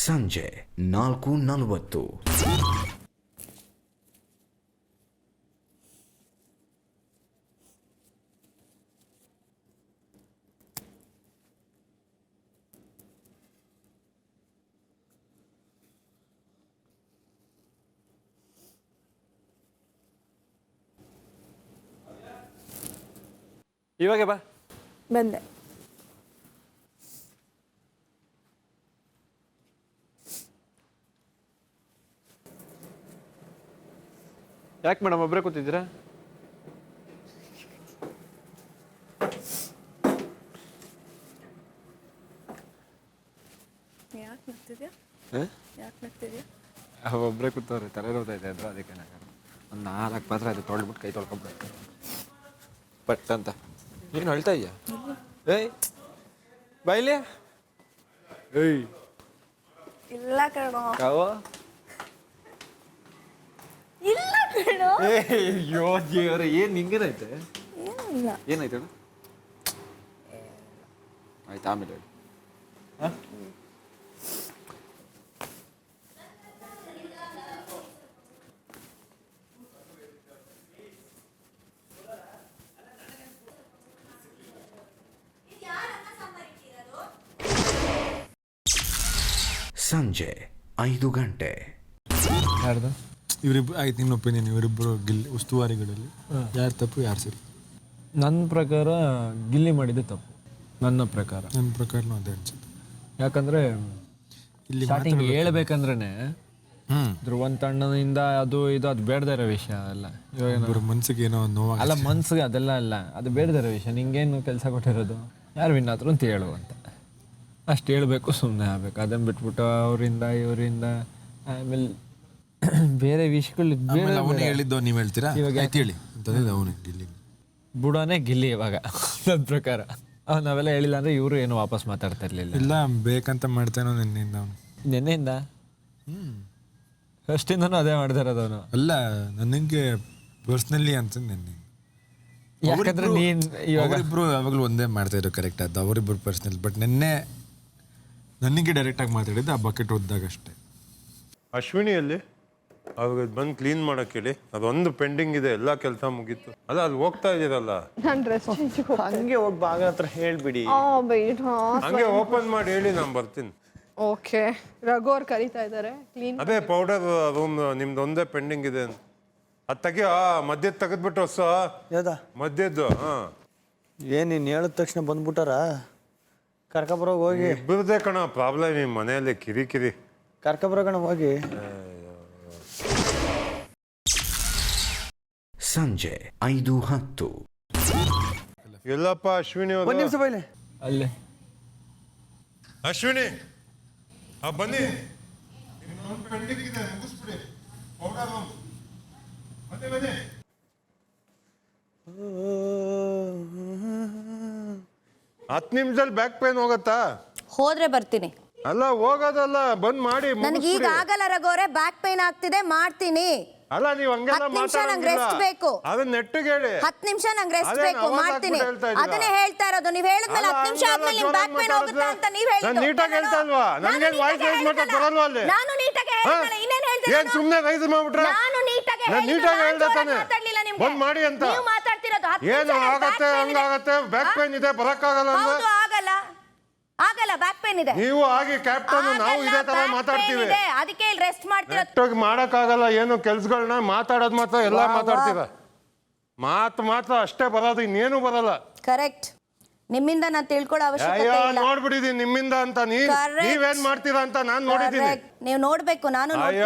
ಸಂಜೆ 4:40. ಇವಾಗ ಬಾ. ಬಂದೆ. ಯಾಕೆ ಮೇಡಮ್ ಒಬ್ಬರೇ ಕೂತಿದ್ದೀರಾ? ಯಾಕೆ ನಗ್ತಿದ್ಯಾ? ಒಬ್ಬರೇ ಕೂತವ್ರೆ, ತಲೆ ನೋವ್ತೈತೆ ಅಂದ್ರೆ ಅದಕ್ಕೆ ಒಂದು 4 ಪಾತ್ರೆ ಅದು ತೊಳ್ಬಿಟ್ಟು ಕೈ ತೊಳ್ಕೊಬಿಡ್ತು ಪಟ್ ಅಂತ. ಏನು ಹೇಳ್ತಾ ಇದೆಯಾ? ಏಯ್ ಬಾಯ್ಲಿ. ಏಯ್ ಇಲ್ಲ ಕಣೋ. ಕಾವು ಇಲ್ಲ ಕಣೋ. ಅಯ್ಯೋ ದೇವ್ರೆ, ಏನು ಹಿಂಗೇನೈತೆ? ಏನಿಲ್ಲ. ಏನಾಯ್ತು ಹೇಳು? ಆಯ್ತು ಆಮೇಲೆ ಹೇಳು. ಹಾಂ ಸಂಜೆ 5 ಗಂಟೆ. ಯಾರ್ದು? ಇವರಿಬ್ಬರು ಆಯ್ತು. ನಿನ್ನ ಒಪಿನಿಯನ್, ಇವರಿಬ್ಬರು ಉಸ್ತುವಾರಿಗಳಲ್ಲಿ ಯಾರು ತಪ್ಪು ಯಾರು ಸರಿ? ನನ್ನ ಪ್ರಕಾರ ಗಿಲ್ಲಿ ಮಾಡಿದ್ದು ತಪ್ಪು. ನನ್ನ ಪ್ರಕಾರ ಅದೇ ಅನ್ಸುತ್ತೆ. ಯಾಕಂದರೆ ಇಲ್ಲಿ ಸ್ಟಾರ್ಟಿಂಗ್ ಹೇಳ್ಬೇಕಂದ್ರೆ ಧ್ರುವನ್ ತಣ್ಣನಿಂದ ಅದು ಬೇಡದೇ ಇರೋ ವಿಷಯ ಅಲ್ಲ. ಇವಾಗ ಮನ್ಸಿಗೆ ಏನೋ ನೋವು ಅಲ್ಲ, ಮನ್ಸಿಗೆ ಅದೆಲ್ಲ ಅಲ್ಲ, ಅದು ಬೇಡದೇ ಇರೋ ವಿಷಯ. ನಿಂಗೇನು ಕೆಲಸ ಕೊಟ್ಟಿರೋದು, ಯಾರು ವಿನ್ ಆದ್ರು ಅಂತ ಹೇಳು ಅಂತ ಅಷ್ಟು ಹೇಳಬೇಕು, ಸುಮ್ಮನೆ ಆಗಬೇಕು. ಅದನ್ನು ಬಿಟ್ಬಿಟ್ಟು ಅವರಿಂದ ಇವರಿಂದ ಆಮೇಲೆ ಬೇರೆ ವಿಷಯಗಳು ಅವನೇ ಹೇಳಿದ್ದು ನೀವು ಹೇಳ್ತೀರಾ? ಇವಾಗ ಹೇಳಿ ಅಂತಂದ್ರೆ ಅವನು ಗಿಲ್ಲಿ ಬುಡನೇ ಗಿಲ್ಲಿ ಇವಾಗ ನನ್ನ ಪ್ರಕಾರ. ನಾವೆಲ್ಲ ಹೇಳಿಲ್ಲ ಅಂದರೆ ಇವರು ಏನು ವಾಪಸ್ ಮಾತಾಡ್ತಾ ಇರಲಿಲ್ಲ. ಇಲ್ಲ, ಬೇಕಂತ ಮಾಡ್ತಾನೋ ನಿನ್ನೆಯಿಂದ ಅವನು. ನೆನ್ನೆಯಿಂದ ಫಸ್ಟಿಂದನೂ ಅದೇ ಮಾಡ್ತಾ ಇರೋದು ಅವನು. ಅಲ್ಲ, ನನಗೆ ಪರ್ಸ್ನಲಿ ಅಂತ ನೆನ್ನೆ. ಯಾಕಂದ್ರೆ ನೀನು ಅವರಿಬ್ರು ಯಾವಾಗಲೂ ಒಂದೇ ಮಾಡ್ತಾ ಇದ್ರು, ಕರೆಕ್ಟ್ ಅದು ಅವರಿಬ್ರು ಪರ್ಸ್ನಲ್. ಬಟ್ ನಿನ್ನೆ ನನಗೆ ಡೈರೆಕ್ಟಾಗಿ ಮಾತಾಡಿದ್ದು ಆ ಬಕೆಟ್ ಒದ್ದಾಗ ಅಷ್ಟೇ. ಅಶ್ವಿನಿಯಲ್ಲಿ ಅವಾಗ ಬಂದು ಕ್ಲೀನ್ ಮಾಡಕ್ಕೆ ಹೇಳಿ. ಅದೊಂದು ಪೆಂಡಿಂಗ್ ಇದೆ, ಎಲ್ಲ ಕೆಲಸ ಮುಗೀತು. ಅಲ್ಲ ಅಲ್ಲಿ ಹೋಗ್ತಾ ಇದೀರಲ್ಲ, ನಾನು ಡ್ರೆಸ್ ಚೇಂಜ್ ಹಂಗೆ ಹೋಗಿ ಬಾಗಿಲ ಹತ್ರ ಹೇಳ್ಬಿಡಿ. ಹಂಗೆ ಓಪನ್ ಮಾಡಿ ಹೇಳಿ, ನಾನು ಬರ್ತೀನಿ. ಓಕೆ. ರಘು ಅವ್ರು ಕರೀತಾ ಇದ್ದಾರೆ ಕ್ಲೀನ್. ಅದೇ ಪೌಡರ್ ರೂಮ್ ನಿಮ್ದು ಒಂದೇ ಪೆಂಡಿಂಗ್ ಇದೆ. ಅದು ತೆಗಿಯೋ, ಮಧ್ಯದ ತೆಗೆದ್ಬಿಟ್ಟು ಹೊಸ ಯಾವ್ದಾ ಮಧ್ಯದ್ದು. ಏನ್ ನೀನ್ ಹೇಳಿದ ತಕ್ಷಣ ಬಂದ್ಬಿಟ್ಟಾರ? ಕರ್ಕೊಬರೋಗಿ ಹೋಗಿ. ಇಬ್ಬರದೇ ಕಣ ಪ್ರಾಬ್ಲಮ್ ಈ ಮನೆಯಲ್ಲಿ, ಕಿರಿಕಿರಿ. ಕರ್ಕೊಬರೋಣ ಹೋಗಿ. ಸಂಜೆ 5:10. ಎಲ್ಲಪ್ಪ ಅಶ್ವಿನಿ ಒಂದ್ ನಿಮಿಷ ಬೈಲೆ. ಅಲ್ಲೇ ಅಶ್ವಿನಿ ಬನ್ನಿ. ಪೆಂಡಿಂಗ್ ಇದೆ, ಮುಗಿಸ್ಬಿಡಿ ಪೌಡರ್ ರೂಮ್. ಬನ್ನಿ. ಹತ್ತು ನಿಮಿಷದಲ್ಲಿ ಬ್ಯಾಕ್ ಪೇನ್ ಹೋಗತ್ತಾ? ಹೋದ್ರೆ ಬರ್ತೀನಿ. ಅಲ್ಲ ಹೋಗೋದಲ್ಲ, ಬಂದ್ ಮಾಡಿ. ನನಗೀಗ ಆಗಲ್ಲ ರಘೋರೆ, ಬ್ಯಾಕ್ ಪೇನ್ ಆಗ್ತಿದೆ, ಮಾಡ್ತೀನಿ. ಅಲ್ಲ ನೀವು ಹಂಗೆಲ್ಲ 10 ನಿಮಿಷ ನಂಗೆ ರೆಸ್ಟ್ ಬೇಕು. ಅದನ್ನ ನೆಟ್ಟಿಗೆ ಹೇಳಿ. 10 ನಿಮಿಷ ನಂಗೆ ರೆಸ್ಟ್ ಬೇಕು, ಮಾಡ್ತೀನಿ. ಅದನ್ನೇ ಹೇಳ್ತಾ ಇರೋದು. ನೀವು ಹೇಳಿದ್ಮೇಲೆ 10 ನಿಮಿಷ ಆದ್ಮೇಲೆ ನಿಮ್ ಬ್ಯಾಕ್ ಪೇನ್ ಹೋಗುತ್ತಾ ಅಂತ ನೀವು ಹೇಳಿದ್ದು. ನಾನು ನೀಟಾಗಿ ಹೇಳ್ತಾ ಇಲ್ವಾ? ನನಗೆ ವಾಯ್ಸ್ ರೈಸ್ ಮಾಡಕ್ಕೆ ಬರಲ್ವಾ ಅಲ್ಲಿ? ನಾನು ನೀಟಾಗಿ ಹೇಳಿದ್ಮೇಲೆ ಇನ್ನೇನು ಹೇಳ್ತೀರಾ? ಏನ್ ಸುಮ್ಮನೆ ರೈಸ್ ಮಾಡ್ಬಿಟ್ರೆ? ನಾನು ನೀಟಾಗಿ ಹೇಳ್ದೆ ತಾನೆ, ಮಾತಾಡ್ಲಿಲ್ಲ ನಿಮ್ಗೆ. ಬಂದ್ ಮಾಡಿ ಅಂತ. ನೀವು ಮಾತಾಡ್ತಿರೋದು 10 ಏನು ಆಗತ್ತೆ ಹಂಗಾಗತ್ತೆ. ಬ್ಯಾಕ್ ಪೇನ್ ಇದೆ, ಬರಕ್ಕಾಗಲ್ಲ ಅಂದ್ರೆ ಹೌದು, ಆಗಲ್ಲ ಬ್ಯಾಕ್ ಪೇನ್ ಇದೆ. ನೀವು ಆಗಿ ಕ್ಯಾಪ್ಟನ್, ನಾವು ಇದೇ ತರ ಮಾತಾಡ್ತೀವಿ. ಅದಕ್ಕೆ ಇಲ್ಲಿ ರೆಸ್ಟ್ ಮಾಡ್ತಿರೋದು. ನೆಟ್ಟೋಗಿ ಮಾಡಕ್ಕಾಗಲ್ಲ ಏನು ಕೆಲ್ಸಗಳನ್ನ. ಮಾತಾಡೋದು ಮಾತ್ರ ಎಲ್ಲ ಮಾತಾಡ್ತೀರ. ಮಾತ್ರ ಅಷ್ಟೇ ಬರೋದು, ಇನ್ನೇನು ಬರಲ್ಲ. ಕರೆಕ್ಟ್. ನಿಮ್ಮಿಂದ ನಾನು ತಿಳ್ಕೊಳ್ಳೋ ಅವಶ್ಯಕತೆ ಇಲ್ಲ. ನೋಡ್ಬಿಟ್ಟಿದೀನಿ ನಿಮ್ಮಿಂದ ಅಂತ. ನೀವೇನ್ ಮಾಡ್ತೀರಾ ಅಂತ ನಾನ್ ನೋಡಿದೀನಿ. ನೀವು ನೋಡ್ಬೇಕು, ನಾನು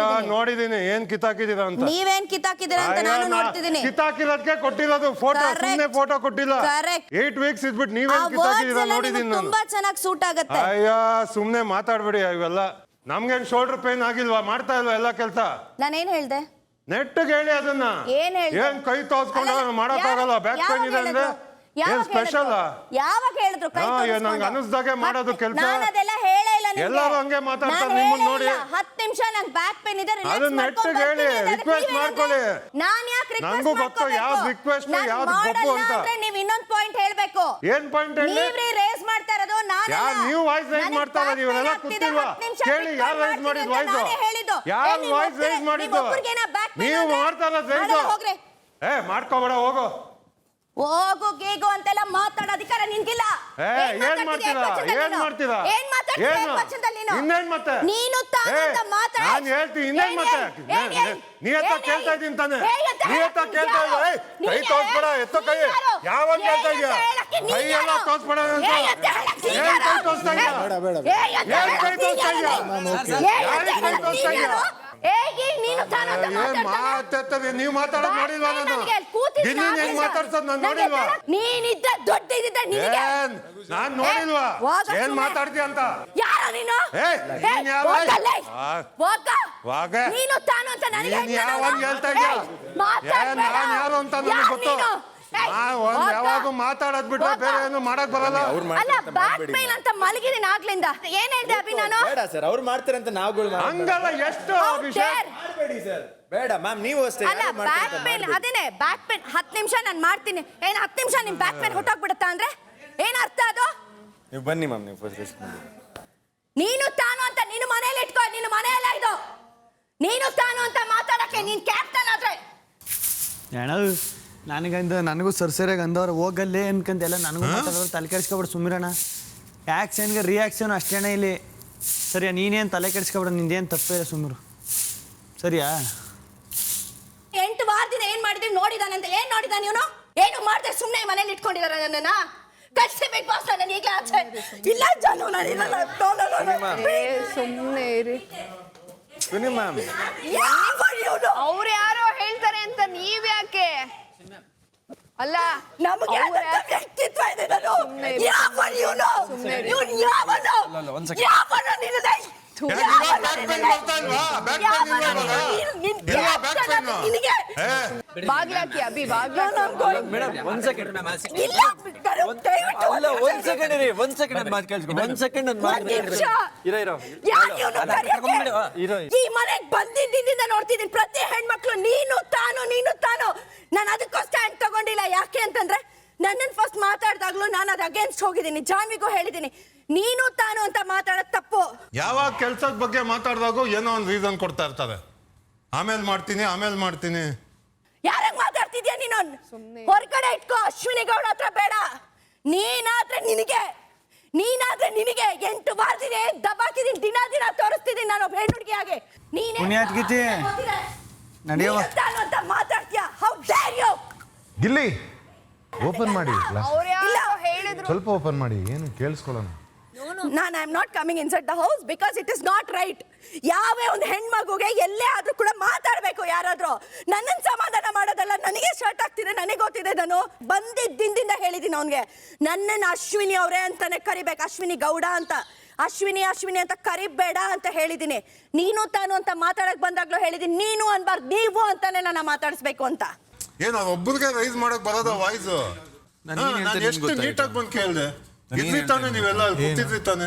ನೋಡಿದೀನಿ ಏನ್ ಕಿತ್ತಾಕಿದೀರಾ ಅಂತ. ನೀವೇನ್ ಕಿತ್ತಾಕಿದೀರಾ ಅಂತ ನಾನು ನೋಡ್ತಿದ್ದೀನಿ. ಕಿತ್ತಾಕಿರೋದಕ್ಕೆ ಕೊಟ್ಟಿರೋದು ಫೋಟೋ, ಸುಮ್ಮನೆ ಫೋಟೋ ಕೊಟ್ಟಿಲ್ಲ. 8 ವೀಕ್ಸ್ ಇದ್ಬಿಟ್ಟು ನೀವೇನ್ ಕಿತ್ತಾಕಿದೀರಾ ನೋಡಿದೀನಿ ನಾನು. ತುಂಬಾ ಚೆನ್ನಾಗಿ ಸೂಟ್ ಆಗುತ್ತೆ. ಸುಮ್ನೆ ಮಾತಾಡ್ಬೇಡಿ ಇವೆಲ್ಲ. ನಮ್ಗೇನ್ ಶೋಲ್ಡರ್ ಪೇನ್ ಆಗಿಲ್ವಾ? ಮಾಡ್ತಾ ಇಲ್ವಾ ಎಲ್ಲ ಕೆಲಸ? ನಾನೇನ್ ಹೇಳ್ದೆ? ನೆಟ್ಟಿಗೆ ಹೇಳಿ ಅದನ್ನ. ಏನ್ ಕೈ ತೋರ್ಸ್ಕೊಂಡು ಮಾಡಕ್ಕಾಗಲ್ಲ. ಬ್ಯಾಕ್ ಪೇನ್ ಇದೆ ಅಂದ್ರೆ ಏನ್ ಸ್ಪೆಷಲ್? ಯಾವಾಗ ಹೇಳಿದ್ರು? ನಂಗೆ ಅನಿಸ್ದಾಗೆ ಮಾಡೋದು ಕೆಲಸ. ನಾನು ಅದೆಲ್ಲ ಹೇಳೇ ಇಲ್ಲ ನಿಮ್ಗೆ. ಎಲ್ಲರೂ ಹಂಗೆ ಮಾತಾಡ್ತಾರೆ ನಿಮ್ಮನ್ನ ನೋಡಿ. 10 ನಿಮಿಷ ನಂಗೆ ಬ್ಯಾಕ್ ಪೇನ್ ಇದೆ, ರಿಲ್ಯಾಕ್ಸ್ ಅದನ್ನ ನೆಟ್ಟಿಗೆ ಹೇಳಿ, ರಿಕ್ವೆಸ್ಟ್ ಮಾಡ್ಕೊಳ್ಳಿ. ನಾನು ಯಾಕೆ ರಿಕ್ವೆಸ್ಟ್ ನಂಗೂ ಗೊತ್ತು ಯಾವ್ದು ರಿಕ್ವೆಸ್ಟ್ ಯಾವ್ದು ಗಪ್ಪು ಅಂತ. ನೀವು ಇನ್ನೊಂದು ಪಾಯಿಂಟ್ ಹೇಳ್ಬೇಕು. ಏನ್ ಪಾಯಿಂಟ್ ಹೇಳಿ? ನೀವ್ರಿ ರೇಸ್ ಮಾಡ್ತಾ ಇರೋದು, ನಾನು ಯಾರು ನೀವು ವಾಯ್ಸ್ ರೈಸ್ ಮಾಡ್ತಾರ ನೀವೆಲ್ಲ ಕೂತಿಲ್ವಾ? ಕೇಳಿ ಯಾರು ರೈಸ್ ಮಾಡಿದ್ ವಾಯ್ಸ್? ಯಾರು ವಾಯ್ಸ್ ರೈಸ್ ಮಾಡಿದ್ದು? ನೀವು ಮಾಡ್ತಾರ ರೈಸ್? ಮಾಡ್ಕೋಬೇಡ, ಹೋಗು. ಹೋಗು ಗೀಗು ಅಂತೆಲ್ಲ ಮಾತಾಡೋ ಅಧಿಕಾರ ನಿನ್ಗಿಲ್ಲ. ಏನ್ ಮಾಡ್ತೀರಾ? ಇನ್ನೇನ್ ಮತ್ತೆ? ನೀನು ನಾನು ಹೇಳ್ತೀನಿ, ಇನ್ನೇನ್ ಮತ್ತೆ? ನೀವತ್ತ ಕೇಳ್ತಾ ಇದ್ದೀನಿ ತಾನೆ? ನೀವತ್ತ ಕೇಳ್ತಾ ಇದ್ದ? ಕೈ ತೋರ್ಸ್ಬೇಡ, ಎತ್ತೋ ಕೈ. ಯಾವಾಗ ಕೇಳ್ತಾ ಇದೀಯ? ಕೈ ಎಲ್ಲ ತೋರ್ಸ್ಬೇಡ ಅಂತ. ಏನ್ ಕೈ ತೋರ್ಸ್ತಾ ಇದೀಯ? ಏನ್ ಕೈ ತೋರ್ಸ್ತಾ ಇದೀಯ? ಯಾರಿಗೆ ಕೈ ತೋರ್ಸ್ತಾ ಇದೀಯ? ನೀವು ಮಾತಾಡೋದು ನೋಡಿಲ್ವಾ? ನಾನು ಗಿಲ್ಲಿ ಹೆಂಗ್ ಮಾತಾಡ್ಸೋದು ನಾನು ನೋಡಿಲ್ವಾ? ನೀನಿದ್ದ ದೊಡ್ಡ ನಾನ್ ನೋಡಿಲ್ವಾ ಏನ್ ಮಾತಾಡ್ತೀಯ ಅಂತ? ನೀನು ಯಾವಾಗ ಹೇಳ್ತಾ ಇದ್ಯಾ? ನಾನ್ ಯಾರು ಅಂತ ನನಗೆ ಗೊತ್ತು. ಯಾವಾಗ ಮಾತಾಡೋದ್ ಬಿಟ್ರೆ ಬೇರೆ ಏನು ಮಾಡಕ್ ಬರಲ್ಲ. ಅಲ್ಲ, ಬ್ಯಾಕ್ ಪೇನ್ ಅಂತ ಮಲಗಿದೀನಿ ಆಗ್ಲಿಂದ. ಏನ್ ಹೇಳ್ದೆ ಅಭಿ ನಾನು? ಬೇಡ ಸರ್, ಅವ್ರು ಮಾಡ್ತಾರೆ ಅಂತ ನಾವುಗಳು ಹಂಗಲ್ಲ. ಎಷ್ಟು ಅಭಿಷೇಕ್ ಬೇಡ ಮ್ಯಾಮ್, ನೀವು ಅಷ್ಟೇ. ಅಲ್ಲ, ಬ್ಯಾಕ್ ಪೇನ್ ಅದೇನೆ, ಬ್ಯಾಕ್ ಪೇನ್ 10 ನಿಮಿಷ ನಾನು ಮಾಡ್ತೀನಿ. ಏನ್ 10 ನಿಮಿಷ ನಿಮ್ ಬ್ಯಾಕ್ ಪೇನ್ ಹೊಟ್ಟೋಗ್ಬಿಡುತ್ತಾ ಅಂದ್ರೆ ಏನ್ ಅರ್ಥ ಅದು? ನೀವು ಬನ್ನಿ ಮ್ಯಾಮ್, ನೀವು ಫಸ್ಟ್ ರೆಸ್ಟ್ ಮಾಡಿ. ನೀನು ತಾನು ಅಂತ ನೀನು ಮನೇಲಿ ಇಟ್ಕೋ. ನೀನು ಮನೆಯಲ್ಲ ಇದು. ನೀನು ತಾನು ಅಂತ ಮಾತಾಡಕ್ಕೆ ನೀನ್ ಕ್ಯಾಪ್ಟನ್ ಆದ್ರೆ ನನಗೂ ಸರ್ಸರಿಯಾಗಿ ಅಂದವ್ರು ಹೋಗಲ್ಲೇ ಅನ್ಕಂತೆಲ್ಲ ನನಗೂ ಮಾತಾಡೋರು ತಲೆ ಕೆಡಿಸ್ಕೊಬಿಡು ಸುಮ್ಮಿರೋಣ. ಆ್ಯಕ್ಷನ್ಗೆ ರಿಯಾಕ್ಷನ್ ಅಷ್ಟೇನೆ ಇಲ್ಲಿ. ಸರಿಯಾ? ನೀನೇನು ತಲೆ ಕೆಡಿಸ್ಕೊಬಿಡ, ನಿಂದೇನು ತಪ್ಪೇ ಸುಮ್ಮರು. ಸರಿಯಾ? 8 ವಾರದಿಂದ ಏನ್ ಮಾಡಿದೀವಿ ನೋಡಿದಾನೆ ಅಂತ. ಏನ್ ನೋಡಿದಾನೆ ಇವನು? ಏನು ಮಾಡ್ದೆ? ಸುಮ್ಮನೆ ಮನೇಲಿ ಇಟ್ಕೊಂಡಿದಾರೆ ನನ್ನನ್ನ. ಕಳ್ಸಿ ಬಿಗ್ ಬಾಸ್ ನಾನು ಈಗಲೇ ಆಚೆ ಇಲ್ಲ. ಜಾನು ನಾನು ಇರಲ್ಲ. ಸುಮ್ಮನೆ ಇರಿ. ಸುನಿ ಮ್ಯಾಮ್, ಅವ್ರು ಯಾರೋ ಹೇಳ್ತಾರೆ ಅಂತ ನೀವ್ ಯಾಕೆ? ಅಲ್ಲ, ನಮಗೆ ವ್ಯಕ್ತಿತ್ವ ಇದೆ. ಬಾಗ್ಲಾಕಿ ಅಭಿ, ಒಂದ್ ಸೆಕೆಂಡ್ ಈ ಮನೆಗೆ ಬಂದಿದ್ದಿಂದ ನೋಡ್ತಿದ್ದೀನಿ ಪ್ರತಿ ಹೆಣ್ಮಕ್ಳು ನೀನು ತಾನು ನೀನು ತಾನು. ನಾನು ಅದಕ್ಕೋಸ್ಕರ ಸ್ಟ್ಯಾಂಡ್ ತಗೊಂಡಿಲ್ಲ. ಯಾಕೆ ಅಂತಂದ್ರೆ ನನ್ನನ್ನು ಫಸ್ಟ್ ಮಾತಾಡ್ದಾಗ್ಲೂ ನಾನು ಅದು ಅಗೇನ್ಸ್ಟ್ ಹೋಗಿದ್ದೀನಿ. ಜಾನ್ವಿಗೂ ಹೇಳಿದ್ದೀನಿ, ನೀನು ತಾನು ಅಂತ ಮಾತಾಡೋದು ತಪ್ಪು. ಯಾವಾಗ ಕೆಲ್ಸದ ಬಗ್ಗೆ ಮಾತಾಡಿದಾಗೂ ಏನೋ ಒಂದು ರೀಸನ್ ಕೊಡ್ತಾ ಇರ್ತಾರೆ. ಆಮೇಲೆ ಮಾಡ್ತೀನಿ. ಯಾರಾಗ ಮಾತಾಡ್ತಿದ್ಯಾ ನೀನು? ಹೊರಗಡೆ ಇಟ್ಕೋ. ಅಶ್ವಿನಿ ಗೌಡ ಹತ್ರ ಬೇಡ. ನೀನಾದ್ರೆ ನಿನಗೆ 8 ವಾರದಿಂದ ದಬ್ಬಾಕಿದ್ದೀನಿ. ದಿನ ತೋರಿಸ್ತಿದ್ದೀನಿ ನಾನು ಒಬ್ಬ ಹೆಣ್ಣು ಹುಡುಗಿಯಾಗೆ. ನೀನೇ ನಡೆಯುವ ಅಂತ ಮಾತಾಡ್ತೀಯಾ? How dare you? Gilli open ಮಾಡಿ, ಅವ್ರು ಯಾರೋ ಹೇಳಿದ್ರು. ಸ್ವಲ್ಪ ಓಪನ್ ಮಾಡಿ, ಏನು ಕೇಳಿಸ್ಕೊಳ್ಳೋಣ. I am not coming inside the house because it is not right. ಯಾವೇ ಒಂದು ಹೆಣ್ಮಗುಗೆ ಎಲ್ಲೇ ಆದ್ರೂ ಕೂಡ ಮಾತಾಡ್ಬೇಕು ಯಾರಾದ್ರೂ. ನನ್ನನ್ನು ಸಮಾಧಾನ ಮಾಡೋದಲ್ಲ. ನನಗೆ ಶರ್ಟ್ ಆಗ್ತಿದೆ, ನನಗೆ ಗೊತ್ತಿದೆ. ನಾನು ಬಂದಿದ್ದಿಂದ ಹೇಳಿದ್ದೀನಿ ಅವನಿಗೆ, ನನ್ನನ್ನು ಅಶ್ವಿನಿ ಅವರೇ ಅಂತಾನೆ ಕರಿಬೇಕು. ಅಶ್ವಿನಿ ಗೌಡ ಅಂತ, ಅಶ್ವಿನಿ ಅಂತ ಕರಿಬೇಡ ಅಂತ ಹೇಳಿದ್ದೀನಿ. ನೀನು ತಾನು ಅಂತ ಮಾತಾಡಕ್ ಬಂದಾಗ್ಲೂ ಹೇಳಿದ್ದೀನಿ, ನೀನು ಅನ್ಬಾರ್ದು, ನೀವು ಅಂತಾನೆ ನನ್ನ ಮಾತಾಡಿಸ್ಬೇಕು ಅಂತ. ಏನು ಒಬ್ಬರಿಗೆ ರೈಸ್ ಮಾಡಕ್ ಬರೋದ ವಾಯ್ಸ್? ನಾನು ಎಷ್ಟು ನೀಟಾಗಿ ಬಂದು ಕೇಳಿದೆ.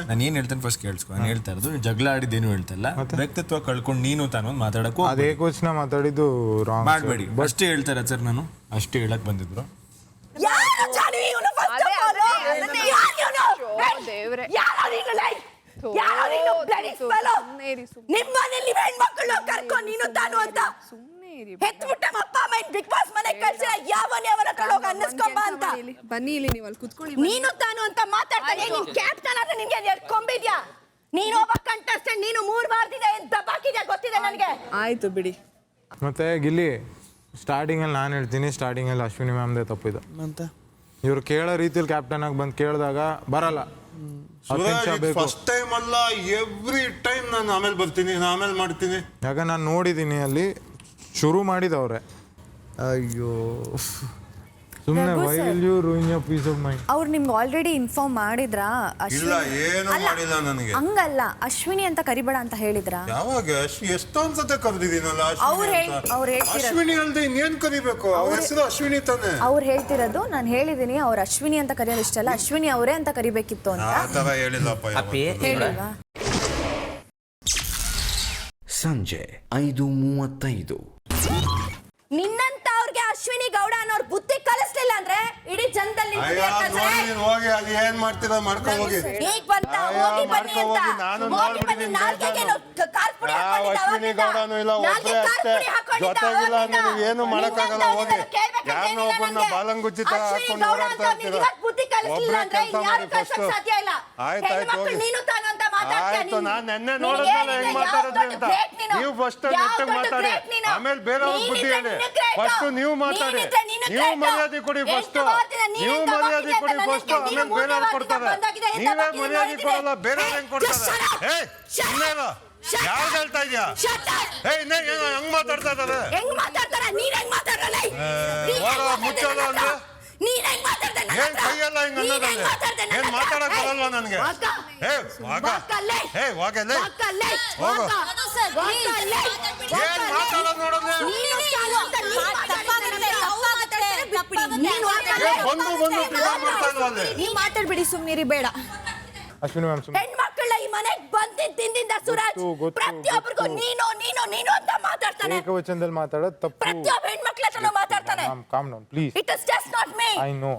ನಾನು ಏನ್ ಹೇಳ್ತೇನೆ ಫಸ್ಟ್ ಕೇಳಿಸ್ಕೊ. ನಾನು ಹೇಳ್ತಾ ಇರೋದು ಜಗಳ ಆಡಿದ್ದೇನು ಹೇಳ್ತಾ ಇಲ್ಲ, ವ್ಯಕ್ತಿತ್ವ ಕಳ್ಕೊಂಡು ನೀನು ತಾನು ಮಾತಾಡಕ್ಕೂ ಅದೇ ಕ್ವಶನ್ ಮಾತಾಡಿದ್ದು ಮಾಡಬೇಡಿ. ಅಷ್ಟೇ ಹೇಳ್ತಾರೆ ಸರ್, ನಾನು ಅಷ್ಟೇ ಹೇಳಕ್ ಬಂದಿದ್ರು. ನಿಮ್ಮನೇಲಿ ಹೆಣ್ಮಕ್ಳು ಕರ್ಕೊಂಡು ನೀನು ತಾನು ಅಂತ ಹೆತ್ಬಿಟ್ಟ ಅಪ್ಪ ಅಮ್ಮ ಬಿಗ್ ಬಾಸ್ ಮನೆ ಕಳ್ಸಿಲ್ಲ. ಯಾವನ ಹತ್ರ ಹೋಗಿ ಅನ್ನಿಸ್ಕೊಂಬ ಅಂತ. ಬನ್ನಿ ಇಲ್ಲಿ, ನೀವು ಅಲ್ಲಿ ಕುತ್ಕೊಳ್ಳಿ. ನೀನು ತಾನು ಅಂತ ಮಾತಾಡ್ತಾನೆ. ನೀನ್ ಕ್ಯಾಪ್ಟನ್ ಆದ್ರೆ ನಿನ್ಗೆ ಕೊಂಬಿದ್ಯಾ? ನೀನು ಒಬ್ಬ ಕಂಟೆಸ್ಟೆಂಟ್. ನೀನು 3 ವಾರದಿಂದ ಎಂತ ಬಾಕಿದ್ಯಾ ಗೊತ್ತಿದೆ ನನಗೆ. ಆಯ್ತು ಬಿಡಿ. ಮತ್ತೆ ಗಿಲ್ಲಿ, ಸ್ಟಾರ್ಟಿಂಗಲ್ಲಿ ನಾನು ಹೇಳ್ತೀನಿ, ಸ್ಟಾರ್ಟಿಂಗಲ್ಲಿ ಅಶ್ವಿನಿ ಮ್ಯಾಮ್ದೇ ತಪ್ಪಿದೆ ಅಂತ. ಇವ್ರು ಕೇಳೋ ರೀತಿಯಲ್ಲಿ ಕ್ಯಾಪ್ಟನ್ ಆಗಿ ಬಂದು ಕೇಳಿದಾಗ ಬರಲ್ಲ. ಫಸ್ಟ್ ಟೈಮ್ ಅಲ್ಲ, ಎವ್ರಿ ಟೈಮ್ ನಾನು ಆಮೇಲೆ ಬರ್ತೀನಿ, ಆಮೇಲೆ ಮಾಡ್ತೀನಿ. ಯಾಕ ನಾನು ನೋಡಿದ್ದೀನಿ ಅಲ್ಲಿ ಶುರು ಮಾಡಿದವ್ರೆ. ಅಯ್ಯೋ ಸುಮ್ಮನೆ why will you ruin your peace of mind? ಅವ್ರು ನಿಮ್ಗೆ ಆಲ್ರೆಡಿ ಇನ್ಫಾರ್ಮ್ ಮಾಡಿದ್ರಾ? ಇಲ್ಲ, ಏನು ಮಾಡಿಲ್ಲ ನನಗೆ. ಹಂಗಲ್ಲ, ಅಶ್ವಿನಿ ಅಂತ ಕರಿಬೇಡ ಅಂತ ಹೇಳಿದ್ರಾ? ಯಾವಾಗ? ಎಷ್ಟೊಂದ್ ಸತೆ ಕರೆದಿದ್ದೀನಲ್ಲ ಅಶ್ವಿನಿ ಅಲ್ದೆ ಇನ್ನೇನ್ ಕರಿಬೇಕು? ಅವ್ರ ಹೆಸರು ಅಶ್ವಿನಿ ತಾನೆ. ಅವ್ರು ಹೇಳ್ತಿರೋದು, ನಾನು ಹೇಳಿದೀನಿ ಅವ್ರು ಅಶ್ವಿನಿ ಅಂತ ಕರೆಯೋದು ಇಷ್ಟಲ್ಲ, ಅಶ್ವಿನಿ ಅವರೇ ಅಂತ ಕರಿಬೇಕಿತ್ತು ಅಂತ. ಆ ತರ ಹೇಳಿಲ್ಲಪ್ಪ. ಹೇಳಿಲ್ವಾ? ಸಂಜೆ 5:35. ನಿನ್ನಂತ ಅವ್ರಿಗೆ ಅಶ್ವಿನಿ ಗೌಡ ಅನ್ನೋರ್ ಬುದ್ಧಿ ಕಲಿಸ್ಲಿಲ್ಲ ಅಂದ್ರೆ ಇಡೀ ಜನದಲ್ಲಿ ಅಯ್ಯೋ ನೋಡಿ ನೀನು ಹೋಗಿ ಅದು ಏನ್ ಮಾಡ್ತೀರಾ ಮಾಡ್ಕೊ ಹೋಗಿ. ಈಗ ಬಂತ ಹೋಗಿ ಬನ್ನಿ ಅಂತ ನಾನು ಹೋಗಿ ಬನ್ನಿ. ನಾಲ್ಗೆಗೇನು ಕಾಲ್ ಪುಡಿ ಹಾಕೊಂಡಿದ್ದ ಅಶ್ವಿನಿ ಗೌಡನು ಇಲ್ಲ ಒಬ್ಬರೇ ಅಷ್ಟೇ ಜೊತೆಗಿಲ್ಲ. ನೀವು ಏನು ಮಾಡಕ್ಕಾಗಲ್ಲ ಹೋಗಿ. ಯಾರನ್ನೋ ಒಬ್ಬರನ್ನ ಬಾಲಂಗುಚ್ಚಿ ತರ ಹಾಕೊಂಡು ಓಡಾಡ್ತಾ ಇರ್ತೀರಾ. ಒಬ್ಬರೇ ಕೆಲಸ ಮಾಡಿ ಫಸ್ಟ್. ಆಯ್ತಾಯ್ತು ಹೋಗಿ. ಆಯ್ತು ನಾನು ನೆನ್ನೆ ನೋಡಿದ್ನಲ್ಲ ಹೆಂಗ್ ಮಾತಾಡಿದ್ರಿ ಅಂತ. ನೀವು ಫಸ್ಟ್ ನೆಟ್ಟಿಗೆ ಮಾತಾಡಿ, ಆಮೇಲೆ ಬೇರೆಯವ್ರಿಗೆ ಬುದ್ಧಿ ಹೇಳಿ. ಫಸ್ಟ್ ನೀವು ಮಾತಾಡಿ, ನೀವು ಮರ್ಯಾದೆ ಕೊಡಿ ಫಸ್ಟ್. ನೀವು ಮರ್ಯಾದೆ ಕೊಡಿ ಫಸ್ಟ್, ಆಮೇಲೆ ಬೇರೆಯವ್ರು ಕೊಡ್ತಾರೆ. ನೀವೇ ಮರ್ಯಾದೆ ಕೊಡಲ್ಲ, ಬೇರೆಯವ್ರು ಹೆಂಗ್ ಕೊಡ್ತಾರೆ? ಇನ್ನೇನು ಯಾವ್ದು ಹೇಳ್ತಾ ಇದ್ಯಾ? ಹಂಗ್ ಮಾತಾಡ್ತಾ ಇದ್ದಾರೆ. ಮುಚ್ಚೋದು ಅಂದ್ರೆ ಏನ್ ಕೈಯೆಲ್ಲ ಹಿಂಗ್ ಅನ್ನೋದಲ್ಲಿ ಏನ್ ಮಾತಾಡಕ್ ಬರಲ್ವಾ ನನ್ಗೆ? ಹೋಗು. ಏನ್ ಮಾತಾಡೋದು ನೋಡೋದು? ಬಂದು ಬಂದು ನೀವು ಮಾತಾಡ್ಬಿಡಿ, ಸುಮ್ಮನಿರಿ, ಬೇಡ. ಅಶ್ವಿನಿ ಮ್ಯಾಮ್ ಹೆಣ್ಮಕ್ಳ ಈ ಮನೆಗ್ ಬಂದಿಂದ ಸುರಾಜ್ ಪ್ರತಿಯೊಬ್ಬರಿಗೂ ನೀನು ನೀನು ನೀನು ಅಂತ ಮಾತಾಡ್ತಾನೆ. ಏಕವಚನದಲ್ಲಿ ಮಾತಾಡೋದು ತಪ್ಪು. ಪ್ರತಿಯೊಬ್ಬ ಹೆಣ್ಮಕ್ಳ ಹತ್ರನೂ ಮಾತಾಡ್ತಾನೆ. Calm down please. It is just not me. I know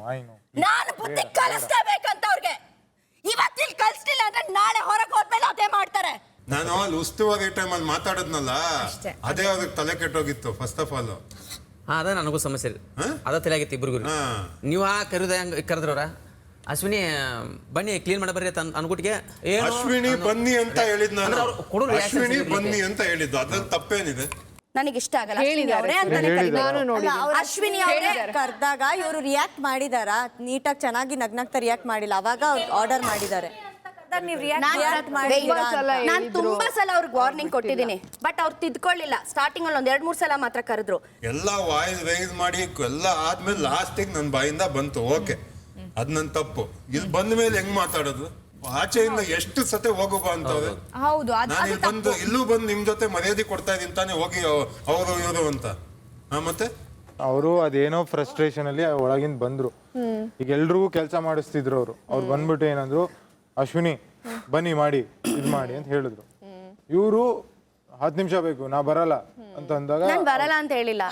ನಾನು ಬುದ್ಧಿ ಕಲಿಸ್ಲೇಬೇಕಂತ ಅವ್ರಿಗೆ. ಇವತ್ತಿಲ್ಲಿ ಕಲಿಸ್ಲಿಲ್ಲ ಅಂದ್ರೆ ನಾಳೆ ಹೊರಗೆ ಹೋದ್ಮೇಲೆ ಅದೇ ಮಾಡ್ತಾರೆ. ನಾನು ಅಲ್ಲಿ ಉಸ್ತುವಾರಿ ಟೈಮಲ್ಲಿ ಮಾತಾಡದ್ನಲ್ಲ, ಅದೇ ಅದಕ್ಕೆ ತಲೆ ಕೆಟ್ಟೋಗಿತ್ತು ಫಸ್ಟ್ ಆಫ್ ಆಲ್. ಅದ ನನಗೂ ಸಮಸ್ಯೆ ಅದ ತಲೆ ಆಗಿತ್ತು ಇಬ್ರಿಗೂ. ನೀವು ಕರೆದ್ರವ್ರ ಅಶ್ವಿನಿ ಬನ್ನಿ ಕ್ಲೀನ್ ಮಾಡಿ ಬರ್ರಿ ಅಂತ ಅನ್ಗುಟ್ಟಿಗೆ ಅಶ್ವಿನಿ ಬನ್ನಿ ಅಂತ ಹೇಳಿದ್ ನಾನು. ಅಶ್ವಿನಿ ಬನ್ನಿ ಅಂತ ಹೇಳಿದ್ದು ಅದ್ರಲ್ಲಿ ತಪ್ಪೇನಿದೆ? ನನಗೆ ಇಷ್ಟ ಆಗಲ್ಲ. ಅಶ್ವಿನಿ ಅವರೇ ಕರೆದಾಗ ಇವರು ರಿಯಾಕ್ಟ್ ಮಾಡಿದಾರ, ನೀಟಾಗಿ ಚೆನ್ನಾಗಿ ನಗ್ನಗ್ತಾ ರಿಯಾಕ್ಟ್ ಮಾಡಿಲ್ಲ, ಅವಾಗ ಆರ್ಡರ್ ಮಾಡಿದ್ದಾರೆ. ನಾನು ತುಂಬಾ ಸಲ ಅವ್ರಿಗೆ ವಾರ್ನಿಂಗ್ ಕೊಟ್ಟಿದ್ದೀನಿ, ಬಟ್ ಅವ್ರು ತಿದ್ಕೊಳ್ಳಿಲ್ಲ. ಸ್ಟಾರ್ಟಿಂಗ್ ಅಲ್ಲಿ 1-2-3 ಸಲ ಮಾತ್ರ ಕರೆದ್ರು. ಎಲ್ಲ ವಾಯ್ಸ್ ರೈಸ್ ಮಾಡಿ ಎಲ್ಲ ಆದ್ಮೇಲೆ ಲಾಸ್ಟಿಗೆ ನನ್ನ ಬಾಯಿಂದ ಬಂತು. ಓಕೆ, ಅದ್ ನನ್ ತಪ್ಪು. ಇಲ್ಲಿ ಬಂದ ಮೇಲೆ ಹೆಂಗ್ ಮಾತಾಡೋದು? ಆಚೆಯಿಂದ ಎಷ್ಟು ಸತೆ ಹೋಗೋಬ ಅಂತವ್ರೆ. ಹೌದು, ನಾನು ಬಂದು ಇಲ್ಲೂ ಬಂದು ನಿಮ್ ಜೊತೆ ಮರ್ಯಾದೆ ಕೊಡ್ತಾ ಇದೀನಿ ತಾನೆ, ಹೋಗಿ ಅವರು ಇವರು ಅಂತ. ಮತ್ತೆ ಅವರು ಅದೇನೋ ಫ್ರಸ್ಟ್ರೇಷನ್ ಅಲ್ಲಿ ಒಳಗಿಂದ ಬಂದ್ರು. ಈಗ ಎಲ್ರಿಗೂ ಕೆಲಸ ಮಾಡಿಸ್ತಿದ್ರು ಅವ್ರು ಬಂದ್ಬಿಟ್ಟು ಏನಂದ್ರು, ಅಶ್ವಿನಿ ಬನ್ನಿ ಮಾಡಿ ಇದ್ ಮಾಡಿ ಅಂತ ಹೇಳಿದ್ರು. ಇವರು 10 ನಿಮಿಷ ಬೇಕು, ನಾ ಬರಲ್ಲ ಅಂತ ಅಂದಾಗ ನಾನು ಬರಲ್ಲ ಅಂತ ಹೇಳಿಲ್ಲ.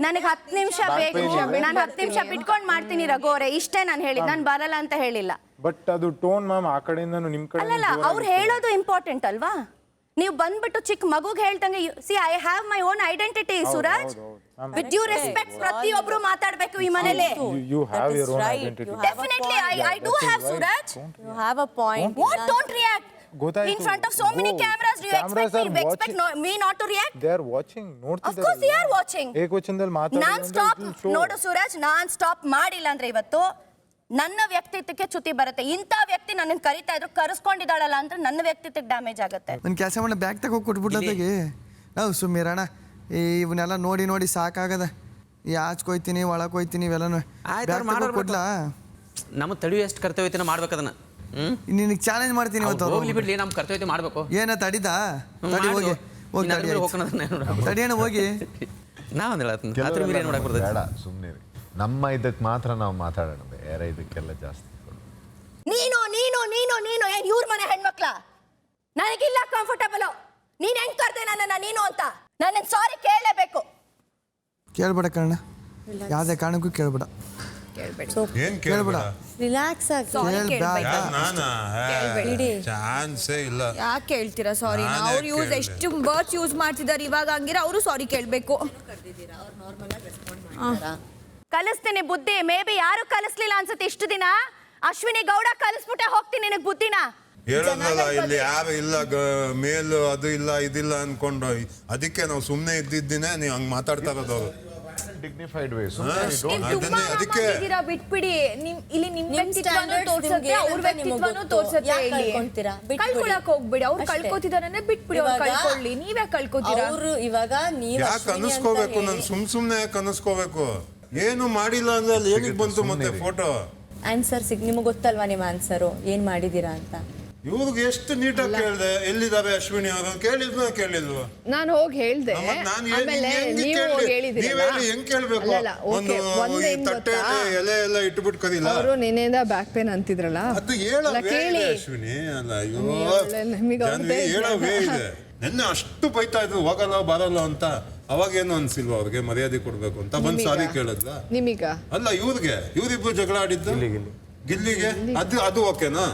ನನಗೆ 10 ನಿಮಿಷ ಬೇಕು, ನಾನು 10 ನಿಮಿಷ ಬಿಟ್ಕೊಂಡು ಮಾಡ್ತೀನಿ ರಘು ಅವರೇ, ಇಷ್ಟೇ ನಾನು ಹೇಳಿದ್ದು. ನಾನು ಬರಲ್ಲ ಅಂತ ಹೇಳಿಲ್ಲ. ಬಟ್ ಅದು ಟೋನ್ ಮ್ಯಾಮ್ ಆ ಕಡೆಯಿಂದ ನಿಮ್ ಕಡೆ ಅಲ್ಲಲ್ಲ, ಅವ್ರು ಹೇಳೋದು ಇಂಪಾರ್ಟೆಂಟ್ ಅಲ್ವಾ? ನೀವು ಬಂದ್ಬಿಟ್ಟು ಚಿಕ್ಕ ಮಗುಗೆ ಹೇಳ್ದಂಗೆ see I have my own identity Suraj. With due respect ಪ್ರತಿಯೊಬ್ರು ಮಾತಾಡ್ಬೇಕು ಈ ಮನೇಲಿ. You have your own identity. Definitely I do have Suraj. You have a point. What don't react in front of so many cameras? Do you expect me not to react? They are watching. Of course they are watching. ಏಕವಚನದಲ್ಲಿ ಮಾತಾಡೋದು non stop ನೋಡು Suraj, non stop ಮಾಡಿಲ್ಲ ಅಂದ್ರೆ ಇವತ್ತು ನನ್ನ ವ್ಯಕ್ತಿತ್ವಕ್ಕೆ ಚ್ಯುತಿ ಬರುತ್ತೆ. ಇಂಥ ವ್ಯಕ್ತಿ ನನ್ನನ್ನು ಕರಿತಾ ಇದ್ರು, ಕರೆಸ್ಕೊಂಡಿದ್ದಾಳಲ್ಲ ಅಂದ್ರೆ ನನ್ನ ವ್ಯಕ್ತಿತ್ವಕ್ಕೆ ಡ್ಯಾಮೇಜ್ ಆಗುತ್ತೆ. ನನ್ನ ಕೆಲಸ ಮಾಡಿ ಬ್ಯಾಗ್ ತಗೋ ಕೊಟ್ಬಿಟ್ಲತ್ತಾಗೆ. ನಾವು ಸುಮ್ಮಿರಣ, ಇವನ್ನೆಲ್ಲ ನೋಡಿ ನೋಡಿ ಸಾಕಾಗದ. ಆಚ್ಕೊಯ್ತೀನಿ, ಒಳಕೋಯ್ತೀನಿ, ಇವೆಲ್ಲನೂ ಕೊಡ್ಲಾ? ನಮ್ಮ ತಡೆಯೋ ಎಷ್ಟು ಕರ್ತವ್ಯತೆನ ಮಾಡ್ಬೇಕದನ್ನ. ನಿನಗೆ ಚಾಲೆಂಜ್ ಮಾಡ್ತೀನಿ ಇವತ್ತು. ಹೋಗ್ಲಿ ಬಿಡ್ಲಿ, ನಮ್ಮ ಕರ್ತವ್ಯತೆ ಮಾಡ್ಬೇಕು. ಏನ ತಡಿದ? ತಡಿ ಹೋಗಿ ಹೋಗಿ ತಡಿಯಣ್ಣ ಹೋಗಿ. ಬೇಡ ಸುಮ್ಮನೆ ನಮ್ಮ ಇದಕ್ಕೆ ಮಾತ್ರ ನಾವು ಮಾತಾಡೋಣ, ಬೇರೆ ಇದಕ್ಕೆಲ್ಲ ಜಾಸ್ತಿ. ನೀನು ನೀನು ನೀನು ನೀನು ಏನ್ ಇವ್ರ ಮನೆ ಹೆಣ್ಮಕ್ಳ? ನನಗಿಲ್ಲ ಕಂಫರ್ಟಬಲ್. ನೀನ್ ಹೆಂಗ್ ಕರ್ದೆ ನನ್ನ ನೀನು ಅಂತ? ನನ್ನ ಸಾರಿ ಕೇಳಲೇಬೇಕು. ಕೇಳ್ಬೇಡ ಕಣ್ಣ, ಯಾವ್ದೇ ಕಾರಣಕ್ಕೂ ಕೇಳ್ಬೇಡ. ಏನ್ ಕೇಳ್ಬೇಡ, ರಿಲ್ಯಾಕ್ಸ್ ಆಗಿ ಚಾನ್ಸೇ ಇಲ್ಲ. ಯಾಕೆ ಹೇಳ್ತೀರಾ ಸಾರಿ? ಅವ್ರು ಯೂಸ್ ಎಷ್ಟು ವರ್ಡ್ಸ್ ಯೂಸ್ ಮಾಡ್ತಿದ್ದಾರೆ ಇವಾಗ, ಹಂಗಿರ ಅವರು ಸಾರಿ ಕೇಳಬೇಕು. ಕಲಿಸ್ತೀನಿ ಬುದ್ಧಿ. ಮೇ ಬಿ ಯಾರು ಕಲಿಸ್ಲಿಲ್ಲ ಅನ್ಸುತ್ತೆ ಇಷ್ಟು ದಿನ. ಅಶ್ವಿನಿ ಗೌಡ ಕಲಿಸ್ಬಿಟ್ಟೆ ಹೋಗ್ತೀನಿ ನಿನಗ್ ಬುದ್ಧಿನ. ಹೇಳೋದಲ್ಲ, ಇಲ್ಲಿ ಯಾರು ಇಲ್ಲ, ಮೇಲು ಅದು ಇಲ್ಲ ಇದಿಲ್ಲ ಅನ್ಕೊಂಡು ಅದಕ್ಕೆ ನಾವು ಸುಮ್ಮನೆ ಇದ್ದಿದ್ದೇನೆ. ನೀವು ಹಂಗ್ ಮಾತಾಡ್ತಾ ಇರೋದವ್ರು ಡಿಗ್ನಿಫೈಡ್ ವೇ. ಅದಕ್ಕೆ ಬಿಟ್ಬಿಡಿ. ಇಲ್ಲಿ ನಿಮ್ ವ್ಯಕ್ತಿತ್ವನೂ ತೋರ್ಸತ್ತೆ, ಅವ್ರ ವ್ಯಕ್ತಿತ್ವನೂ ತೋರ್ಸತ್ತೆ. ಕಳ್ಕೊಳಕ್ ಹೋಗ್ಬಿಡಿ. ಅವ್ರು ಕಳ್ಕೊತಿದಾರೆ, ಬಿಟ್ಬಿಡಿ, ಅವ್ರು ಕಳ್ಕೊಳ್ಳಿ. ನೀವೇ ಕಳ್ಕೊತೀರಾ? ಅವ್ರು ಇವಾಗ ಯಾಕೆ ಅನಿಸ್ಕೋಬೇಕು? ನಾನು ಸುಮ್ನೆ ಯಾಕೆ ಅನಿಸ್ಕೋಬೇಕು? ಏನು ಮಾಡಿಲ್ಲ ಅಂದ್ರೆ ಅಲ್ಲಿ ಏನಿಗೆ ಬಂತು ಮತ್ತೆ ಫೋಟೋ? ಆನ್ಸರ್ ನಿಮಗೆ ಗೊತ್ತಲ್ವಾ ನಿಮ್ಮ ಆನ್ಸರು ಏನ್ ಮಾಡಿದೀರಾ ಅಂತ? ಇವ್ರಿಗೆ ಎಷ್ಟು ನೀಟಾಗಿ ಕೇಳಿದೆ, ಎಲ್ಲಿದ್ದಾರೆ ಅಶ್ವಿನಿ ಅವರು ಕೇಳಿಲ್ವಾ? ನಾನು ಹೋಗಿ ಹೇಳ್ದೆ, ಆಮೇಲೆ ನೀವು ಹೆಂಗ್ ಕೇಳ್ಬೇಕು? ಒಂದು ತಟ್ಟೆಯಲ್ಲಿ ಎಲೆ ಎಲ್ಲ ಇಟ್ಬಿಟ್ಟು ಕದಿಲ್ಲ. ಅವರು ನಿನ್ನೆಯಿಂದ ಬ್ಯಾಕ್ ಪೇನ್ ಅಂತಿದ್ರಲ್ಲ, ಅದು ಕೇಳಿ ಅಶ್ವಿನಿ ಅಲ್ಲ. ಅಯ್ಯೋ, ಹೇಳೋವೇ ಇದೆ. ನೆನ್ನೆ ಅಷ್ಟು ಬೈತಾ ಇದ್ರು ಹೋಗಲ್ಲ ಬರಲ್ಲ ಅಂತ. ಅವಾಗ ಏನು ಅನ್ಸಿಲ್ವಾ ಅವ್ರಿಗೆ ಮರ್ಯಾದೆ ಕೊಡ್ಬೇಕು ಅಂತ ಬಂದು ಸಾರಿ ಕೇಳಿದ್ಲ? ನಿಮೀಗ ಅಲ್ಲ ಇವ್ರಿಬ್ರು ಜಗಳ ಆಡಿದ್ದು ಗಿಲ್ಲಿಗೆ ಅದು ಓಕೆನಾ?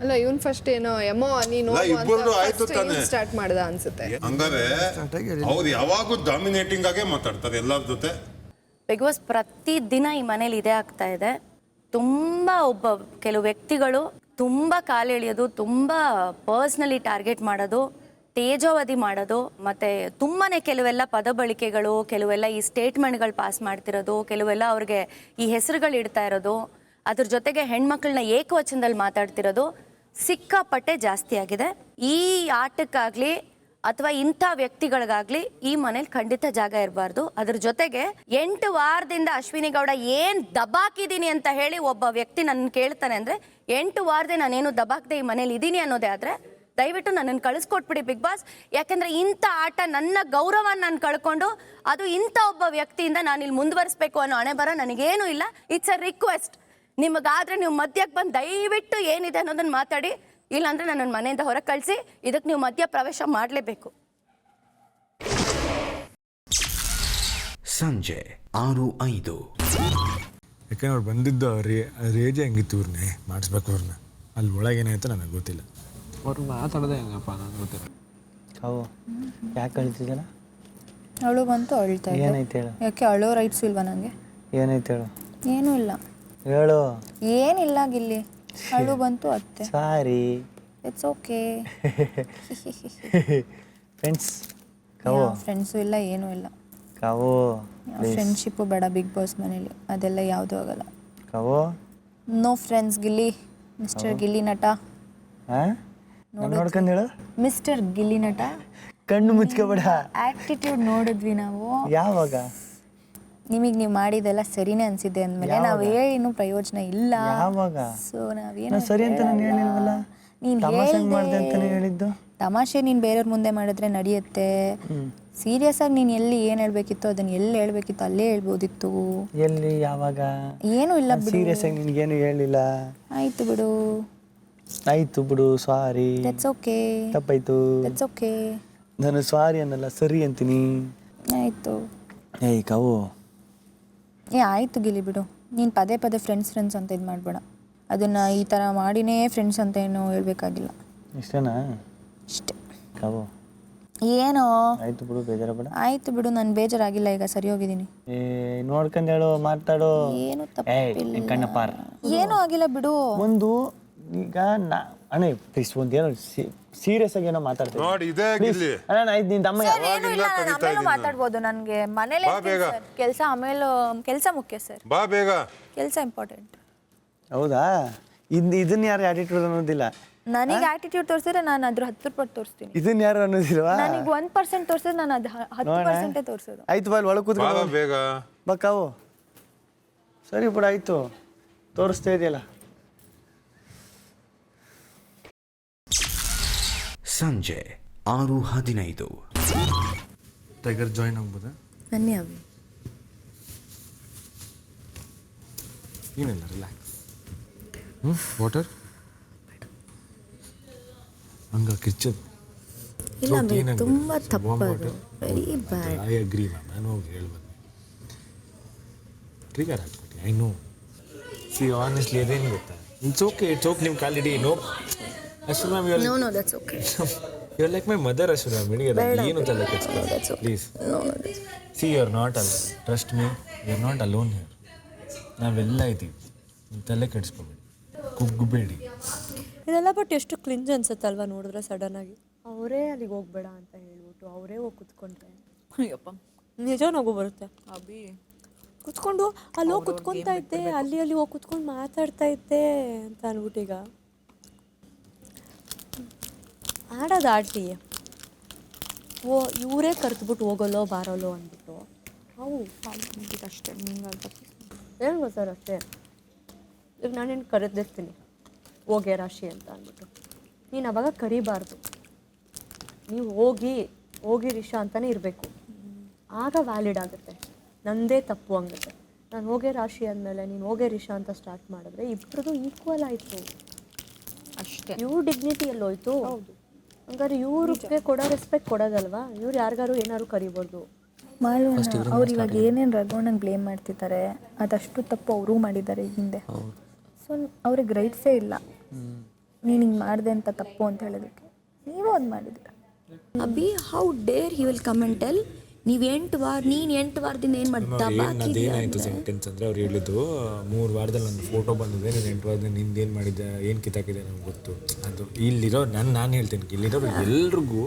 ಅಲ್ಲ ಇವನ್ ಫಸ್ಟ್ ಏನೋ ಎಮೋ ನೀನು ಇಬ್ಬರು ಆಯ್ತು ತಾನೆ ಸ್ಟಾರ್ಟ್ ಮಾಡ್ದ ಅನ್ಸುತ್ತೆ. ಹಂಗಾರೆ ಅವ್ರು ಯಾವಾಗೂ ಡಾಮಿನೇಟಿಂಗ್ ಆಗೇ ಮಾತಾಡ್ತಾರೆ ಎಲ್ಲರ ಜೊತೆ. ಬಿಕಾಸ್ ಪ್ರತಿದಿನ ಈ ಮನೇಲಿ ಇದೇ ಆಗ್ತಾ ಇದೆ. ತುಂಬ ಕೆಲವು ವ್ಯಕ್ತಿಗಳು ತುಂಬ ಕಾಲೆಳೆಯೋದು, ತುಂಬ ಪರ್ಸ್ನಲಿ ಟಾರ್ಗೆಟ್ ಮಾಡೋದು, ತೇಜೋವಧಿ ಮಾಡೋದು, ಮತ್ತು ತುಂಬಾ ಕೆಲವೆಲ್ಲ ಪದ ಬಳಕೆಗಳು, ಕೆಲವೆಲ್ಲ ಈ ಸ್ಟೇಟ್ಮೆಂಟ್ಗಳು ಪಾಸ್ ಮಾಡ್ತಿರೋದು, ಕೆಲವೆಲ್ಲ ಅವ್ರಿಗೆ ಈ ಹೆಸರುಗಳು ಇಡ್ತಾ ಇರೋದು, ಅದ್ರ ಜೊತೆಗೆ ಹೆಣ್ಮಕ್ಳನ್ನ ಏಕವಚನದಲ್ಲಿ ಮಾತಾಡ್ತಿರೋದು ಸಿಕ್ಕಾಪಟ್ಟೆ ಜಾಸ್ತಿ ಆಗಿದೆ. ಈ ಆಟಕ್ಕಾಗಲಿ ಅಥವಾ ಇಂಥ ವ್ಯಕ್ತಿಗಳಿಗಾಗಲಿ ಈ ಮನೇಲಿ ಖಂಡಿತ ಜಾಗ ಇರಬಾರ್ದು. ಅದ್ರ ಜೊತೆಗೆ 8 ವಾರದಿಂದ ಅಶ್ವಿನಿ ಗೌಡ ಏನು ದಬಾಕಿದ್ದೀನಿ ಅಂತ ಹೇಳಿ ಒಬ್ಬ ವ್ಯಕ್ತಿ ನನ್ನ ಕೇಳ್ತಾನೆ ಅಂದರೆ 8 ವಾರದಿಂದ ನಾನೇನು ದಬಾಕದೆ ಈ ಮನೇಲಿ ಇದ್ದೀನಿ ಅನ್ನೋದೇ ಆದರೆ ದಯವಿಟ್ಟು ನನ್ನನ್ನು ಕಳಿಸ್ಕೊಟ್ಬಿಡಿ ಬಿಗ್ ಬಾಸ್. ಯಾಕೆಂದರೆ ಇಂಥ ಆಟ ನನ್ನ ಗೌರವ ನಾನು ಕಳ್ಕೊಂಡು ಅದು ಇಂಥ ಒಬ್ಬ ವ್ಯಕ್ತಿಯಿಂದ ನಾನು ಇಲ್ಲಿ ಮುಂದುವರಿಸ್ಬೇಕು ಅನ್ನೋ ಹಣೆ ಬರ ನನಗೇನೂ ಇಲ್ಲ. It's a request. ನಿಮಗಾದರೆ ನೀವು ಮಧ್ಯಕ್ಕೆ ಬಂದು ದಯವಿಟ್ಟು ಏನಿದೆ ಅನ್ನೋದನ್ನು ಮಾತಾಡಿ, ಇಲ್ಲಾಂದರೆ ನನ್ನ ಮನೆಯಿಂದ ಹೊರಗೆ ಕಳಿಸಿ. ಇದಕ್ಕೆ ನೀವು ಮಧ್ಯ ಪ್ರವೇಶ ಮಾಡಲೇಬೇಕು. ಸಂಜೆ 6:05. ಯಾಕಂದ್ರೆ ಅವ್ರು ಬಂದಿದ್ದು ರೇಜೆ ಹೆಂಗಿತ್ತು ಇವ್ರನ್ನೇ ಮಾಡಿಸ್ಬೇಕು ಅವ್ರನ್ನ. ಅಲ್ಲಿ ಒಳಗೇನಾಯ್ತು ನನಗೆ ಗೊತ್ತಿಲ್ಲ. ಅವ್ರು ಮಾತಾಡೋದೇ ಹೆಂಗಪ್ಪ ನನಗೆ ಗೊತ್ತಿಲ್ಲ. ಅವು ಯಾಕೆ ಅಳ್ತಿದ್ದಲ್ಲ? ಅವಳು ಬಂತು ಅಳ್ತಾ ಇದ್ದೆ. ಏನೈತೆ ಹೇಳು? ಯಾಕೆ ಅಳೋ ರೈಟ್ಸ್ ಇಲ್ವಾ ನನಗೆ? ಏನೈತೆ ಹೇಳು? ಏನೂ ಇಲ್ಲ. ಹೇಳು. ಏನಿಲ್ಲ ಗಿಲ್ಲಿ, ಅಳು ಬಂತು ಅತ್ತೆ. Sorry, it's okay. Friends Kavu friends ಇಲ್ಲ, ಏನೂ ಇಲ್ಲ. ಕವು ಫ್ರೆಂಡ್ಶಿಪ್ಪು ಬೇಡ ಬಿಗ್ ಬಾಸ್ ಮನೇಲಿ, ಅದೆಲ್ಲ ಯಾವುದೂ ಆಗಲ್ಲ. Kavu no friends Gilli. Mister Gilli ನಟ ನೋಡ್ಕೊಂಡು ಹೇಳು. ಮಿಸ್ಟರ್ ಗಿಲ್ಲಿ ನಟ ಕಣ್ಣು ಮುಚ್ಕೋಬೇಡ. ಆಟಿಟ್ಯೂಡ್ ನೋಡಿದ್ವಿ ನಾವು. ಯಾವಾಗ? ನಿಮಗೆ ನೀವು ಮಾಡಿದೆಲ್ಲ ಸರಿನೇ ಅನ್ಸಿದೆ ಅಂದಮೇಲೆ ನಾವು ಹೇಳಿನೂ ಪ್ರಯೋಜನ ಇಲ್ಲ. ಯಾವಾಗ? ಸೊ ನಾವೇನು ಸರಿ ಅಂತ ನಾನು ಹೇಳಿಲ್ವಲ್ಲ, ನೀನು ಮಾಡಿದೆ ಅಂತಾನೆ ಹೇಳಿದ್ದು. ತಮಾಷೆ ನೀನು ಬೇರೆಯವ್ರ ಮುಂದೆ ಮಾಡಿದ್ರೆ ನಡೆಯುತ್ತೆ. ಸೀರಿಯಸ್ ಆಗಿ ನೀನು ಎಲ್ಲಿ ಏನು ಹೇಳ್ಬೇಕಿತ್ತು ಅದನ್ನ ಎಲ್ಲಿ ಹೇಳ್ಬೇಕಿತ್ತು ಅಲ್ಲೇ ಹೇಳ್ಬೋದಿತ್ತು. ಎಲ್ಲಿ ಯಾವಾಗ? ಏನೂ ಇಲ್ಲ ಬಿಡು. ಸೀರಿಯಸ್ ಆಗಿ ನಿನ್ಗೇನು ಹೇಳಿಲ್ಲ. ಆಯ್ತು ಬಿಡು. ಆಯ್ತು ಬಿಡು, ಸಾರಿ. That's okay. ತಪ್ಪಾಯ್ತು. That's okay. ನಾನು ಸಾರಿ ಅನ್ನಲ್ಲ, ಸರಿ ಅಂತೀನಿ. ಆಯಿತು. ಏಯ್ ಕವು, ಆಯಿತು ಗಿಲಿ ಬಿಡು. ನೀನು ಪದೇ ಪದೇ ಫ್ರೆಂಡ್ಸ್ ಅಂತ ಇದು ಮಾಡಬೇಡ. ಅದನ್ನು ಈ ಥರ ಮಾಡಿನೇ ಫ್ರೆಂಡ್ಸ್ ಅಂತ ಏನು ಹೇಳ್ಬೇಕಾಗಿಲ್ಲ. ಇಷ್ಟೇನಾ? ಇಷ್ಟೇ. ಕವು ಏನೋ ಆಯ್ತು ಬಿಡು, ಬೇಜಾರ ಬೇಡ. ಆಯಿತು ಬಿಡು, ನಾನು ಬೇಜಾರಾಗಿಲ್ಲ, ಈಗ ಸರಿ ಹೋಗಿದ್ದೀನಿ. ನೋಡ್ಕೊಂಡು ಹೇಳು, ಮಾತಾಡು. ಏನು ತಪ್ಪಿಲ್ಲ, ಕಣ್ಣಪ್ಪಾರ ಏನೂ ಆಗಿಲ್ಲ ಬಿಡು. ಒಂದು ಈಗ ಅಣ್ಣ ಪ್ಲೀಸ್ ಒಂದೇನೋ ಸೀರಿಯಸ್ ಆಗಿ ಏನೋ ಮಾತಾಡ್ತೀನಿ ನೋಡಿ. ಇದೇ ಗಿಲ್ಲಿ ಅಣ್ಣ, ಇದು ನಿನ್ನ ತಮ್ಮ. ಏನೂ ಇಲ್ಲ, ನಾನು ಆಮೇಲೆ ಮಾತಾಡ್ಬೋದು. ನನಗೆ ಮನೇಲಿ ಕೆಲಸ, ಆಮೇಲೆ ಕೆಲಸ ಮುಖ್ಯ ಸರ್. ಬಾ ಬೇಗ, ಕೆಲಸ ಇಂಪಾರ್ಟೆಂಟ್. ಹೌದಾ? ಇದನ್ನ ಯಾರು ಆಟಿಟ್ಯೂಡ್ ಅನ್ನೋದಿಲ್ಲ. ನನಗೆ ಆಟಿಟ್ಯೂಡ್ ತೋರಿಸಿದ್ರೆ ನಾನು ಅದ್ರ 10% ತೋರಿಸ್ತೀನಿ. ಇದನ್ನ ಯಾರು ಅನ್ನೋದಿಲ್ವಾ? ನನಗೆ 1% ತೋರಿಸಿದ್ರೆ ನಾನು ಅದು 10% ತೋರಿಸೋದು. ಆಯ್ತು ಬಾ, ಒಳಗೆ ಕೂತ್ಕೊಂಡು ಬೇಗ ಬಕ್ಕಾವು. ಸರಿ ಬಿಡು, ಆಯ್ತು, ತೋರಿಸ್ತಾ ಇದೆಯಲ್ಲ. ಸಂಜೆ 6:15. ಟೈಗರ್ ಜಾಯಿನ್ ಆಗ್ಬೋದಾ? ಬನ್ನಿ. ಏನಿಲ್ಲ, ರಿಲ್ಯಾಕ್ಸ್. ವಾಟರ್ ಹಂಗ ಕಿಚ್ಚದು ಇಲ್ಲ, ತುಂಬ ತಪ್ಪದು. Very bad. I agree ma'am. ನಾನು ಹೋಗಿ ಹೇಳ್ಬೋದು, ಟ್ರಿಗರ್ ಆಗ್ಬಿಟ್ಟು. I know. ಸಿ ಆನೆಸ್ಟ್ಲಿ ಅದೇನು ಗೊತ್ತಾ, ಇಟ್ಸ್ ಓಕೆ ನಿಮ್ಮ ಕಾಲಿಡಿ. No Ashwini ma'am, no that's okay. You like my mother Ashwini ma'am. ಏನು ತಲೆ ಕೆಡಿಸ್ಕೊಳ್ಳಿ please. See you are not alone. Trust me, you are not alone here. ನಾವೆಲ್ಲ ಇದ್ದೀವಿ, ನೀವು ತಲೆ ಕೆಡಿಸ್ಕೊಬೇಡಿ, ಕುಗ್ಗಬೇಡಿ. ಇದೆಲ್ಲ ಬಟ್ ಎಷ್ಟು ಕ್ಲಿಂಜ್ ಅನ್ಸುತ್ತಲ್ವ ನೋಡಿದ್ರೆ ಸಡನ್ ಆಗಿ. ಅವರೇ ಅಲ್ಲಿಗೆ ಹೋಗ್ಬೇಡ ಅಂತ ಹೇಳ್ಬಿಟ್ಟು ಅವರೇ ಹೋಗಿ ಕುತ್ಕೊಂಡ್ರೆ ಅಯ್ಯಪ್ಪ ನಿಜ ನಗು ಬರುತ್ತೆ. ಅಭಿ ಕುತ್ಕೊಂಡು ಅಲ್ಲಿ ಹೋಗಿ ಕುತ್ಕೊತಾ ಇದ್ದೆ, ಅಲ್ಲಿ ಹೋಗಿ ಕುತ್ಕೊಂಡು ಮಾತಾಡ್ತಾ ಇದ್ದೆ ಅಂತ ಅಂದ್ಬಿಟ್ಟು ಈಗ ಆಡೋದು ಆಟಿ. ಇವರೇ ಕರೆದ್ಬಿಟ್ಟು ಹೋಗಲ್ಲೋ ಬಾರಲ್ಲೋ ಅಂದ್ಬಿಟ್ಟು ಅವು ಅಷ್ಟೇ. ಹಿಂಗಂತ ಏನು ಗೊತ್ತಾರ ಅಷ್ಟೇ. ಈಗ ನಾನೇನು ಕರೆದಿರ್ತೀನಿ ಹೋಗಿ ರಾಶಿ ಅಂತ ಅಂದ್ಬಿಟ್ಟು, ನೀನು ಅವಾಗ ಕರಿಬಾರ್ದು. ನೀವು ಹೋಗಿ ರಿಷಾ ಅಂತಲೇ ಇರಬೇಕು. ಆಗ ವ್ಯಾಲಿಡ್ ಆಗುತ್ತೆ. ನಂದೇ ತಪ್ಪು ಆಗುತ್ತೆ. ನಾನು ಹೋಗೇ ರಾಶಿ ಅಂದಮೇಲೆ ನೀನು ಹೋಗೇ ರಿಷಾ ಅಂತ ಸ್ಟಾರ್ಟ್ ಮಾಡಿದ್ರೆ ಇಬ್ಬರದು ಈಕ್ವಲ್ ಆಯಿತು ಅಷ್ಟೇ. ಇವ್ರ ಡಿಗ್ನಿಟಿ ಎಲ್ಲೋಯ್ತು. ಹೌದು. ಹಂಗಾರೆ ಇವ್ರಿಗೆ ಕೊಡೋ ರೆಸ್ಪೆಕ್ಟ್ ಕೊಡೋದಲ್ವಾ? ಇವ್ರು ಯಾರಿಗಾರು ಏನಾದ್ರು ಕರಿಬೋದು. ಅವ್ರು ಇವಾಗ ಏನೇನು ರಘುವಣ್ಣಂಗೆ ಬ್ಲೇಮ್ ಮಾಡ್ತಿದ್ದಾರೆ ಅದಷ್ಟು ತಪ್ಪು ಅವರು ಮಾಡಿದ್ದಾರೆ ಈ ಹಿಂದೆ. ಸೊ ಅವ್ರಿಗೆ ರೈಟ್ಸೇ ಇಲ್ಲ ನೀನು ಹಿಂಗೆ ಮಾಡಿದೆ ಅಂತ ತಪ್ಪು ಅಂತ ಹೇಳೋದಕ್ಕೆ. ನೀವು ಅದು ಮಾಡಿದ್ದೀರ. Abhi how dare he will come and tell ನೀವು 8 ವಾರ ನೀನು 8 ವಾರದಿಂದ ಏನು ಅದೇನಾಯಿತು ಸೆಂಟೆನ್ಸ್ ಅಂದರೆ ಅವ್ರು ಹೇಳಿದ್ದು 3 ವಾರದಲ್ಲಿ ನನ್ನ ಫೋಟೋ ಬಂದಿದೆ, ನೀನು 8 ವಾರದಲ್ಲಿ ನಿಂದೇನು ಮಾಡಿದ್ದೆ, ಏನು ಕಿತ್ತಾಕಿದೆ ನನಗೆ ಗೊತ್ತು. ಅದು ಇಲ್ಲಿರೋ ನಾನು ಹೇಳ್ತೀನಿ, ಇಲ್ಲಿರೋರು ಎಲ್ರಿಗೂ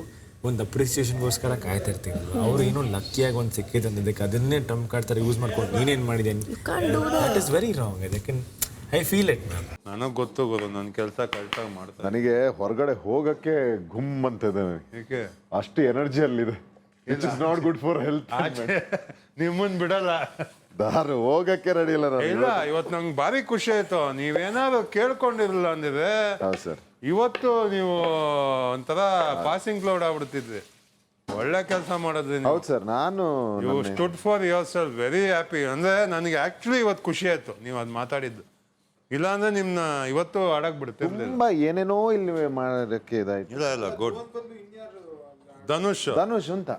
ಒಂದು ಅಪ್ರಿಸಿಯೇಷನ್ಗೋಸ್ಕರ ಕಾಯ್ತಾ ಇರ್ತೀನಿ. ಅವ್ರು ಏನೋ ಲಕ್ಕಿಯಾಗಿ ಒಂದು ಸಿಕ್ಕಿದೆ ಅಂದಿದ್ದಕ್ಕೆ ಅದನ್ನೇ ಟ್ರಂಪ್ ಕಾರ್ಡ್ ಥರ ಯೂಸ್ ಮಾಡ್ಕೊಂಡು ನೀನೇನು ಮಾಡಿದೆ ದಟ್ ಇಸ್ ವೆರಿ ರಾಂಗ್. ಅದಕ್ಕೆ ಐ ಫೀಲ್ ಇಟ್ ಮ್ಯಾಮ್. ನನಗೆ ಗೊತ್ತು ನನ್ನ ಕೆಲಸ ಕರೆಕ್ಟಾಗಿ ಮಾಡ್ತಾರೆ. ನನಗೆ ಹೊರಗಡೆ ಹೋಗಕ್ಕೆ ಗುಮ್ ಅಂತಿದೆ, ಏಕೆ ಅಷ್ಟು ಎನರ್ಜಿ ಅಲ್ಲಿದೆ. It is not good for health. ನಿಮ್ಮನ್ ಬಿಡಲ್ಲ, ದಾರು ಹೋಗಕ್ಕೆ ರೆಡಿ ಇಲ್ಲ. ಇಲ್ಲ ಇವತ್ತು ನಂಗೆ ಭಾರಿ ಖುಷಿ ಆಯ್ತು. ನೀವೇನಾದ್ರು ಕೇಳ್ಕೊಂಡಿರಲಿಲ್ಲ ಅಂದಿದ್ರೆ ಸರ್ ಇವತ್ತು ನೀವು ಒಂಥರ ಪಾಸಿಂಗ್ ಕ್ಲೌಡ್ ಆಗ್ಬಿಡ್ತಿದ್ವಿ. ಒಳ್ಳೆ ಕೆಲಸ ಮಾಡೋದ್ರಿ. ಹೌದು ಸರ್, ನಾನು you stood for yourself. Very happy. ಅಂದ್ರೆ ನನಗೆ ಆಕ್ಚುಲಿ ಇವತ್ತು ಖುಷಿ ಆಯ್ತು ನೀವು ಅದು ಮಾತಾಡಿದ್ದು. ಇಲ್ಲ ಅಂದ್ರೆ ನಿಮ್ನ ಇವತ್ತು ಆಡಕ್ ಬಿಡುತ್ತೆ. ತುಂಬಾ ಏನೇನೋ ಇಲ್ಲಿ ಮಾಡೋದಕ್ಕೆ ಇದಾಯ್ತು. ಇಲ್ಲ ಗುಡ್. ಧನುಷ್ ಅಂತ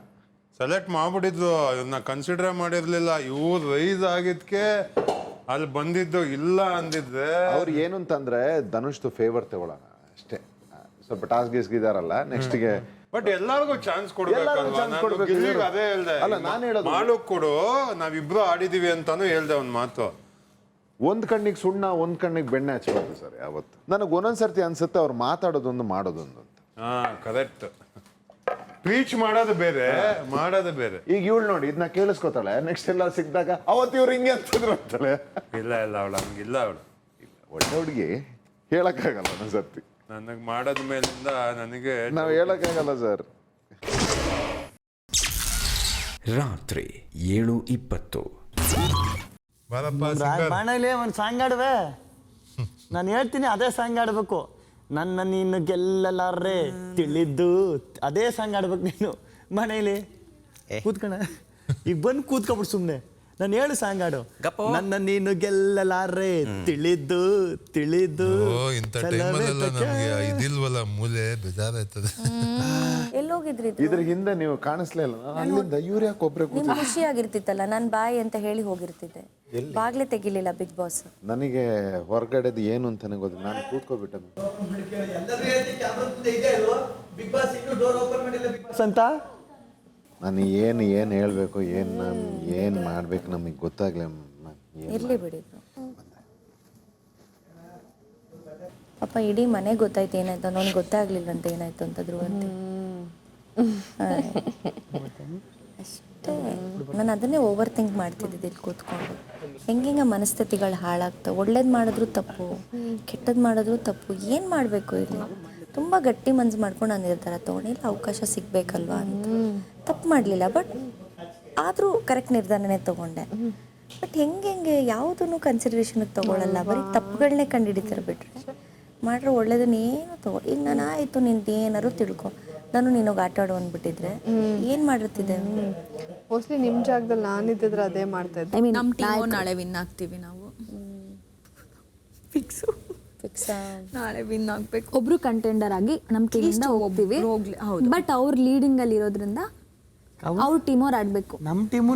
ಸೆಲೆಕ್ಟ್ ಮಾಡ್ಬಿಟ್ಟಿದ್ರು, ಇವನ್ನ ಕನ್ಸಿಡರ್ ಮಾಡಿರ್ಲಿಲ್ಲ. ಇವ್ರು ರೈಸ್ ಆಗಿದ್ಕೆ ಅಲ್ಲಿ ಬಂದಿದ್ದು. ಇಲ್ಲ ಅಂದಿದ್ರೆ ಅವ್ರು ಏನು ಅಂತಂದ್ರೆ ಧನುಷ್ದು ಫೇವರ್ ತಗೊಳ್ಳೋಣ ಅಷ್ಟೇ. ಸ್ವಲ್ಪ ಟಾಸ್ಕ್ ಗೀಸ್ಕ್ ಇದಾರಲ್ಲ ನೆಕ್ಸ್ಟ್ಗೆ. ಬಟ್ ಎಲ್ಲರಿಗೂ ಚಾನ್ಸ್ ಕೊಡ್ಬೇಕಲ್ವಾ? ಅದೇ ಹೇಳ್ದೆ. ಅಲ್ಲ ನಾನು ಹೇಳೋದು ಮಾಲೂಕ್ ಕೊಡು, ನಾವಿಬ್ರು ಆಡಿದೀವಿ ಅಂತಾನು ಹೇಳ್ದೆ ಒಂದ್ ಮಾತು. ಒಂದ್ ಕಣ್ಣಿಗೆ ಸುಣ್ಣ ಒಂದ್ ಕಣ್ಣಿಗೆ ಬೆಣ್ಣೆ ಹಚ್ಬಾರ್ದು ಸರ್ ಯಾವತ್ತು. ನನಗೆ ಒಂದೊಂದ್ಸರ್ತಿ ಅನ್ಸುತ್ತೆ ಅವ್ರು ಮಾತಾಡೋದೊಂದು ಮಾಡೋದೊಂದು ಅಂತ. ಕರೆಕ್ಟ್. ಪ್ರೀಚ್ ಮಾಡೋದು ಬೇರೆ, ಮಾಡೋದು ಬೇರೆ. ಈಗ ಇವಳು ನೋಡಿ ಇದನ್ನ ಕೇಳಿಸ್ಕೊತಾಳೆ, ನೆಕ್ಸ್ಟ್ ಎಲ್ಲ ಸಿಕ್ಕಿದಾಗ ಅವತ್ತು ಇವ್ರು ಹಿಂಗೆ ಅಂತಿದ್ರು ಅಂತಾಳೆ. ಇಲ್ಲ ಅವಳು ಹಂಗಿಲ್ಲ. ಅವಳು ಒಳ್ಳೆ ಹುಡುಗಿ, ಹೇಳಕ್ಕಾಗಲ್ಲ ಒಂದೊಂದ್ಸರ್ತಿ. ನನಗೆ ಮಾಡೋದ ಮೇಲಿಂದ ನನಗೆ ನಾವು ಹೇಳಕ್ಕಾಗಲ್ಲ ಸರ್. ರಾತ್ರಿ 7:20. ಬಾಣಲೆ ಒಂದು ಸಾಂಗ್ ಆಡುವೆ. ನಾನು ಹೇಳ್ತೀನಿ ಅದೇ ಸಾಂಗ್ ಆಡ್ಬೇಕು. ನನ್ನ ನೀನು ಗೆಲ್ಲಲಾರೆ ತಿಳಿದ್ದು ಅದೇ ಸಾಂಗ್ ಆಡ್ಬೇಕು ನೀನು ಮನೇಲಿ ಕೂತ್ಕಣ. ಈಗ ಬಂದು ಕೂತ್ಕೊಬಿಡು ಸುಮ್ಮನೆ. ನಾನು ಹೇಳು ಸಾಂಗ್ ಆಡು. ನನ್ನ ನೀನು ಗೆಲ್ಲಲಾರೆ ತಿಳಿದ್ದು ಇದಿಲ್ವಲ್ಲ ಮೂಲೆ ಬೇಜಾರಾಯ್ತದೆ. ಎಲ್ಲೋಗಿದ್ರಿ? ಇದ್ರ ಹಿಂದೆ ನೀವು ಕಾಣಿಸ್ಲೇ ಇಲ್ಲ. ಅಲ್ಲಿಂದ ಇವ್ರು ಯಾಕೆ ಒಬ್ರೆ ನಿಮ್ಗೆ ಖುಷಿ ಆಗಿರ್ತಿತ್ತಲ್ಲ, ನಾನು ಬಾಯ್ ಅಂತ ಹೇಳಿ ಹೋಗಿರ್ತಿದ್ದೆ. ಬಾಗ್ಲೇ ತೆಗಿಲಿಲ್ಲ ಬಿಗ್ ಬಾಸ್. ನನಗೆ ಹೊರಗಡೆದು ಏನು ಅಂತಾನೆ ಗೊತ್ತಿಲ್ಲ. ನಾನು ಕೂತ್ಕೊಬಿಟ್ಟೆ ಅಂತ. ನಾನು ಏನು ಹೇಳ್ಬೇಕು, ನಾನು ಏನು ಮಾಡ್ಬೇಕು ನಮಗೆ ಗೊತ್ತಾಗ್ಲಿ. ಇರ್ಲಿ ಬಿಡಿ ಪಾಪ. ಇಡೀ ಮನೆ ಗೊತ್ತಾಯ್ತು ಏನಾಯ್ತು, ಅವ್ನಿಗೆ ಗೊತ್ತಾಗ್ಲಿಲ್ಲ ಅಂತ ಏನಾಯ್ತು ಅಂತ ಧ್ರುವಂತೆ. ಅಷ್ಟೇ. ನಾನು ಅದನ್ನೇ ಓವರ್ ಥಿಂಕ್ ಮಾಡ್ತಿದ್ದೆ ಇಲ್ಲಿ ಕೂತ್ಕೊಂಡು. ಹೆಂಗೆ ಮನಸ್ಥಿತಿಗಳು ಹಾಳಾಗ್ತವೆ. ಒಳ್ಳೇದು ಮಾಡಿದ್ರು ತಪ್ಪು, ಕೆಟ್ಟದ್ದು ಮಾಡಿದ್ರು ತಪ್ಪು. ಏನು ಮಾಡಬೇಕು ಇಲ್ಲಿ? ತುಂಬ ಗಟ್ಟಿ ಮನ್ಸು ಮಾಡ್ಕೊಂಡು ನಾನು ನಿರ್ಧಾರ ತೊಗೊಂಡಿಲ್ಲ. ಅವಕಾಶ ಸಿಗಬೇಕಲ್ವಾ ಅಂತ ತಪ್ಪು ಮಾಡಲಿಲ್ಲ. ಬಟ್ ಆದರೂ ಕರೆಕ್ಟ್ ನಿರ್ಧಾರನೇ ತೊಗೊಂಡೆ. ಬಟ್ ಹೆಂಗೆ ಯಾವುದನ್ನು ಕನ್ಸಿಡರೇಷನ್ಗೆ ತೊಗೊಳ್ಳಲ್ಲ. ಬರೀ ತಪ್ಪುಗಳನ್ನೇ ಕಂಡುಹಿಡಿತಾರೆ ಬಿಟ್ರೆ ಮಾಡ್ರೆ ಒಳ್ಳೇದನ್ನೇನು ಈಗ ನಾನು ಆಯಿತು ನಿಂದು ಏನಾರು ತಿಳ್ಕೊ, ನಾನು ನಿನಗೆ ಆಟ ಆಡೋ ಅಂದ್ಬಿಟ್ಟಿದ್ರೆ ಏನು ಮಾಡಿರ್ತಿದ್ದೆ? ಮೋಸ್ಟ್ಲಿ ನಿಮ್ಮ ಜಾಗದಲ್ಲಿ ನಾನಿದ್ದಿದ್ರೆ ಅದೇ ಮಾಡ್ತಾ ಇದ್ದೆ. ನಮ್ಮ ಟೀಮು ನಾಳೆ ವಿನ್ ಆಗ್ತೀವಿ ನಾವು. ಫಿಕ್ಸ್ ನಾಳೆ ವಿನ್ ಆಗ್ಬೇಕು. ಒಬ್ರು ಕಂಟೆಂಡರ್ ಆಗಿ ನಮ್ಮ ಟೀಮಿಂದ ಹೋಗ್ತೀವಿ. ಬಟ್ ಅವ್ರು ಲೀಡಿಂಗ್ ಅಲ್ಲಿ ಇರೋದ್ರಿಂದ ಅವ್ರ ಟೀಮ್ ಅವ್ರು ಆಡ್ಬೇಕು. ನಮ್ಮ ಟೀಮು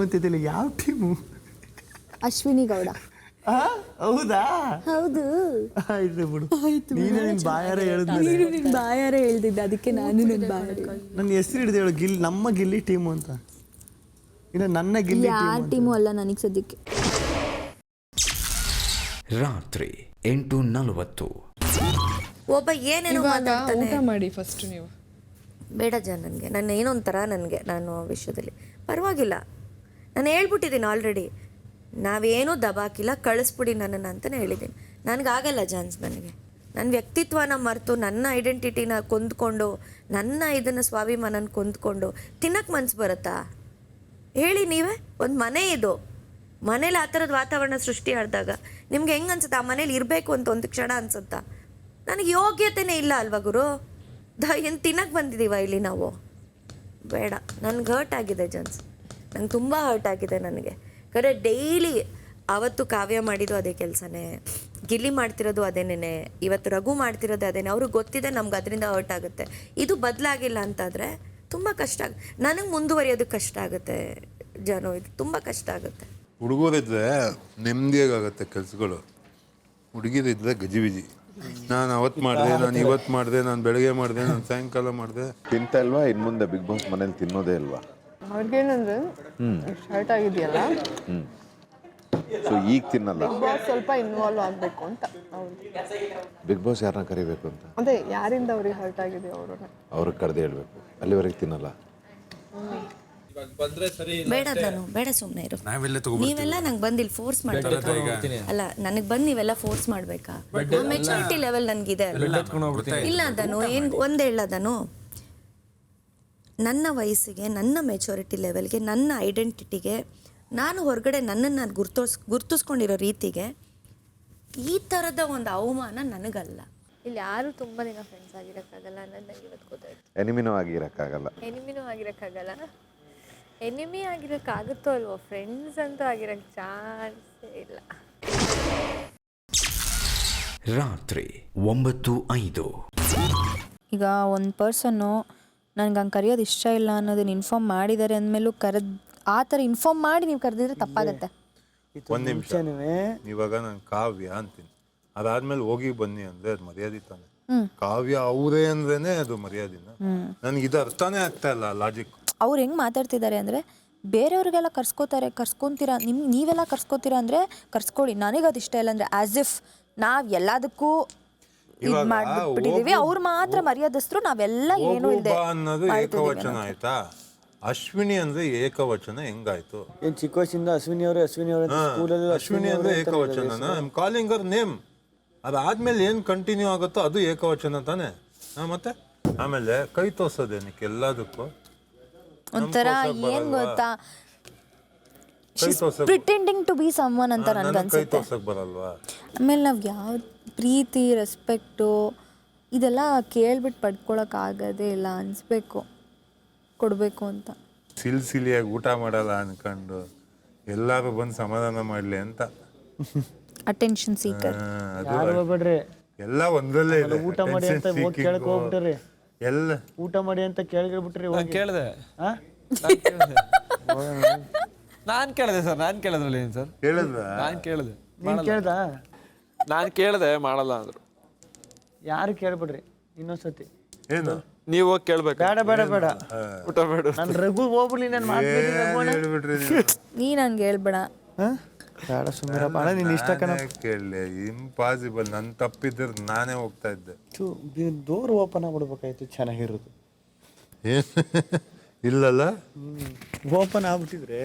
ಅಂತಿದ್ದಿಲ್ಲ. ಯಾವ ಟೀಮು? ಅಶ್ವಿನಿ ಗೌಡ. ಹೌದಾ? ಹೌದು. ಆಯ್ತು ಬಿಡು. ನೀನು ನಿನ್ ಬಾಯಾರೆ ಹೇಳಿದ್ಮೇಲೆ ನಿನ್ ಬಾಯಾರೆ ಹೇಳ್ತಿದ್ದೆ, ಅದಕ್ಕೆ ನಾನು ನಿನ್ ಬಾಯಾರೆ ನನ್ನ ಹೆಸರು ಹಿಡಿದು ಹೇಳು. ನಮ್ಮ ಗಿಲ್ಲಿ ಟೀಮು ಅಂತ. ಇನ್ನು ನನ್ನ ಗಿಲ್ಲಿ ಯಾರ ಟೀಮು ಅಲ್ಲ ನನಗೆ ಸದ್ಯಕ್ಕೆ. ರಾತ್ರಿ 8:40. ಒಬ್ಬ ಏನೇನೋ ಮಾತಾಡ್ತಾನೆ. ಊಟ ಮಾಡಿ ಫಸ್ಟ್ ನೀವು. ಬೇಡ ನನಗೆ. ನಾನು ಏನೋ ಒಂಥರ ನನಗೆ ನಾನು ಆ ವಿಷಯದಲ್ಲಿ ಪರವಾಗಿಲ್ಲ. ನಾನು ಹೇಳ್ಬಿಟ್ಟಿದ್ದೀನಿ ಆಲ್ರೆಡಿ. ನಾವೇನೂ ದಬಾಕಿಲ್ಲ, ಕಳಿಸ್ಬಿಡಿ ನನ್ನನ್ನು ಅಂತಲೇ ಹೇಳಿದ್ದೀನಿ. ನನಗಾಗಲ್ಲ ಜಾನ್ಸ್. ನನಗೆ ನನ್ನ ವ್ಯಕ್ತಿತ್ವನ ಮರೆತು ನನ್ನ ಐಡೆಂಟಿಟಿನ ಕೊಂದ್ಕೊಂಡು ನನ್ನ ಇದನ್ನು ಸ್ವಾಭಿಮಾನನ ಕೊಂದ್ಕೊಂಡು ತಿನ್ನಕ್ಕೆ ಮನ್ಸು ಬರುತ್ತಾ ಹೇಳಿ ನೀವೇ? ಒಂದು ಮನೆ ಇದು. ಮನೇಲಿ ಆ ಥರದ ವಾತಾವರಣ ಸೃಷ್ಟಿ ಆಡಿದಾಗ ನಿಮ್ಗೆ ಹೆಂಗೆ ಅನ್ಸುತ್ತೆ? ಆ ಮನೇಲಿ ಇರಬೇಕು ಅಂತ ಒಂದು ಕ್ಷಣ ಅನ್ಸುತ್ತಾ? ನನಗೆ ಯೋಗ್ಯತೆನೇ ಇಲ್ಲ ಅಲ್ವಾ ಗುರು? ಏನು ತಿನ್ನಕ್ಕೆ ಬಂದಿದ್ದೀವ ಇಲ್ಲಿ ನಾವು? ಬೇಡ. ನನಗೆ ಹರ್ಟ್ ಆಗಿದೆ ಜಾನ್ಸ್. ನಂಗೆ ತುಂಬ ಹರ್ಟ್ ಆಗಿದೆ ನನಗೆ. ಕರೆ ಡೈಲಿ ಅವತ್ತು ಕಾವ್ಯ ಮಾಡಿದ್ದು ಅದೇ ಕೆಲಸನೇ, ಗಿಲ್ಲಿ ಮಾಡ್ತಿರೋದು ಅದೇನೇ, ಇವತ್ತು ರಘು ಮಾಡ್ತಿರೋದು ಅದೇನೇ. ಅವ್ರಿಗೆ ಗೊತ್ತಿದೆ ನಮ್ಗೆ ಅದರಿಂದ ಹರ್ಟ್ ಆಗುತ್ತೆ. ಇದು ಬದಲಾಗಿಲ್ಲ ಅಂತಾದರೆ ತುಂಬ ಕಷ್ಟ ನನಗೆ ಮುಂದುವರಿಯೋದು ಕಷ್ಟ ಆಗುತ್ತೆ ಜಾನು, ಇದು ತುಂಬ ಕಷ್ಟ ಆಗುತ್ತೆ. ಹುಡುಗರಿದ್ರೆ ನೆಮ್ಮದಿಯಾಗುತ್ತೆ ಕೆಲಸಗಳು, ಹುಡುಗಿರಿದ್ರೆ ಗಜಿಬಿಜಿ. ನಾನು ಅವತ್ತು ಮಾಡಿದೆ, ನಾನು ಇವತ್ತು ಮಾಡಿದೆ, ನಾನು ಬೆಳಗ್ಗೆ ಮಾಡಿದೆ, ನಾನು ಸಾಯಂಕಾಲ ಮಾಡಿದೆ. ತಿಂತಾ ಇಲ್ವಾ? ಇನ್ನು ಮುಂದೆ ಬಿಗ್ ಬಾಸ್ ಮನೇಲಿ ತಿನ್ನೋದೇ ಇಲ್ವಾ? ಅವ್ರಿಗೇನಂದ್ರೆ ಶರ್ಟ್ ಆಗಿದೆಯಲ್ಲ, ಸೊ ಈಗ ತಿನ್ನಲ್ಲ. ಸ್ವಲ್ಪ ಇನ್ವಾಲ್ವ್ ಆಗಬೇಕು ಅಂತ ಬಿಗ್ ಬಾಸ್ ಯಾರನ್ನ ಕರಿಬೇಕು ಅಂತ, ಅದೇ ಯಾರಿಂದ ಅವ್ರಿಗೆ ಹರ್ಟ್ ಆಗಿದೆ ಅವ್ರಿಗೆ ಕರೆದು ಹೇಳ್ಬೇಕು. ಅಲ್ಲಿವರೆಗೆ ತಿನ್ನಲ್ಲ. ಬೇಡ ನಾನು, ಬೇಡ ಸುಮ್ಮನೆ ಇರು. ನೀವೆಲ್ಲ ನಂಗೆ ಬಂದು ಇಲ್ಲಿ ಫೋರ್ಸ್ ಮಾಡ್ಬೇಕಾ? ಅಲ್ಲ, ನನಗೆ ಬಂದು ನೀವೆಲ್ಲ ಫೋರ್ಸ್ ಮಾಡ್ಬೇಕಾ? ಮೆಚುರಿಟಿ ಲೆವೆಲ್ ನನಗಿದೆ ಇಲ್ಲ ಅದನ್ನು ಏನು ಒಂದು ಹೇಳೋದನು. ನನ್ನ ವಯಸ್ಸಿಗೆ, ನನ್ನ ಮೆಚುರಿಟಿ ಲೆವೆಲ್ಗೆ, ನನ್ನ ಐಡೆಂಟಿಟಿಗೆ, ನಾನು ಹೊರಗಡೆ ನನ್ನನ್ನು ನಾನು ಗುರ್ತಿಸ್ಕೊಂಡಿರೋ ರೀತಿಗೆ ಈ ಥರದ ಒಂದು ಅವಮಾನ ನನಗಲ್ಲ. ಇಲ್ಲಿ ಯಾರು ತುಂಬ ದಿನ ಫ್ರೆಂಡ್ಸ್ ಆಗಿರೋಕ್ಕಾಗಲ್ಲ ಅನ್ನೋದು ನಂಗೆ ಇವತ್ತು ಗೊತ್ತಾಯ್ತು. ಎನಿಮಿನೂ ಆಗಿರೋಕ್ಕಾಗಲ್ಲ. ಎನಿಮಿನೂ ಆಗಿರೋಕ್ಕಾಗಲ್ಲ. ಎನಿಮಿ ಆಗಿರೋಕ್ಕಾಗುತ್ತೋ ಅಲ್ವೋ, ಫ್ರೆಂಡ್ಸ್ ಅಂತೂ ಆಗಿರೋಕ್ಕೆ ಚಾನ್ಸೇ ಇಲ್ಲ. ರಾತ್ರಿ 9:05. ಈಗ ಒಂದು ಪರ್ಸನ್ನು ನನಗೆ ಹಂಗೆ ಕರೆಯೋದು ಇಷ್ಟ ಇಲ್ಲ ಅನ್ನೋದನ್ನ ಇನ್ಫಾರ್ಮ್ ಮಾಡಿದ್ದಾರೆ ಅಂದಮೇಲೂ ಆ ಥರ ಇನ್ಫಾರ್ಮ್ ಮಾಡಿ ನೀವು ಕರೆದಿದ್ರೆ ತಪ್ಪಾಗತ್ತೆ. ಒಂದು ನಿಮಿಷ, ಇವಾಗ ನಾನು ಕಾವ್ಯ ಅಂತೀನಿ, ಅದಾದ್ಮೇಲೆ ಹೋಗಿ ಬನ್ನಿ ಅಂದ್ರೆ ಅದು ಮರ್ಯಾದೆ ತಾನೆ. ಕಾವ್ಯ ಅವರೇ ಅಂದ್ರೇನೆ ಅದು ಮರ್ಯಾದಿನ. ನನಗೆ ಇದು ಅರ್ಥನೇ ಆಗ್ತಾ ಇಲ್ಲ ಲಾಜಿಕ್. ಅವ್ರು ಹೆಂಗೆ ಮಾತಾಡ್ತಿದ್ದಾರೆ ಅಂದರೆ, ಬೇರೆಯವ್ರಿಗೆಲ್ಲ ಕರ್ಸ್ಕೊತೀರಾ, ನೀವೆಲ್ಲ ಕರ್ಸ್ಕೊತೀರಾ ಅಂದರೆ ಕರ್ಸ್ಕೊಳ್ಳಿ, ನನಗೆ ಅದು ಇಷ್ಟ ಇಲ್ಲ ಅಂದರೆ ಆ್ಯಸ್ ಇಫ್ ನಾವು ಎಲ್ಲದಕ್ಕೂ ಇದು ಮಾಡಿಬಿಟ್ಟಿದ್ದೀವಿ, ಅವ್ರು ಮಾತ್ರ ಮರ್ಯಾದಸ್ತರು, ನಾವೆಲ್ಲ ಏನೂ ಇದೆ ಅನ್ನೋದು ಏಕವಚನ ಆಯ್ತಾ? ಅಶ್ವಿನಿ ಅಂದ್ರೆ ಏಕವಚನ ಹೆಂಗಾಯ್ತು? ಏನು ಚಿಕ್ಕ ವಯಸ್ಸಿಂದ ಅಶ್ವಿನಿ ಅವರೇ ಸ್ಕೂಲಲ್ಲಿ ಅಶ್ವಿನಿ ಅಂದ್ರೆ ಏಕವಚನ. Calling our name. ಅದಾದ್ಮೇಲೆ ಏನ್ ಕಂಟಿನ್ಯೂ ಆಗುತ್ತೋ ಅದು ಏಕವಚನ ತಾನೆ. ಮತ್ತೆ ಆಮೇಲೆ ಕೈ ತೋರ್ಸೋದೇನಕ್ಕೆ ಎಲ್ಲದಕ್ಕೂ? ಒಂಥರ ಏನು ಗೊತ್ತಾ, ಪ್ರಿಟೆಂಡಿಂಗ್ ಟು ಬಿ ಸಮ್ವನ್ ಅಂತ ನನಗೆ ಅನ್ಸುತ್ತೆ. ಬರಲ್ವಾ? ಆಮೇಲೆ ನಾವು ಯಾವ ಪ್ರೀತಿ, ರೆಸ್ಪೆಕ್ಟು ಇದೆಲ್ಲ ಕೇಳ್ಬಿಟ್ಟು ಪಡ್ಕೊಳಕ್ಕಾಗೋದೇ ಇಲ್ಲ ಅನಿಸ್ಬೇಕು, ಕೊಡಬೇಕು ಅಂತ. ಸಿಲಿಯಾಗಿ ಊಟ ಮಾಡಲ್ಲ ಅನ್ಕೊಂಡು ಎಲ್ಲರೂ ಬಂದು ಸಮಾಧಾನ ಮಾಡಲಿ ಅಂತ. ಅಟೆನ್ಷನ್ ಸೀಕರ್ ಹೋಗ್ಬೇಡ್ರಿ, ಎಲ್ಲ ಒಂದರಲ್ಲೇ ಇದೆ. ಊಟ ಮಾಡಿ ಅಂತ ಹೋಗಿ ಕೇಳಕ್ ಹೋಗ್ಬಿಟ್ರಿ, ಎಲ್ಲ ಊಟ ಮಾಡಿ ಅಂತ ಕೇಳ್ಬಿಟ್ರಿ. ಕೇಳಿದೆ ನಾನು ಕೇಳಿದೆ ಸರ್, ನಾನು ಕೇಳಿದ್ರಲ್ಲ ಏನು ಸರ್? ಕೇಳಿದ್ರ? ನಾನು ಕೇಳಿದೆ. ಕೇಳ್ದ? ನಾನು ಕೇಳಿದೆ, ಮಾಡಲ್ಲ ಅಂದ್ರು. ಯಾರು ಕೇಳ್ಬಿಡ್ರಿ ಇನ್ನೊಂದ್ಸತಿ. ಏನು ನೀವು ಹೋಗಿ ಕೇಳ್ಬೇಕು. ಬೇಡ ಬೇಡ ಬೇಡ, ಊಟ ಬೇಡ. ನಾನು ರಘು ಹೋಗ್ಬಿಡ್ಲಿ, ನಾನು ನೀ ನಂಗೆ ಹೇಳ್ಬೇಡ. ಬೇಡ ಸುಮ್ಮನೆ ಬಾಳ ನಿನ್ನ ಇಷ್ಟ ಕಣ. ಕೇಳಲಿ, ಇಂಪಾಸಿಬಲ್. ನನ್ನ ತಪ್ಪಿದ್ರೆ ನಾನೇ ಹೋಗ್ತಾ ಇದ್ದೆ. ಡೋರ್ ಓಪನ್ ಆಗ್ಬಿಡ್ಬೇಕಾಯ್ತು, ಚೆನ್ನಾಗಿರೋದು. ಇಲ್ಲಲ್ಲ, ಓಪನ್ ಆಗ್ಬಿಟ್ಟಿದ್ರೆ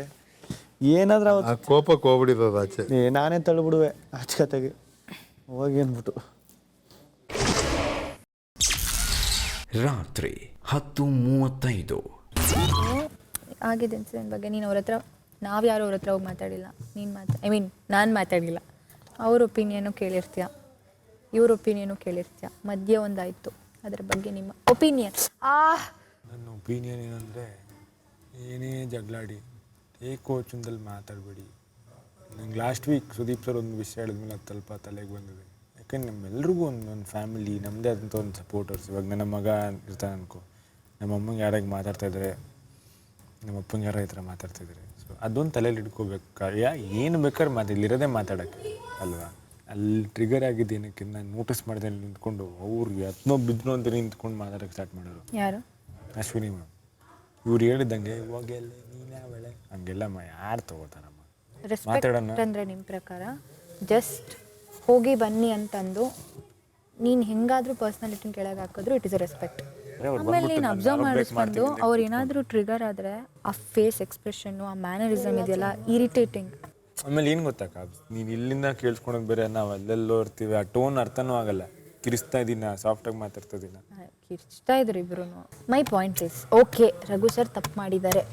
ಏನಾದ್ರೂ ಕೋಪಕ್ಕೆ ಹೋಗ್ಬಿಡಿರೋದು ಆಚೆ. ನಾನೇ ತಳ್ಳಿಬಿಡುವೆ ಆಚಕತೆಗೆ ಹೋಗಿ ಅಂದ್ಬಿಟ್ಟು. ರಾತ್ರಿ 10:35. ಆಗಿದೆ ಇನ್ಸಿಡೆಂಟ್ ಬಗ್ಗೆ ನೀನು ಅವ್ರ ಹತ್ರ, ನಾವು ಯಾರು ಅವ್ರ ಹತ್ರ ಹೋಗಿ ಮಾತಾಡಿಲ್ಲ. ನಾನು ಮಾತಾಡಿಲ್ಲ. ಅವ್ರ ಒಪಿನಿಯನು ಕೇಳಿರ್ತೀಯ, ಇವ್ರ ಒಪಿನಿಯನು ಕೇಳಿರ್ತೀಯ, ಮಧ್ಯೆ ಒಂದಾಯಿತು. ಅದ್ರ ಬಗ್ಗೆ ನಿಮ್ಮ ಒಪಿನಿಯನ್? ನನ್ನ ಒಪಿನಿಯನ್ ಏನಂದರೆ, ಏನೇ ಜಗಳಾಡಿ ಏಕವಚನದಲ್ಲಿ ಮಾತಾಡಬೇಡಿ. ನಂಗೆ ಲಾಸ್ಟ್ ವೀಕ್ ಸುದೀಪ್ ಸರ್ ಒಂದು ವಿಷಯ ಹೇಳಿದ್ಮೇಲೆ ಅದು ಸ್ವಲ್ಪ ತಲೆಗೆ ಬಂದಿದೆ. ಯಾಕಂದ್ರೆ ನಮ್ಮೆಲ್ರಿಗೂ ಒಂದು ಫ್ಯಾಮಿಲಿ, ನಮ್ಮದೇ ಆದಂಥ ಒಂದು ಸಪೋರ್ಟರ್ಸ್. ಇವಾಗ ನನ್ನ ಮಗ ಇರ್ತಾನೆ ಅನ್ಕೋ, ನಮ್ಮ ಅಮ್ಮಂಗೆ ಯಾರಾಗಿ ಮಾತಾಡ್ತಾಯಿದ್ರೆ, ನಮ್ಮ ಅಪ್ಪಂಗೆ ಯಾರೋ ಈ ಥರ ಮಾತಾಡ್ತಾಯಿದ್ದಾರೆ. ಸೊ ಅದೊಂದು ತಲೆಯಲ್ಲಿ ಇಟ್ಕೋಬೇಕು. ಏನು ಬೇಕಾದ್ರೆ ಇಲ್ಲಿರೋದೇ ಮಾತಾಡೋಕ್ಕೆ ಅಲ್ವಾ? ಅಲ್ಲಿ ಟ್ರಿಗರ್ ಆಗಿದ್ದು ಏನಕ್ಕೆ ನಾನು ನೋಟಿಸ್ ಮಾಡಿದೆ, ನಿಂತ್ಕೊಂಡು ಅವ್ರಿಗೆ ಹತ್ನೋ ಬಿದ್ದನೋ ಅಂತ ನಿಂತ್ಕೊಂಡು ಮಾತಾಡೋಕ್ಕೆ ಸ್ಟಾರ್ಟ್ ಮಾಡೋರು. ಯಾರು? ಅಶ್ವಿನಿ ಮ್ಯಾಮ್. ಇವ್ರು ಹೇಳಿದಂಗೆ ಇವಾಗ ಎಲ್ಲ ನೀನು ಯಾವಳೆ ಹಂಗೆಲ್ಲ ಯಾರು ತಗೋತಾರಮ್ಮ? ರೆಸ್ಪೆಕ್ಟ್ ಅಂದರೆ ನಿಮ್ಮ ಪ್ರಕಾರ ಜಸ್ಟ್ ಹೋಗಿ ಬನ್ನಿ ಅಂತಂದು ನೀನು ಹೆಂಗಾದರೂ ಪರ್ಸ್ನಾಲಿಟಿನ ಕೆಳಗೆ ಹಾಕಿದ್ರು ಇಟ್ ಇಸ್ ಅ ರೆಸ್ಪೆಕ್ಟ್. ಆಮೇಲೆ ನೀನು ಅಬ್ಸರ್ವ್ ಮಾಡಿಸ್ಕೊಂಡು ಅವ್ರು ಏನಾದರೂ ಟ್ರಿಗರ್ ಆದರೆ ಆ ಫೇಸ್ ಎಕ್ಸ್ಪ್ರೆಷನ್ನು, ಆ ಮ್ಯಾನರಿಸಮ್ ಇದೆಯಲ್ಲ ಇರಿಟೇಟಿಂಗ್. ಆಮೇಲೆ ಏನು ಗೊತ್ತಾಕ, ನೀನು ಇಲ್ಲಿಂದ ಕೇಳಿಸ್ಕೊಳೋದು ಬೇರೆ, ನಾವು ಅಲ್ಲೆಲ್ಲೋ ಇರ್ತೀವಿ, ಆ ಟೋನ್ ಅರ್ಥನೂ ಆಗಲ್ಲ. ಕಿರಿಸ್ತಾ ಇದ್ದೀನ, ಸಾಫ್ಟಾಗಿ ಮಾತಾಡ್ತಾ ಇದ್ದೀನ, ಕಿರಿಸ್ತಾ ಇದ್ರು ಇಬ್ರು. My point is, okay Raghu sir ತಪ್ಪು ಮಾಡಿದ್ದಾರೆ,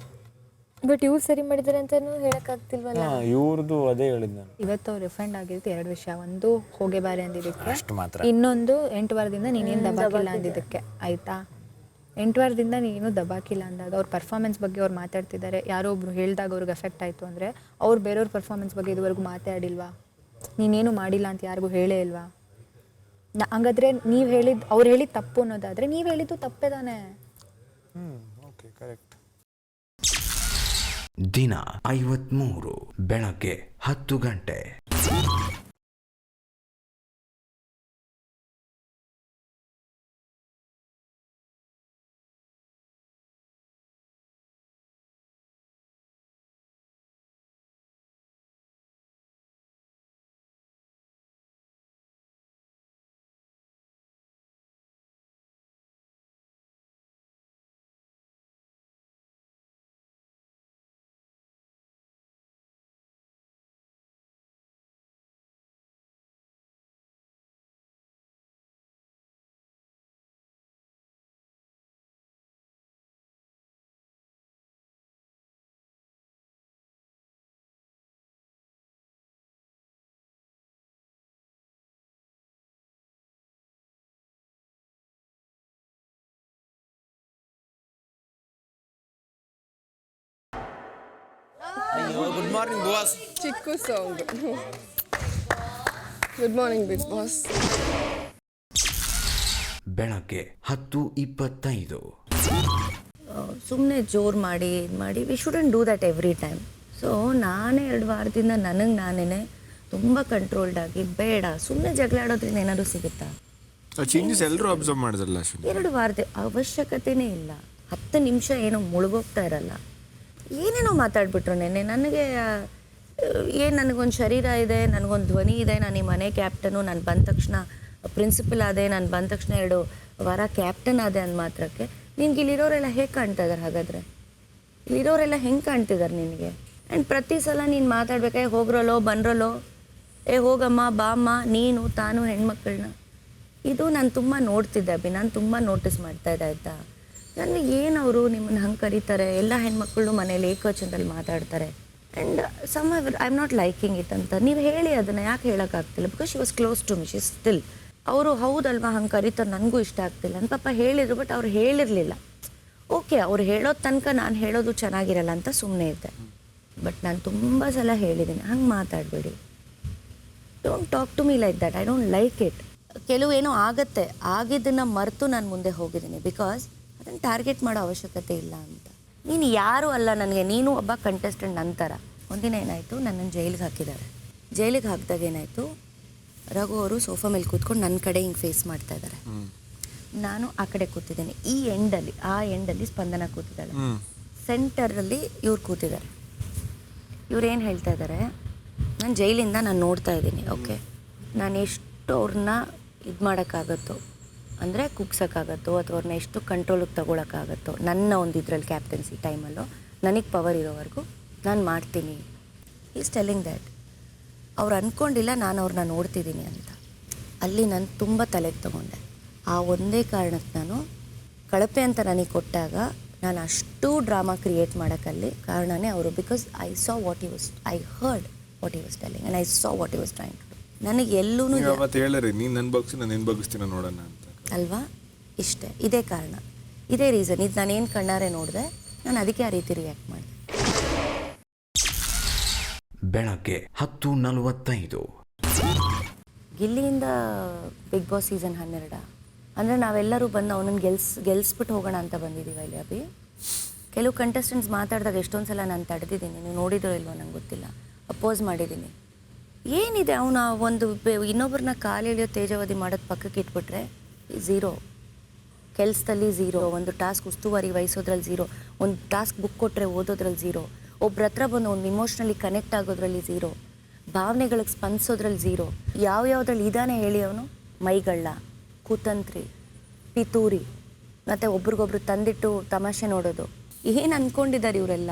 ಬಟ್ ಇವ್ರು ಸರಿ ಮಾಡಿದ್ದಾರೆ ಅಂತಲೂ ಹೇಳೋಕ್ಕಾಗ್ತಿಲ್ವಲ್ಲ. ಇವ್ರದ್ದು ಅದೇ ಹೇಳಿದ್ದು ನಾನು. ಇವತ್ತು ಅವ್ರು ರಿಫಂಡ್ ಆಗಿರುತ್ತೆ 2 ವಿಷಯ. ಒಂದು ಹೋಗೇ ಬಾರಿ ಅಂದಿದ್ದಕ್ಕೆ, ಇನ್ನೊಂದು 8 ವಾರದಿಂದ ನೀನೇನು ದಬಾಕಿಲ್ಲ ಅಂದಿದ್ದಕ್ಕೆ. ಆಯಿತಾ? 8 ವಾರದಿಂದ ನೀನು ದಬಾಕಿಲ್ಲ ಅಂದಾಗ ಅವ್ರ ಪರ್ಫಾರ್ಮೆನ್ಸ್ ಬಗ್ಗೆ ಅವ್ರು ಮಾತಾಡ್ತಿದ್ದಾರೆ. ಯಾರೋ ಒಬ್ರು ಹೇಳಿದಾಗ ಅವ್ರಿಗೆ ಎಫೆಕ್ಟ್ ಆಯಿತು ಅಂದರೆ ಅವ್ರು ಬೇರೆಯವ್ರ ಪರ್ಫಾರ್ಮೆನ್ಸ್ ಬಗ್ಗೆ ಇದುವರೆಗೂ ಮಾತಾಡಿಲ್ವಾ? ನೀನೇನು ಮಾಡಿಲ್ಲ ಅಂತ ಯಾರಿಗೂ ಹೇಳೇ ಇಲ್ವಾ? ಹಂಗಾದ್ರೆ ನೀವು ಹೇಳಿದ್ದು, ಅವ್ರು ಹೇಳಿದ್ದು ತಪ್ಪು ಅನ್ನೋದಾದರೆ ನೀವು ಹೇಳಿದ್ದು ತಪ್ಪೇ ತಾನೆ. Okay, correct. ದಿನ 53 ಬೆಳಗ್ಗೆ 10 ಗಂಟೆ. Good morning boss. Chikku song. Good morning Bigg Boss. ಬೆಳಗ್ಗೆ 10:25. ಸುಮ್ಮನೆ ಜೋರು ಮಾಡಿ ಇದು ಮಾಡಿ we shouldn't do that every time. So ನಾನೇ 2 ವಾರದಿಂದ ನನಗೆ ನಾನೇ ತುಂಬ ಕಂಟ್ರೋಲ್ಡ್ ಆಗಿ ಬೇಡ ಸುಮ್ಮನೆ ಜಗಳ ಆಡೋದ್ರಿಂದ ಏನಾದರೂ ಸಿಗುತ್ತಾ? ಚೇಂಜಸ್ ಎಲ್ಲರೂ ಅಬ್ಸರ್ವ್ ಮಾಡಿದ್ರಲ್ಲ ಅಶ್ವಿನಿ. 2 ವಾರದ ಅವಶ್ಯಕತೆನೇ ಇಲ್ಲ. 10 ನಿಮಿಷ ಏನೋ ಮುಳುಗೋಗ್ತಾ ಇರಲ್ಲ. ಏನೇನೋ ಮಾತಾಡ್ಬಿಟ್ರು ನೆನ್ನೆ ನನಗೆ. ಏನು ನನಗೊಂದು ಶರೀರ ಇದೆ, ನನಗೊಂದು ಧ್ವನಿ ಇದೆ, ನಾನು ಈ ಮನೆ ಕ್ಯಾಪ್ಟನು, ನಾನು ಬಂದ ತಕ್ಷಣ ಪ್ರಿನ್ಸಿಪಲ್ ಆದೆ, ನಾನು ಬಂದ ತಕ್ಷಣ 2 ವಾರ ಕ್ಯಾಪ್ಟನ್ ಆದೆ ಅಂದ ಮಾತ್ರಕ್ಕೆ ನಿನ್ಗೆ ಇಲ್ಲಿರೋರೆಲ್ಲ ಹೇಗೆ ಕಾಣ್ತಾ ಇದ್ದಾರೆ? ಹಾಗಾದರೆ ಇಲ್ಲಿರೋರೆಲ್ಲ ಹೆಂಗೆ ಕಾಣ್ತಿದ್ದಾರೆ ನಿನಗೆ? ಆ್ಯಂಡ್ ಪ್ರತಿ ಸಲ ನೀನು ಮಾತಾಡ್ಬೇಕಾದ್ರೆ ಹೋಗ್ರಲ್ಲೋ ಬಂದ್ರಲ್ಲೋ, ಹೋಗಮ್ಮ ಬಾಮ್ಮ, ನೀನು ತಾನು ಹೆಣ್ಮಕ್ಳನ್ನ, ಇದು ನಾನು ತುಂಬ ನೋಡ್ತಿದ್ದೆ ಅಭಿ. ನಾನು ತುಂಬ ನೋಟಿಸ್ ಮಾಡ್ತಾಯಿದ್ದೆ ಆಯಿತಾ. ನನಗೆ ಏನು ಅವರು ನಿಮ್ಮನ್ನು ಹಂಗೆ ಕರೀತಾರೆ, ಎಲ್ಲ ಹೆಣ್ಮಕ್ಳು ಮನೇಲಿ ಏಕವಚನದಲ್ಲಿ ಮಾತಾಡ್ತಾರೆ. And some I am not liking it ಅಂತ ನೀವು ಹೇಳಿ ಅದನ್ನು ಯಾಕೆ ಹೇಳೋಕ್ಕಾಗ್ತಿಲ್ಲ? Because she was close to me, she still. ಅವರು ಹೌದಲ್ವಾ ಹಂಗೆ ಕರೀತಾರೆ ನನಗೂ ಇಷ್ಟ ಆಗ್ತಿಲ್ಲ ಅಂತ ಪಾಪ ಹೇಳಿದರು. ಬಟ್ ಅವ್ರು ಹೇಳಿರಲಿಲ್ಲ. ಓಕೆ, ಅವ್ರು ಹೇಳೋದು ತನಕ ನಾನು ಹೇಳೋದು ಚೆನ್ನಾಗಿರಲ್ಲ ಅಂತ ಸುಮ್ಮನೆ ಇದ್ದೆ. ಬಟ್ ನಾನು ತುಂಬ ಸಲ ಹೇಳಿದ್ದೀನಿ ಹಂಗೆ ಮಾತಾಡಬೇಡಿ, don't talk to me like that, I don't like it. ಕೆಲವೇನೋ ಆಗುತ್ತೆ, ಆಗಿದ್ದನ್ನು ಮರೆತು ನಾನು ಮುಂದೆ ಹೋಗಿದ್ದೀನಿ. ಬಿಕಾಸ್ ಅದನ್ನು ಟಾರ್ಗೆಟ್ ಮಾಡೋ ಅವಶ್ಯಕತೆ ಇಲ್ಲ ಅಂತ. ನೀನು ಯಾರೂ ಅಲ್ಲ ನನಗೆ, ನೀನು ಒಬ್ಬ ಕಂಟೆಸ್ಟೆಂಟ್. ನಂತರ ಒಂದಿನ ಏನಾಯಿತು, ನನ್ನನ್ನು ಜೈಲಿಗೆ ಹಾಕಿದ್ದಾರೆ. ಜೈಲಿಗೆ ಹಾಕಿದಾಗ ಏನಾಯಿತು, ರಘು ಅವರು ಸೋಫಾ ಮೇಲೆ ಕೂತ್ಕೊಂಡು ನನ್ನ ಕಡೆ ಹಿಂಗೆ ಫೇಸ್ ಮಾಡ್ತಾ ಇದ್ದಾರೆ. ನಾನು ಆ ಕಡೆ ಕೂತಿದ್ದೀನಿ. ಈ ಎಂಡಲ್ಲಿ, ಆ ಎಂಡಲ್ಲಿ ಸ್ಪಂದನ ಕೂತಿದ್ದಾಳೆ, ಸೆಂಟರಲ್ಲಿ ಇವ್ರು ಕೂತಿದ್ದಾರೆ. ಇವ್ರು ಏನು ಹೇಳ್ತಾ ಇದ್ದಾರೆ, ನಾನು ಜೈಲಿಂದ ನಾನು ನೋಡ್ತಾ ಇದ್ದೀನಿ. ಓಕೆ, ನಾನು ಎಷ್ಟು ಅವ್ರನ್ನ ಇದು ಮಾಡೋಕ್ಕಾಗತ್ತೋ, ಅಂದರೆ ಕುಗ್ಸೋಕ್ಕಾಗತ್ತೋ ಅಥವಾ ಅವ್ರನ್ನ ಎಷ್ಟು ಕಂಟ್ರೋಲಿಗೆ ತೊಗೊಳಕ್ಕಾಗತ್ತೋ ನನ್ನ ಒಂದು ಇದರಲ್ಲಿ ಕ್ಯಾಪ್ಟನ್ಸಿ ಟೈಮಲ್ಲೋ ನನಗೆ ಪವರ್ ಇರೋವರೆಗೂ ನಾನು ಮಾಡ್ತೀನಿ. Is telling that. ಅವ್ರು ಅಂದ್ಕೊಂಡಿಲ್ಲ ನಾನು ಅವ್ರನ್ನ ನೋಡ್ತಿದ್ದೀನಿ ಅಂತ. ಅಲ್ಲಿ ನಾನು ತುಂಬ ತಲೆಗೆ ತೊಗೊಂಡೆ. ಆ ಒಂದೇ ಕಾರಣಕ್ಕೆ ನಾನು ಕಳಪೆ ಅಂತ ನನಗೆ ಕೊಟ್ಟಾಗ ನಾನು ಅಷ್ಟು ಡ್ರಾಮಾ ಕ್ರಿಯೇಟ್ ಮಾಡೋಕ್ಕಲ್ಲಿ ಕಾರಣನೇ ಅವರು. Because I saw what he was, I heard what he was telling and I saw what he was trying to do. ನನಗೆ ಎಲ್ಲೂ ಮತ್ತೆ ಹೇಳರಿ, ನೀನು ನನ್ನ ಬಗ್ಸಿ ನಾನು ನಿನ್ನ ಬಗ್ಸ್ತೀನ ನೋಡೋಣ ಅಂತ ಅಲ್ವಾ? ಇಷ್ಟೇ, ಇದೇ ಕಾರಣ, ಇದೇ ರೀಸನ್. ಇದು ನಾನೇನು ಕಣ್ಣಾರೆ ನೋಡಿದೆ, ನಾನು ಅದಕ್ಕೆ ಆ ರೀತಿ ರಿಯಾಕ್ಟ್ ಮಾಡಿದೆ. ಬೆಳಗ್ಗೆ 10:45. ಗಿಲ್ಲಿಯಿಂದ ಬಿಗ್ ಬಾಸ್ ಸೀಸನ್ 12 ಅಂದರೆ ನಾವೆಲ್ಲರೂ ಬಂದು ಅವನನ್ನು ಗೆಲ್ಸ್ಬಿಟ್ಟು ಹೋಗೋಣ ಅಂತ ಬಂದಿದ್ದೀವಿ ಇಲ್ಲಿ ಅಭಿ. ಕೆಲವು ಕಂಟೆಸ್ಟೆಂಟ್ಸ್ ಮಾತಾಡಿದಾಗ ಎಷ್ಟೊಂದು ಸಲ ನಾನು ತಡೆದಿದ್ದೀನಿ, ನೀವು ನೋಡಿದೋ ಇಲ್ವೋ ನಂಗೆ ಗೊತ್ತಿಲ್ಲ, ಅಪೋಸ್ ಮಾಡಿದ್ದೀನಿ. ಏನಿದೆ, ಅವನು ಒಂದು ಇನ್ನೊಬ್ಬರನ್ನ ಕಾಲೆಳೆಯೋ ತೇಜಾವಧಿ ಮಾಡೋದು ಪಕ್ಕಕ್ಕೆ ಇಟ್ಬಿಟ್ರೆ ಝೀರೋ, ಕೆಲಸದಲ್ಲಿ ಝೀರೋ, ಒಂದು ಟಾಸ್ಕ್ ಉಸ್ತುವಾರಿ ವಹಿಸೋದ್ರಲ್ಲಿ ಝೀರೋ, ಒಂದು ಟಾಸ್ಕ್ ಬುಕ್ ಕೊಟ್ಟರೆ ಓದೋದ್ರಲ್ಲಿ ಝೀರೋ, ಒಬ್ರ ಹತ್ರ ಬಂದು ಒಂದು ಇಮೋಷ್ನಲಿ ಕನೆಕ್ಟ್ ಆಗೋದ್ರಲ್ಲಿ ಝೀರೋ, ಭಾವನೆಗಳಿಗೆ ಸ್ಪಂದಿಸೋದ್ರಲ್ಲಿ ಝೀರೋ. ಯಾವ್ಯಾವ್ದ್ರಲ್ಲಿ ಇದಾನೆ ಹೇಳಿ ಅವನು? ಮೈಗಳ್ಳ, ಕುತಂತ್ರಿ, ಪಿತೂರಿ, ಮತ್ತು ಒಬ್ರಿಗೊಬ್ರು ತಂದಿಟ್ಟು ತಮಾಷೆ ನೋಡೋದು. ಏನು ಅಂದ್ಕೊಂಡಿದ್ದಾರೆ ಇವರೆಲ್ಲ?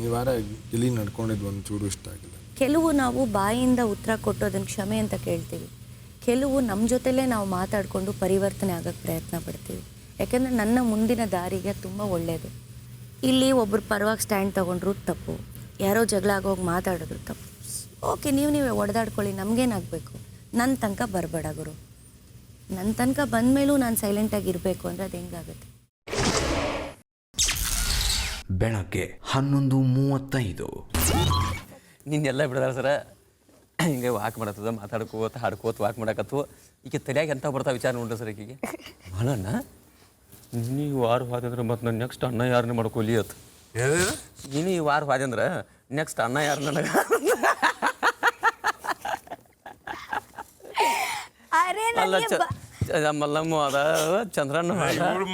ಈ ವಾರ ಗಿಲ್ಲಿ ನಡ್ಕೊಂಡಿದ್ದು ಒಂದು ಚೂರು ಇಷ್ಟ ಆಗಿಲ್ಲ. ಕೆಲವು ನಾವು ಬಾಯಿಂದ ಉತ್ತರ ಕೊಟ್ಟು ಅದನ್ನು ಕ್ಷಮೆ ಅಂತ ಕೇಳ್ತೀವಿ. ಕೆಲವು ನಮ್ಮ ಜೊತೆಲೇ ನಾವು ಮಾತಾಡಿಕೊಂಡು ಪರಿವರ್ತನೆ ಆಗೋಕ್ಕೆ ಪ್ರಯತ್ನ ಪಡ್ತೀವಿ. ಯಾಕೆಂದರೆ ನನ್ನ ಮುಂದಿನ ದಾರಿಗೆ ತುಂಬ ಒಳ್ಳೆಯದು. ಇಲ್ಲಿ ಒಬ್ಬರು ಪರವಾಗಿ ಸ್ಟ್ಯಾಂಡ್ ತೊಗೊಂಡ್ರು ತಪ್ಪು, ಯಾರೋ ಜಗಳ ಆಗೋಗಿ ಮಾತಾಡಿದ್ರು ತಪ್ಪು. ಓಕೆ, ನೀವೇ ಒಡೆದಾಡ್ಕೊಳ್ಳಿ, ನಮಗೇನಾಗಬೇಕು? ನನ್ನ ತನಕ ಬರಬೇಡ ಗುರು. ನನ್ನ ತನಕ ಬಂದ ಮೇಲೂ ನಾನು ಸೈಲೆಂಟಾಗಿರಬೇಕು ಅಂದರೆ ಅದು ಹೆಂಗಾಗುತ್ತೆ? ಬೆಳಗ್ಗೆ 11:35. ನಿನ್ನೆಲ್ಲ ಬಿಡದಾರ ಸರ, ಹಿಂಗೆ ವಾಕ್ ಮಾಡತ್ತದ, ಮಾತಾಡ್ಕೋತ ಹಾಡ್ಕೋತ ವಾಕ್ ಮಾಡಕತ್ತು. ಈಗ ತಲೆಯಾಗ ಎಂತ ಬರ್ತಾವ ವಿಚಾರ ನೋಡ್ರಿ ಸರ್. ಈಕೆಗೆ ಮಾಡೋಣ ನೀನು ಈ ವಾರ ಹೋದಂದ್ರೆ ಮತ್ತು ನಾನು ನೆಕ್ಸ್ಟ್ ಅನ್ನ ಯಾರನ್ನ ಮಾಡ್ಕೊಲಿ ಅತ್ ನೀನು ಈ ವಾರ ಹೋದಂದ್ರೆ ನೆಕ್ಸ್ಟ್ ಅನ್ನ ಯಾರು ನನಗೆ ಅರೆ ಅಲ್ಲ ಮಲ್ಲಮ್ಮ ಅದ ಚಂದ್ರಣ್ಣ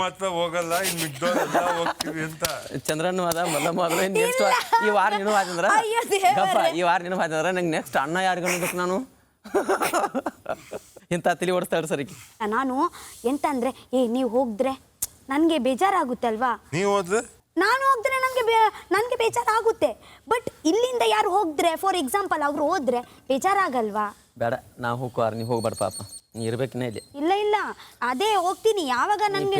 ಮಾತ್ರ ಹೋಗಲ್ಲ ಇನ್ನು ಮಿಗ್ದೋರೆಲ್ಲ ಹೋಗ್ತೀವಿ ಅಂತ. ಚಂದ್ರಣ್ಣ ಅದ ಮಲ್ಲಮ್ಮ ಅದ ನೆಕ್ಸ್ಟ್ ಈ ವಾರ ನೀನು ಹೋದಂದ್ರೆ ಈ ವಾರ ನೀನು ಹೋದಂದ್ರೆ ನಂಗೆ ನೆಕ್ಸ್ಟ್ ಅನ್ನ ಯಾರಿಗೆ ಅನ್ಬೇಕು ನಾನು ಇಂಥ ತಲೆ ಓಡಿಸ್ತಾಳೆ ಸರಿಗೆ. ನಾನು ಎಂತ ಅಂದ್ರೆ ನೀವು ಹೋಗಿದ್ರೆ ನನಗೆ ಬೇಜಾರಾಗುತ್ತೆ ಅಲ್ವಾ. ನೀವು ಹೋದ್ರೆ ನಾನು ಹೋಗಿದ್ರೆ ನನಗೆ ಬೇಜಾರಾಗುತ್ತೆ. ಬಟ್ ಇಲ್ಲಿಂದ ಯಾರು ಹೋಗಿದ್ರೆ ಫಾರ್ ಎಕ್ಸಾಂಪಲ್ ಅವ್ರು ಹೋದ್ರೆ ಬೇಜಾರಾಗಲ್ವಾ? ಬೇಡ ನಾವು ಹೋಗುವಾರ ನೀವು ಹೋಗ್ಬೇಡ ಪಾಪ ನೀ ಇರ್ಬೇಕಿನ್ನ ಇಲ್ಲಿ. ಇಲ್ಲ ಅದೇ ಹೋಗ್ತೀನಿ ಯಾವಾಗ ನನಗೆ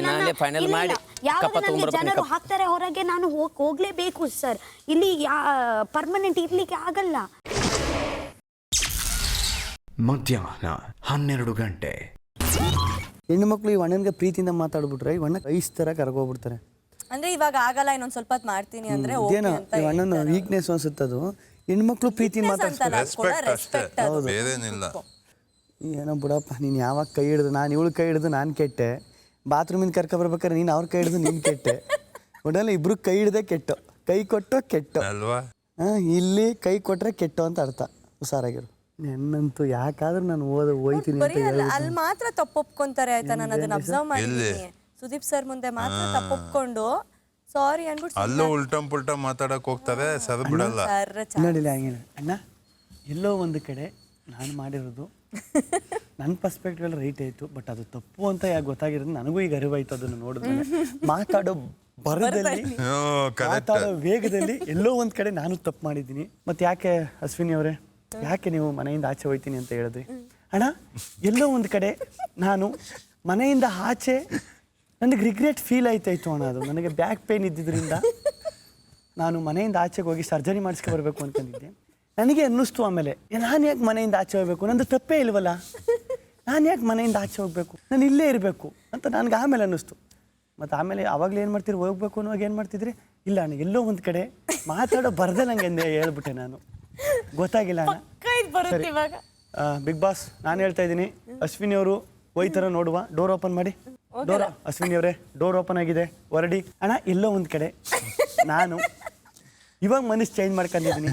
ಯಾವಾಗ ನನಗೆ ಜನರು ಹಾಕ್ತಾರೆ ಹೊರಗೆ ನಾನು ಹೋಗ್ಲೇಬೇಕು ಸರ್. ಇಲ್ಲಿ ಪರ್ಮನೆಂಟ್ ಇರ್ಲಿಕ್ಕೆ ಆಗಲ್ಲ. ಮಧ್ಯಾಹ್ನ 12 ಗಂಟೆ. ಹೆಣ್ಣು ಮಕ್ಕಳು ಈ ಅಣ್ಣನಿಗೆ ಪ್ರೀತಿಯಿಂದ ಮಾತಾಡ್ಬಿಟ್ರೆ ಈ ಅಣ್ಣ ಐಸ್ ಥರ ಕರ್ಗೋಗ್ಬಿಡ್ತಾರೆ. ಅಂದ್ರೆ ಇವಾಗ ಆಗಲ್ಲ, ಇನ್ನೊಂದು ಸ್ವಲ್ಪ ಹೊತ್ತು ಮಾಡ್ತೀನಿ ಅಂದ್ರೆ ಇದೇನೋ ಈ ಅಣ್ಣನ ವೀಕ್ನೆಸ್ ಅನ್ಸುತ್ತದು. ಹೆಣ್ಮಕ್ಳು ಪ್ರೀತಿಯಿಂದ ಮಾತಾಡ್ತಾರೆ. ಏನೋ ಬಿಡಪ್ಪ, ನೀನು ಯಾವಾಗ ಕೈ ಹಿಡಿದು ನಾನು ಇವಳು ಕೈ ಹಿಡಿದು ನಾನು ಕೆಟ್ಟೆ, ಬಾತ್ರೂಮಿಂದ ಕರ್ಕೊಬರ್ಬೇಕಾದ್ರೆ ನೀನು ಅವ್ರ ಕೈ ಹಿಡಿದು ನೀನು ಕೆಟ್ಟೆ, ಒಡಲ್ಲ ಇಬ್ರು ಕೈ ಹಿಡ್ದೆ ಕೆಟ್ಟು, ಕೈ ಕೊಟ್ಟು ಕೆಟ್ಟು ಅಲ್ವಾ. ಇಲ್ಲಿ ಕೈ ಕೊಟ್ರೆ ಕೆಟ್ಟು ಅಂತ ಅರ್ಥ. ಹುಷಾರಾಗಿರು. ನನ್ನಂತೂ ಯಾಕಾದ್ರೂ ನಾನು ಹೋಯ್ತೀನಿ ಅಲ್ಲಿ ಮಾತ್ರ ತಪ್ಪೊಪ್ಕೊಂತಾರೆ ಆಯ್ತಾ. ನಾನು ಅದನ್ನ ಅಬ್ಸರ್ವ್ ಮಾಡಿದ್ದೀನಿ. ಸುದೀಪ್ ಸರ್ ಮುಂದೆ ಮಾತ್ರ ತಪ್ಪೊಪ್ಕೊಂಡು ಸಾರಿ ಅನ್ಬಿಟ್ಟು ಅಲ್ಲೂ ಉಲ್ಟಂ ಪುಲ್ಟಂ ಮಾತಾಡಕ್ ಹೋಗ್ತಾರೆ, ಸರ್ ಬಿಡಲ್ಲ. ನೋಡಿಲ್ಲ ಹಂಗೇನ ಅಣ್ಣ, ಎಲ್ಲೋ ಒಂದು ಕಡೆ ನಾನು ಮಾಡಿರೋದು ನನ್ನ ಪರ್ಸ್ಪೆಕ್ಟಿವ್ ಎಲ್ಲ ರೈಟ್ ಆಯಿತು, ಬಟ್ ಅದು ತಪ್ಪು ಅಂತ ಯಾಕೆ ಗೊತ್ತಾಗಿರೋದು ನನಗೂ ಈಗ ಅರಿವಾಯ್ತು. ಅದನ್ನು ನೋಡಿದ್ಮೇಲೆ ಮಾತಾಡೋ ಬರದಲ್ಲಿ ಮಾತಾಡೋ ವೇಗದಲ್ಲಿ ಎಲ್ಲೋ ಒಂದು ಕಡೆ ನಾನು ತಪ್ಪು ಮಾಡಿದ್ದೀನಿ. ಮತ್ತು ಯಾಕೆ ಅಶ್ವಿನಿ ಅವರೇ, ಯಾಕೆ ನೀವು ಮನೆಯಿಂದ ಆಚೆ ಹೋಯ್ತೀನಿ ಅಂತ ಹೇಳಿದ್ರಿ? ಅಣ್ಣ ಎಲ್ಲೋ ಒಂದು ಕಡೆ ನಾನು ಮನೆಯಿಂದ ಆಚೆ ನನಗೆ ರಿಗ್ರೆಟ್ ಫೀಲ್ ಆಯ್ತಾಯಿತ್ತು ಅಣ್ಣ. ಅದು ನನಗೆ ಬ್ಯಾಕ್ ಪೇಯ್ನ್ ಇದ್ದಿದ್ದರಿಂದ ನಾನು ಮನೆಯಿಂದ ಆಚೆಗೆ ಹೋಗಿ ಸರ್ಜರಿ ಮಾಡಿಸ್ಕೊ ಬರಬೇಕು ಅಂತಂದಿದ್ದೆ. ನನಗೆ ಅನ್ನಿಸ್ತು ಆಮೇಲೆ, ನಾನು ಯಾಕೆ ಮನೆಯಿಂದ ಆಚೆ ಹೋಗ್ಬೇಕು, ನಂದು ತಪ್ಪೇ ಇಲ್ವಲ್ಲ, ನಾನು ಯಾಕೆ ಮನೆಯಿಂದ ಆಚೆ ಹೋಗ್ಬೇಕು, ನಾನು ಇಲ್ಲೇ ಇರಬೇಕು ಅಂತ ನನಗೆ ಆಮೇಲೆ ಅನ್ನಿಸ್ತು. ಮತ್ತು ಆಮೇಲೆ ಆವಾಗಲೇ ಏನು ಮಾಡ್ತೀರಿ, ಹೋಗ್ಬೇಕು ಅನ್ನೋವಾಗ ಏನು ಮಾಡ್ತಿದ್ರಿ? ಇಲ್ಲ ಅಣ್ಣ ಎಲ್ಲೋ ಒಂದು ಕಡೆ ಮಾತಾಡೋ ಬರ್ದೆ ನಂಗೆ ಹೇಳ್ಬಿಟ್ಟೆ ನಾನು, ಗೊತ್ತಾಗಿಲ್ಲ ಅಣ್ಣ. ಸರಿ ಬಿಗ್ ಬಾಸ್, ನಾನು ಹೇಳ್ತಾ ಇದ್ದೀನಿ, ಅಶ್ವಿನಿ ಅವರು ಹೋಯ್ತಾರ ನೋಡುವ. ಡೋರ್ ಓಪನ್ ಮಾಡಿ. ಡೋರ್ ಅಶ್ವಿನಿ ಅವರೇ ಡೋರ್ ಓಪನ್ ಆಗಿದೆ, ಹೊರಡಿ. ಅಣ್ಣ ಎಲ್ಲೋ ಒಂದು ಕಡೆ ನಾನು ಇವಾಗ ಮನಸ್ಸು ಚೇಂಜ್ ಮಾಡ್ಕೊಂಡಿದ್ದೀನಿ.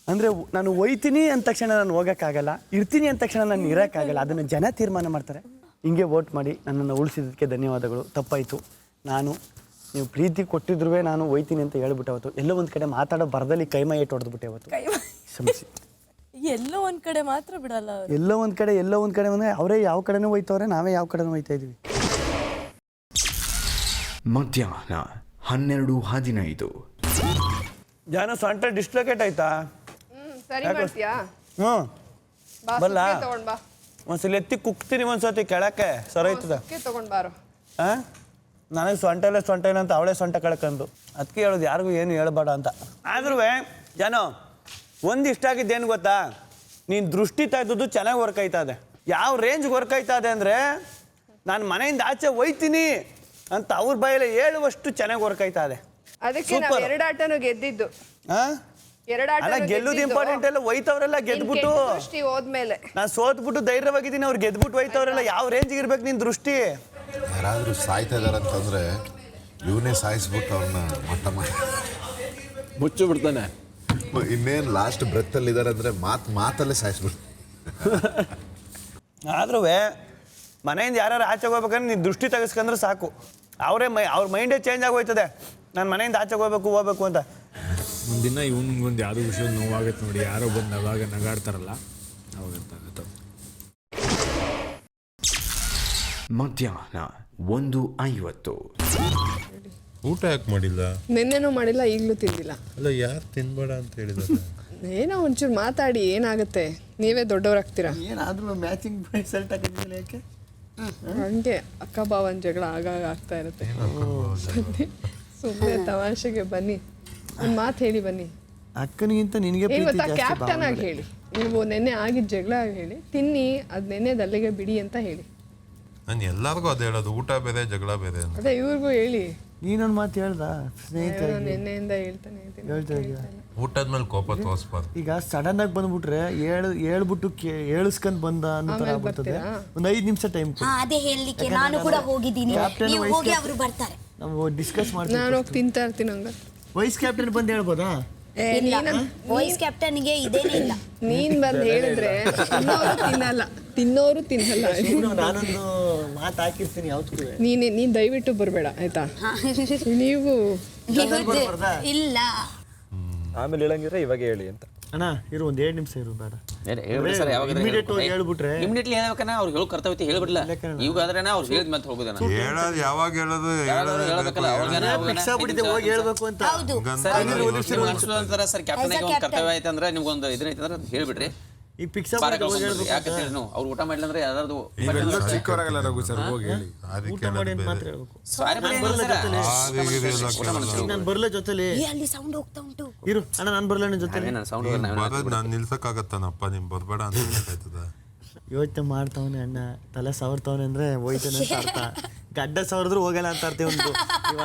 ಅಂದರೆ ನಾನು ಹೋಯ್ತೀನಿ ಅಂದ ತಕ್ಷಣ ನಾನು ಹೋಗೋಕ್ಕಾಗಲ್ಲ, ಇರ್ತೀನಿ ಅಂದ ತಕ್ಷಣ ನಾನು ಇರೋಕ್ಕಾಗಲ್ಲ. ಅದನ್ನು ಜನ ತೀರ್ಮಾನ ಮಾಡ್ತಾರೆ. ಹಿಂಗೆ ವೋಟ್ ಮಾಡಿ ನನ್ನನ್ನು ಉಳಿಸಿದ್ದಕ್ಕೆ ಧನ್ಯವಾದಗಳು. ತಪ್ಪಾಯಿತು. ನೀವು ಪ್ರೀತಿ ಕೊಟ್ಟಿದ್ರೂ ನಾನು ಹೋಯ್ತೀನಿ ಅಂತ ಹೇಳ್ಬಿಟ್ಟೆ ಅವತ್ತು. ಎಲ್ಲೋ ಒಂದು ಕಡೆ ಮಾತಾಡೋ ಬರದಲ್ಲಿ ಕೈಮೈ ಏಟು ಹೊಡೆದ್ಬಿಟ್ಟೆ ಅವತ್ತು. ಕ್ಷಮಿಸಿ. ಎಲ್ಲೋ ಒಂದು ಕಡೆ ಮಾತ್ರ ಬಿಡಲ್ಲ. ಎಲ್ಲೋ ಒಂದು ಕಡೆ ಅಂದರೆ ಅವರೇ ಯಾವ ಕಡೆನೂ ಹೋಯ್ತವ್ರೆ, ನಾವೇ ಯಾವ ಕಡೆನೂ ಹೋಯ್ತಾ ಇದ್ದೀವಿ. ಮಧ್ಯಾಹ್ನ 12:15. ಜಾನ ಸೊಂಟ ಡಿಸ್ಲೊಕೇಟ್ ಆಯ್ತಾ? ಸರಿ ಮಾಡ್ತೀಯಾ? ಹ್ಞೂ ಬಲ್ಲ ತಗೊಂಡ್ ಬಾ. ಒಂದ್ಸಲ ಎತ್ತಿ ಕುಕ್ತೀನಿ, ಒಂದ್ಸತಿ ಕೆಳಕ್ಕೆ ಸರೈತದ ತಗೊಂಡ್ ಬಾರು. ಹಾಂ ನನಗೆ ಸೊಂಟ ಇಲ್ಲ ಅಂತ ಅವಳೇ ಸೊಂಟ ಕಳ್ಕೊಂಡು, ಅದಕ್ಕೆ ಹೇಳೋದು ಯಾರಿಗೂ ಏನು ಹೇಳ್ಬೇಡ ಅಂತ. ಆದ್ರೂ ಜಾನೋ ಒಂದು ಇಷ್ಟ ಆಗಿದ್ದೇನು ಗೊತ್ತಾ, ನೀನು ದೃಷ್ಟಿ ತೆಗೆದು ಚೆನ್ನಾಗಿ ವರ್ಕ್ ಆಯ್ತಾ ಇದೆ. ಯಾವ ರೇಂಜ್ಗೆ ವರ್ಕ್ ಆಯ್ತಾ ಇದೆ ಅಂದರೆ, ನಾನು ಮನೆಯಿಂದ ಆಚೆ ಹೋಯ್ತೀನಿ ಅಂತ ಅವ್ರ ಬಾಯಲ್ಲಿ ಹೇಳುವಷ್ಟು ಚೆನ್ನಾಗಿ ವರ್ಕ್ ಆಯ್ತಾ ಇದೆ. ಅದಕ್ಕೆ ನಾವು 2 ಆಟನೂ ಗೆದ್ದಿದ್ದು. ಅಲ್ಲ ಗೆಲ್ಲುದು ಇಂಪಾರ್ಟೆಂಟ್ ಎಲ್ಲ, ಹೋಯ್ತವ್ರೆಲ್ಲ ಗೆದ್ಬಿಟ್ಟು ಹೋದ್ಮೇಲೆ ನಾನು ಸೋತ್ಬಿಟ್ಟು ಧೈರ್ಯವಾಗಿದ್ದೀನಿ, ಅವ್ರು ಗೆದ್ಬಿಟ್ಟು ಹೋಯ್ತವ್ರೆಲ್ಲ. ಯಾವ ರೇಂಜ್ಗೆ ಇರ್ಬೇಕು ನಿನ್ನ ದೃಷ್ಟಿ? ಯಾರಾದರೂ ಸಾಯ್ತಾ ಇದಾರಂತಂದ್ರೆ ಇವನೇ ಸಾಯಿಸ್ಬಿಟ್ಟು ಅವ್ರನ್ನ ಮಟ್ಟ ಮಾಡಿ ಮುಚ್ಚು ಬಿಡ್ತಾನೆ. ಇನ್ನೇನು ಲಾಸ್ಟ್ ಬ್ರೆತ್ತಲ್ಲಿ ಇದ್ದಾರೆ ಅಂದರೆ ಮಾತಲ್ಲೇ ಸಾಯಿಸ್ಬಿಡ್ತು. ಆದ್ರೂ ಮನೆಯಿಂದ ಯಾರು ಆಚೆಗೆ ಹೋಗ್ಬೇಕಂದ್ರೆ ನೀನು ದೃಷ್ಟಿ ತೆಗೆಸ್ಕೊಂಡ್ರೆ ಸಾಕು, ಅವ್ರ ಮೈಂಡೇ ಚೇಂಜ್ ಆಗೋಯ್ತದೆ. ನಾನು ಮನೆಯಿಂದ ಆಚೆಗೆ ಹೋಗ್ಬೇಕು ಅಂತ. ಒಂದಿನ ಇವನಿಗೊಂದು ಯಾವುದೋ ವಿಷಯ ನೋವಾಗತ್ತೆ ನೋಡಿ, ಯಾರೋ ಬಂದು ಅವಾಗ ನಗಾಡ್ತಾರಲ್ಲ, ಅವಾಗ ಗೊತ್ತಾಗುತ್ತೆ. ಮಧ್ಯಾಹ್ನ 1:50. ಊಟ ಯಾಕೆ ಮಾಡಿಲ್ಲ? ನಿನ್ನೆನೂ ಮಾಡಿಲ್ಲ, ಈಗಲೂ ತಿಂದಿಲ್ಲ. ಅಲ್ಲ ಯಾರು ತಿನ್ಬೇಡ ಅಂತ ಹೇಳಿದಾರೆ? ಏನೋ ಒಂಚೂರು ಮಾತಾಡಿ, ಏನಾಗುತ್ತೆ, ನೀವೇ ದೊಡ್ಡವರಾಗ್ತೀರಾ. ಏನಾದರೂ ಮ್ಯಾಚಿಂಗ್ ರಿಸಲ್ಟ್ ಆಗಿದ್ದಿಲ್ಲ ಯಾಕೆ? ಹಂಗೆ ಅಕ್ಕ ಭಾವನ ಜಗಳ ಆಗಾಗ ಆಗ್ತಾ ಇರುತ್ತೆ. ಸುಮ್ಮನೆ ತಮಾಷೆಗೆ ಬನ್ನಿ, ಒಂದು ಮಾತು ಹೇಳಿ ಬನ್ನಿ. ಅಕ್ಕನಿಗಿಂತ ನಿನಗೆ ಕ್ಯಾಪ್ಟನ್ ಆಗಿ ಹೇಳಿ, ನೀವು ನೆನ್ನೆ ಆಗಿದ್ದ ಜಗಳ ಹೇಳಿ, ತಿನ್ನಿ ಅದು ನೆನ್ನೆದಲ್ಲಿಗೆ ಬಿಡಿ ಅಂತ ಹೇಳಿ. ನಾನು ಎಲ್ಲರಿಗೂ ಅದೇ ಹೇಳೋದು, ಊಟ ಬೇರೆ ಜಗಳ ಬೇರೆ ಅಂತ. ಅದೇ ಇವ್ರಿಗೂ ಹೇಳಿ. ನೀನೊಂದು ಮಾತು ಹೇಳ್ದ ಸ್ನೇಹಿತ ನೆನ್ನೆಯಿಂದ ಹೇಳ್ತಾನೆ ಹೇಳ್ತಾ ಇದೀಯ. ಊಟದ್ಮೇಲೆ ಕೋಪ ತೋರಿಸ್ಬಾರ್ದು. ಈಗ ಸಡನ್ ಆಗಿ ಬಂದ್ಬಿಟ್ರೆ ಹೇಳ್ಬಿಟ್ಟು ಏಳಿಸ್ಕೊಂಡ್ ಬಂದ ಅನ್ನೋ ಥರ ಆಗ್ಬಿಡ್ತದೆ. ಒಂದು 5 ನಿಮಿಷ ಟೈಮ್ ಅದೇ ಹೇಳಲಿಕ್ಕೆ ನಾನು ಕೂಡ ಹೋಗಿದ್ದೀನಿ. ನೀವು ಹೋಗಿ ಅವರು ಬರ್ತಾರೆ. ನಾವು ಡಿಸ್ಕಸ್ ಮಾಡ್ತೀವಿ. ನಾನು ಹೋಗಿ ತಿಂತಾ ಇರ್ತೀನಿ ಹಂಗ. ವೈಸ್ ಕ್ಯಾಪ್ಟನ್ ಬಂದು ಹೇಳ್ಬೋದಾ? ವೈಸ್ ಕ್ಯಾಪ್ಟನ್ಗೆ ಇದೇನೇ ಇಲ್ಲ. ನೀನ್ ಬಂದು ಹೇಳಿದ್ರೆ ತಿನ್ನೋರು ತಿನ್ನಲ್ಲ. ನಾನೊಂದು ಮಾತು ಹಾಕಿರ್ತೀನಿ ಯಾವ್ದಕ್ಕೂ. ನೀನ್ ದಯವಿಟ್ಟು ಬರಬೇಡ ಆಯ್ತಾ. ನೀವು ಇಲ್ಲ ಆಮೇಲೆ ಹೇಳಂಗಿದ್ರೆ ಇವಾಗ ಹೇಳಿ ಅಂತ. ಅಣ್ಣ ಇರು ಒಂದು 2 ನಿಮಿಷ ಇರು. ಬೇಡ ಇಮಿಡಿಯೇಟ್ ಹೇಳ್ಬಿಟ್ರೆ ಇಮಿಡಿಯೇಟ್ಲಿ ಹೇಳ್ಬೇಕನ್ನ ಅವ್ರು ಹೇಳೋ ಕರ್ತವ್ಯ ಹೇಳ್ಬಿಡ್ಲ. ಈಗ ಆದ್ರೆ ಅವ್ರು ಹೇಳಿದ ಮತ್ತೆ ಹೋಗೋದನ್ನ ಹೇಳೋದು ಯಾವಾಗ ಹೇಳೋದು ಹೇಳ್ಬೇಕಲ್ಲ. ಹೋಗಿ ಹೇಳ್ಬೇಕು ಅಂತ. ಸರ್ ಕ್ಯಾಪ್ಟನ್ ಆಗಿ ಒಂದು ಕರ್ತವ್ಯ ಆಯ್ತು ಅಂದ್ರೆ ನಿಮ್ಗೊಂದು ಇದೈತೆ ಅಂದ್ರೆ ಹೇಳ್ಬಿಡ್ರಿ. ಈ ಪಿಕ್ಸ್ ಯಾಕಂತ ಹೇಳಿ ಅವ್ರು ಊಟ ಮಾಡಿಲ್ಲ ಅಂದ್ರೆ ಯಾರಾದ್ರು ಚಿಕ್ಕವರಾಗಲ್ಲ ರಘು ಸರ್ ಹೋಗಿ ಹೇಳಿ. ಊಟ ಮಾಡಿ ಅಂತ ಮಾತ್ರ ಹೇಳ್ಬೇಕು. ನಾನು ಬರ್ಲ ಜೊತೆಲಿ ಅಲ್ಲಿ ಸೌಂಡ್ ಹೋಗ್ತಾ ಉಂಟು. ಇರು ಅಣ್ಣ ನಾನು ಬರ್ಲ ನಿನ್ ಜೊತೆ. ನಾನು ನಿಲ್ಸಕ್ಕಾಗತ್ತಾನಪ್ಪ ನಿಮ್ ಬರ್ಬೇಡ ಅಂತ ಹೇಳ್ತದ. ಯೋಚನೆ ಮಾಡ್ತಾವನೆ ಅಣ್ಣ, ತಲೆ ಸವರ್ತಾವನೆ ಅಂದ್ರೆ ಹೋಯ್ತಾನೆ ಅಂತ ಅರ್ಥ. ಗಡ್ಡ ಸವರಿದ್ರು ಹೋಗಲ್ಲ ಅಂತ ಅರ್ಥ. ಒಂದು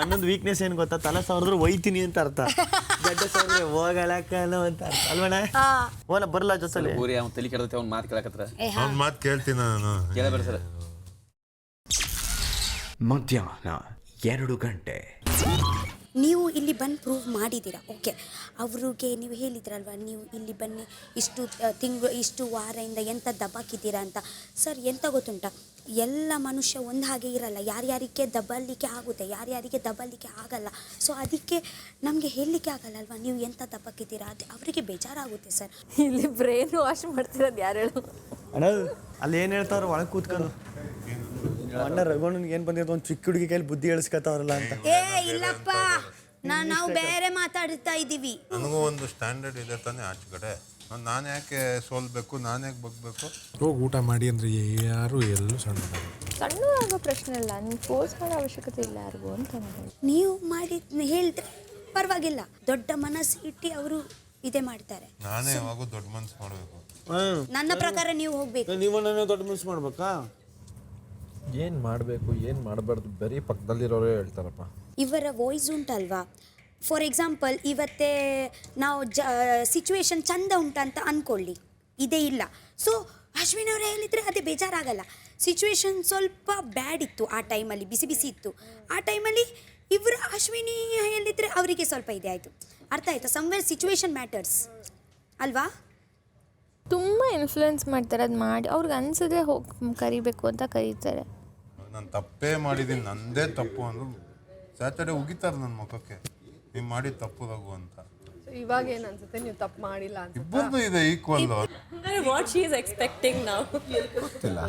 ಅಣ್ಣೊಂದು ವೀಕ್ನೆಸ್ ಏನ್ ಗೊತ್ತಾ, ತಲೆ ಸವರಿದ್ರು ಹೋಯ್ತೀನಿ ಅಂತ ಅರ್ಥ. ಗಡ್ಡ ಸವರಿದ್ರೆ ಹೋಗಲಕ್ಕಲ್ಲ ಅಂತ ಅರ್ಥ ಅಲ್ವಣ್ಣ. ಓನ ಬರ್ಲ ಜೊತೆಲಿ ಅವ್ನು ತಲೆ ಕೆಡದೈತೆ ಅವ್ನ ಮಾತು ಕೇಳಕತ್ರ. ಅವ್ನ ಮಾತು ಕೇಳ್ತೀನಿ ನಾನು. ಕೇಳಬೇಡ ಸರ್. ಮಧ್ಯಾಹ್ನ 2 ಗಂಟೆ. ನೀವು ಇಲ್ಲಿ ಬಂದು ಪ್ರೂವ್ ಮಾಡಿದ್ದೀರಾ. ಓಕೆ, ಅವ್ರಿಗೆ ನೀವು ಹೇಳಿದ್ರಲ್ವ ನೀವು ಇಲ್ಲಿ ಬನ್ನಿ ಇಷ್ಟು ವಾರದಿಂದ ಎಂತ ದಬ್ಬಾಕಿದ್ದೀರಾ ಅಂತ. ಸರ್ ಎಂತ ಗೊತ್ತುಂಟ, ಎಲ್ಲ ಮನುಷ್ಯ ಒಂದು ಹಾಗೆ ಇರಲ್ಲ. ಯಾರ್ಯಾರಿಗೆ ದಬ್ಬಲಿಕ್ಕೆ ಆಗುತ್ತೆ, ಯಾರ್ಯಾರಿಗೆ ದಬ್ಬಲಿಕ್ಕೆ ಆಗಲ್ಲ. ಸೊ ಅದಕ್ಕೆ ನಮಗೆ ಹೇಳಲಿಕ್ಕೆ ಆಗಲ್ಲ ಅಲ್ವಾ ನೀವು ಎಂತ ದಬ್ಬಾಕಿದ್ದೀರಾ. ಅದು ಅವರಿಗೆ ಬೇಜಾರಾಗುತ್ತೆ ಸರ್. ಇಲ್ಲಿ ಬ್ರೈನ್ ವಾಶ್ ಮಾಡ್ತಿರೋದು ಯಾರು ಹೇಳು. ಅಣ್ಣ ಅಲ್ಲಿ ಏನು ಹೇಳ್ತಾವ್ರು ಒಳಗೆ ಕೂತ್ಕೊಂಡು. ಅಣ್ಣ ರಘುಣ್ಣನಿಗೆ ಏನು ಬಂದಿರೋದು, ಒಂದು ಚಿಕ್ಕ ಹುಡುಗಿ ಕೈಲಿ ಬುದ್ಧಿ ಹೇಳಿಸ್ಕೊತಾವ್ರಲ್ಲ ಅಂತ. ಇಲ್ಲಪ್ಪ, ನಾವು ಬೇರೆ ಮಾತಾಡ್ತಾ ಇದ್ದೀವಿ. ನನಗೂ ಒಂದು ಸ್ಟ್ಯಾಂಡರ್ಡ್ ಇದೆ ತಾನೇ ಆಚೆ ಕಡೆ. ನಾನು ಯಾಕೆ ಸೋಲ್ಬೇಕು, ನಾನು ಯಾಕೆ ಬಗ್ಬೇಕು? ಹೋಗಿ ಊಟ ಮಾಡಿ ಅಂದರೆ ಯಾರು ಎಲ್ಲೂ ಸಣ್ಣ ಆಗೋ ಪ್ರಶ್ನೆ ಇಲ್ಲ. ನೀವು ಫೋರ್ಸ್ ಮಾಡೋ ಅವಶ್ಯಕತೆ ಇಲ್ಲ ಯಾರಿಗೂ ಅಂತ ನೀವು ಮಾಡಿ ಹೇಳಿದ್ರೆ ಪರವಾಗಿಲ್ಲ. ದೊಡ್ಡ ಮನಸ್ಸು ಇಟ್ಟು ಅವರು ಇದೇ ಮಾಡ್ತಾರೆ. ನಾನೇ ಯಾವಾಗೂ ದೊಡ್ಡ ಮನಸ್ಸು ಮಾಡಬೇಕು. ನನ್ನ ಪ್ರಕಾರ ನೀವು ಹೋಗ್ಬೇಕು. ನೀವು ನನ್ನ ದೊಡ್ಡ ಮನಸ್ಸು ಮಾಡ್ಬೇಕಾ? ಏನು ಮಾಡಬೇಕು ಏನು ಮಾಡಬಾರ್ದು ಬರೀ ಪಕ್ಕದಲ್ಲಿರೋರೇ ಹೇಳ್ತಾರಪ್ಪ. ಇವರ ವಾಯ್ಸ್ ಉಂಟಲ್ವಾ, ಫಾರ್ ಎಕ್ಸಾಂಪಲ್ ಇವತ್ತೇ ನಾವು ಸಿಚುವೇಶನ್ ಚಂದ ಉಂಟಂತ ಅಂದ್ಕೊಳ್ಳಿ, ಇದೇ ಇಲ್ಲ. ಸೊ ಅಶ್ವಿನ್ ಅವರೇ ಹೇಳಿದರೆ ಅದೇ ಬೇಜಾರಾಗಲ್ಲ. ಸಿಚುವೇಶನ್ ಸ್ವಲ್ಪ ಬ್ಯಾಡ್ ಇತ್ತು ಆ ಟೈಮಲ್ಲಿ, ಬಿಸಿ ಬಿಸಿ ಇತ್ತು ಆ ಟೈಮಲ್ಲಿ. ಇವರು ಅಶ್ವಿನಿ ಹೇಳಿದರೆ ಅವರಿಗೆ ಸ್ವಲ್ಪ ಇದೆ ಆಯಿತು. ಅರ್ಥ ಆಯ್ತಾ? ಸಮ್ವೇರ್ ಸಿಚುವೇಶನ್ ಮ್ಯಾಟರ್ಸ್ ಅಲ್ವಾ. ತುಂಬ ಇನ್ಫ್ಲುಯೆನ್ಸ್ ಮಾಡ್ತಾರೆ. ಅದು ಮಾಡಿ ಅವ್ರಿಗೆ ಅನ್ಸದೆ ಹೋಗಿ ಕರಿಬೇಕು ಅಂತ ಕರೀತಾರೆ. ನಾನು ತಪ್ಪೇ ಮಾಡಿದ್ದೀನಿ, ನಂದೇ ತಪ್ಪು ಅಂದ್ರು ಸ್ಯಾಟರ್ಡೆ ಉಗಿತಾರೆ ನನ್ನ ಮುಖಕ್ಕೆ, ನೀವು ಮಾಡಿ ತಪ್ಪು ರಘು ಅಂತ. ಇವಾಗ ಏನ್ ಅನ್ಸುತ್ತೆ, ನೀವು ತಪ್ಪು ಮಾಡಿಲ್ಲ ಅಂತ? ಇಬ್ಬರದು ಇದೆ equal. What she is expecting now ಗೊತ್ತಿಲ್ಲ.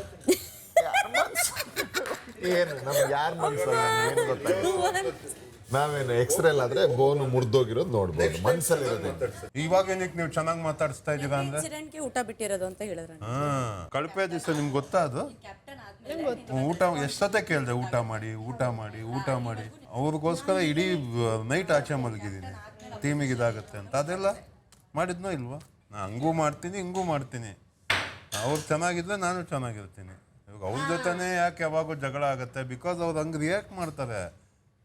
ಏನು ನಮ್ಗೆ ಯಾರು ಮನ್ಸಲ್ಲ ಏನು ಗೊತ್ತಾಗ. ನಾವೇನು ಎಕ್ಸ್ರೇಲ್ ಆದ್ರೆ ಬೋನು ಮುರಿದೋಗಿರೋದು ನೋಡ್ಬೋದು, ಮನ್ಸಲ್ಲಿ ಇರೋದು. ಇವಾಗ ಏನಕ್ಕೆ ನೀವು ಚೆನ್ನಾಗಿ ಮಾತಾಡಿಸ್ತಾ ಇದ್ದೀರಾ ಅಂದ್ರೆ ಇನ್ಸಿಡೆಂಟ್ಗೆ ಊಟ ಬಿಟ್ಟಿರೋದು ಅಂತ ಹೇಳಿದ್ರೆ. ಕಳಪೆ ದಿವಸ ನಿಮ್ಗೆ ಗೊತ್ತಾ ಅದು? ಊಟ ಎಷ್ಟೊತ್ತೆ ಕೇಳಿದೆ, ಊಟ ಮಾಡಿ ಊಟ ಮಾಡಿ ಊಟ ಮಾಡಿ. ಅವ್ರಿಗೋಸ್ಕರ ಇಡೀ ನೈಟ್ ಆಚೆ ಮಲಗಿದ್ದೀನಿ ಟೀಮಿಗೆ ಇದಾಗುತ್ತೆ ಅಂತ. ಅದೆಲ್ಲ ಮಾಡಿದ್ನೋ ಇಲ್ವಾ? ನಾನು ಹಂಗೂ ಮಾಡ್ತೀನಿ ಹಿಂಗೂ ಮಾಡ್ತೀನಿ. ಅವ್ರು ಚೆನ್ನಾಗಿದ್ರೆ ನಾನು ಚೆನ್ನಾಗಿರ್ತೀನಿ. ಇವಾಗ ಅವ್ರ ಜೊತೆನೇ ಯಾಕೆ ಯಾವಾಗೂ ಜಗಳ ಆಗುತ್ತೆ? ಬಿಕಾಸ್ ಅವ್ರು ಹಂಗೆ ರಿಯಾಕ್ಟ್ ಮಾಡ್ತಾರೆ.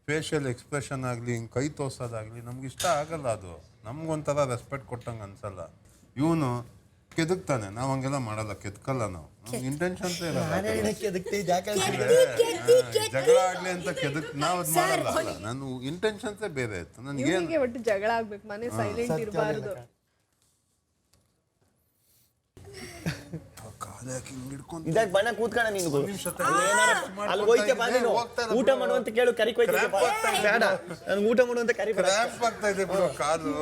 ಫೇಶಿಯಲ್ ಎಕ್ಸ್ಪ್ರೆಷನ್ ಆಗಲಿ, ಹಿಂಗೆ ಕೈ ತೋರ್ಸೋದಾಗಲಿ ನಮ್ಗೆ ಇಷ್ಟ ಆಗಲ್ಲ. ಅದು ನಮ್ಗೊಂಥರ ರೆಸ್ಪೆಕ್ಟ್ ಕೊಟ್ಟಂಗೆ ಅನ್ಸಲ್ಲ. ಇವನು ಕೆದಕ್ತಾನೆ, ನಾವು ಹಂಗೆಲ್ಲ ಮಾಡಲ್ಲ, ಕೆದಕಲ್ಲ ನಾವು. ಇಂಟೆನ್ಷನ್ ಜಗಳ ಆಗ್ಲಿ ಅಂತ ನಾವು ಅದು ಮಾಡಲ್ಲ. ನಾನು ಇಂಟೆನ್ಷನ್ಸೇ ಬೇರೆ ಇತ್ತು ನನಗೆ. ಒಟ್ಟು ಜಗಳ ಆಗ್ಬೇಕು, ಮನೆ ಸೈಲೆಂಟ್ ಇರಬಾರ್ದು. ಇದಾಗ ಬಣ್ಣ ಕೂತ್ಕಣ ನೀನು. ಅಲ್ಲಿ ಹೋಯ್ತೆ ಬಾ ನೀನು. ಊಟ ಮಾಡುವಂತ ಕೇಳು, ಕರಿ ಕೊಯ್ತು. ಬೇಡ ನನ್ಗೆ ಊಟ ಮಾಡುವಂತ ಕರಿ. ಆಗ್ತಾ ಇದೆ ಕಾಲು.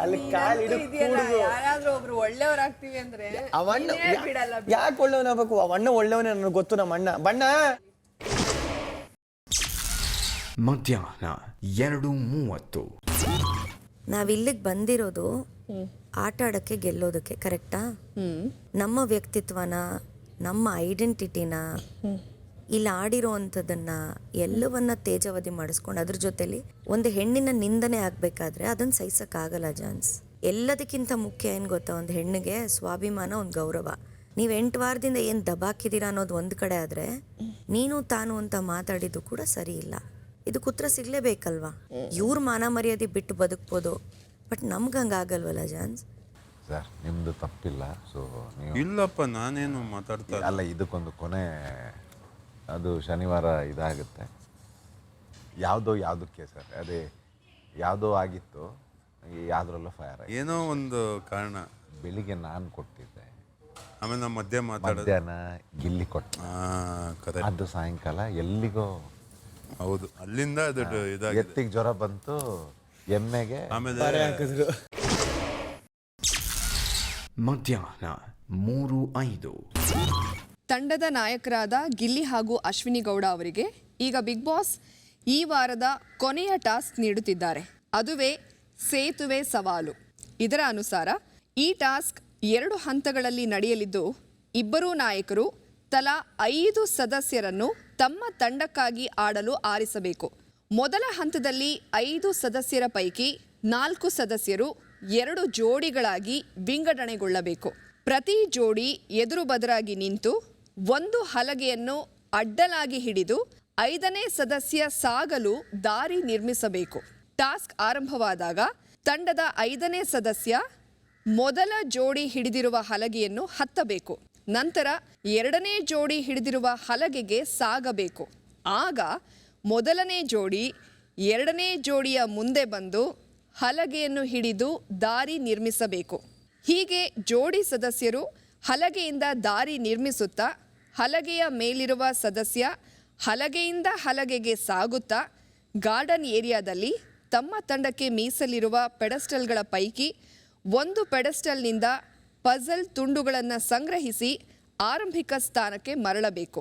ಅಲ್ಲಿ ಕಾಲು ಹಿಡಿದು ಯಾರಾದ್ರೂ ಒಬ್ರು ಒಳ್ಳೆಯವ್ರಾಗ್ತೀವಿ ಅಂದ್ರೆ ಬಿಡಲ್ಲ. ಯಾಕೆ ಒಳ್ಳೆಯವನಾಗಬೇಕು? ಅವಣ್ಣ ಒಳ್ಳೆಯವನೇ, ನನಗೆ ಗೊತ್ತು. ನಮ್ಮ ಅಣ್ಣ ಬಣ್ಣ. ಮಧ್ಯಾಹ್ನ 2:30. ನಾವಿಲ್ಲಿಗೆ ಬಂದಿರೋದು ಆಟ ಆಡೋಕ್ಕೆ, ಗೆಲ್ಲೋದಕ್ಕೆ, ಕರೆಕ್ಟಾ? ನಮ್ಮ ವ್ಯಕ್ತಿತ್ವನ, ನಮ್ಮ ಐಡೆಂಟಿಟಿನ, ಇಲ್ಲಿ ಆಡಿರೋ ಅಂಥದ್ದನ್ನು ಎಲ್ಲವನ್ನ ತೇಜಾವಧಿ ಮಾಡಿಸ್ಕೊಂಡು ಅದ್ರ ಜೊತೆಲಿ ಒಂದು ಹೆಣ್ಣಿನ ನಿಂದನೆ ಆಗಬೇಕಾದ್ರೆ ಅದನ್ನು ಸಹಿಸೋಕ್ಕಾಗಲ್ಲ ಜಾನ್ಸ್. ಎಲ್ಲದಕ್ಕಿಂತ ಮುಖ್ಯ ಏನು ಗೊತ್ತಾ, ಒಂದು ಹೆಣ್ಣಿಗೆ ಸ್ವಾಭಿಮಾನ, ಒಂದು ಗೌರವ. ನೀವು 8 ವಾರದಿಂದ ಏನು ದಬಾಕಿದ್ದೀರಾ ಅನ್ನೋದು ಒಂದು ಕಡೆ ಆದರೆ, ನೀನು ತಾನು ಅಂತ ಮಾತಾಡಿದ್ದು ಕೂಡ ಸರಿ ಇಲ್ಲ. ಇದಕ್ಕೆ ಉತ್ತರ ಸಿಗಲೇಬೇಕಲ್ವಾ? ಇವ್ರ ಮಾನ ಮರ್ಯಾದೆ ಬಿಟ್ಟು ಬದುಕ್ಬೋದು, ಬಟ್ ನಮ್ಗೆ ಹಂಗಾಗಲ್ವಲ್ಲ ಜಾನ್ಸ್? ಸರ್ ನಿಮ್ಮದು ತಪ್ಪಿಲ್ಲ. ಸೊ ನೀವು ಇಲ್ಲಪ್ಪ, ನಾನೇನು ಮಾತಾಡ್ತಾ ಅಲ್ಲ, ಇದಕ್ಕೊಂದು ಕೊನೆ, ಅದು ಶನಿವಾರ ಇದಾಗುತ್ತೆ. ಯಾವುದಕ್ಕೆ ಸರ್, ಅದೇ ಯಾವುದೋ ಆಗಿತ್ತು, ಯಾವುದ್ರಲ್ಲೂ ಫೈರ್ ಆಗಿ ಏನೋ ಒಂದು ಕಾರಣ. ಬೆಳಿಗ್ಗೆ ನಾನು ಕೊಟ್ಟಿದ್ದೆ, ಆಮೇಲೆ ನಮ್ಮ ಮಧ್ಯಾಹ್ನ ಗಿಲ್ಲಿ ಕೊಟ್ಟು, ಅದು ಸಾಯಂಕಾಲ ಎಲ್ಲಿಗೋ. ಹೌದು, ಅಲ್ಲಿಂದ ಅದು ಇದಾಗಿದೆ. ಎತ್ತಿಗೆ ಜ್ವರ ಬಂತು, ಎಮ್ಮೆಗೆ ಆಮೇಲೆ ಹಾಕಿದ್ರು. ಮಧ್ಯಾಹ್ನ 3:05. ತಂಡದ ನಾಯಕರಾದ ಗಿಲ್ಲಿ ಹಾಗೂ ಅಶ್ವಿನಿ ಗೌಡ ಅವರಿಗೆ ಈಗ ಬಿಗ್ ಬಾಸ್ ಈ ವಾರದ ಕೊನೆಯ ಟಾಸ್ಕ್ ನೀಡುತ್ತಿದ್ದಾರೆ. ಅದುವೇ ಸೇತುವೆ ಸವಾಲು. ಇದರ ಅನುಸಾರ ಈ ಟಾಸ್ಕ್ 2 ಹಂತಗಳಲ್ಲಿ ನಡೆಯಲಿದ್ದು, ಇಬ್ಬರೂ ನಾಯಕರು ತಲಾ 5 ಸದಸ್ಯರನ್ನು ತಮ್ಮ ತಂಡಕ್ಕಾಗಿ ಆಡಲು ಆರಿಸಬೇಕು. ಮೊದಲ ಹಂತದಲ್ಲಿ 5 ಸದಸ್ಯರ ಪೈಕಿ 4 ಸದಸ್ಯರು 2 ಜೋಡಿಗಳಾಗಿ ವಿಂಗಡಣೆಗೊಳ್ಳಬೇಕು. ಪ್ರತಿ ಜೋಡಿ ಎದುರು ಬದರಾಗಿ ನಿಂತು ಒಂದು ಹಲಗೆಯನ್ನು ಅಡ್ಡಲಾಗಿ ಹಿಡಿದು 5ನೇ ಸದಸ್ಯ ಸಾಗಲು ದಾರಿ ನಿರ್ಮಿಸಬೇಕು. ಟಾಸ್ಕ್ ಆರಂಭವಾದಾಗ ತಂಡದ 5ನೇ ಸದಸ್ಯ ಮೊದಲ ಜೋಡಿ ಹಿಡಿದಿರುವ ಹಲಗೆಯನ್ನು ಹತ್ತಬೇಕು. ನಂತರ 2ನೇ ಜೋಡಿ ಹಿಡಿದಿರುವ ಹಲಗೆಗೆ ಸಾಗಬೇಕು. ಆಗ ಮೊದಲನೇ ಜೋಡಿ 2ನೇ ಜೋಡಿಯ ಮುಂದೆ ಬಂದು ಹಲಗೆಯನ್ನು ಹಿಡಿದು ದಾರಿ ನಿರ್ಮಿಸಬೇಕು. ಹೀಗೆ ಜೋಡಿ ಸದಸ್ಯರು ಹಲಗೆಯಿಂದ ದಾರಿ ನಿರ್ಮಿಸುತ್ತಾ ಹಲಗೆಯ ಮೇಲಿರುವ ಸದಸ್ಯ ಹಲಗೆಯಿಂದ ಹಲಗೆಗೆ ಸಾಗುತ್ತಾ ಗಾರ್ಡನ್ ಏರಿಯಾದಲ್ಲಿ ತಮ್ಮ ತಂಡಕ್ಕೆ ಮೀಸಲಿರುವ ಪೆಡಸ್ಟಲ್ಗಳ ಪೈಕಿ ಒಂದು ಪೆಡಸ್ಟಲ್ನಿಂದ ಪಜಲ್ ತುಂಡುಗಳನ್ನು ಸಂಗ್ರಹಿಸಿ ಆರಂಭಿಕ ಸ್ಥಾನಕ್ಕೆ ಮರಳಬೇಕು.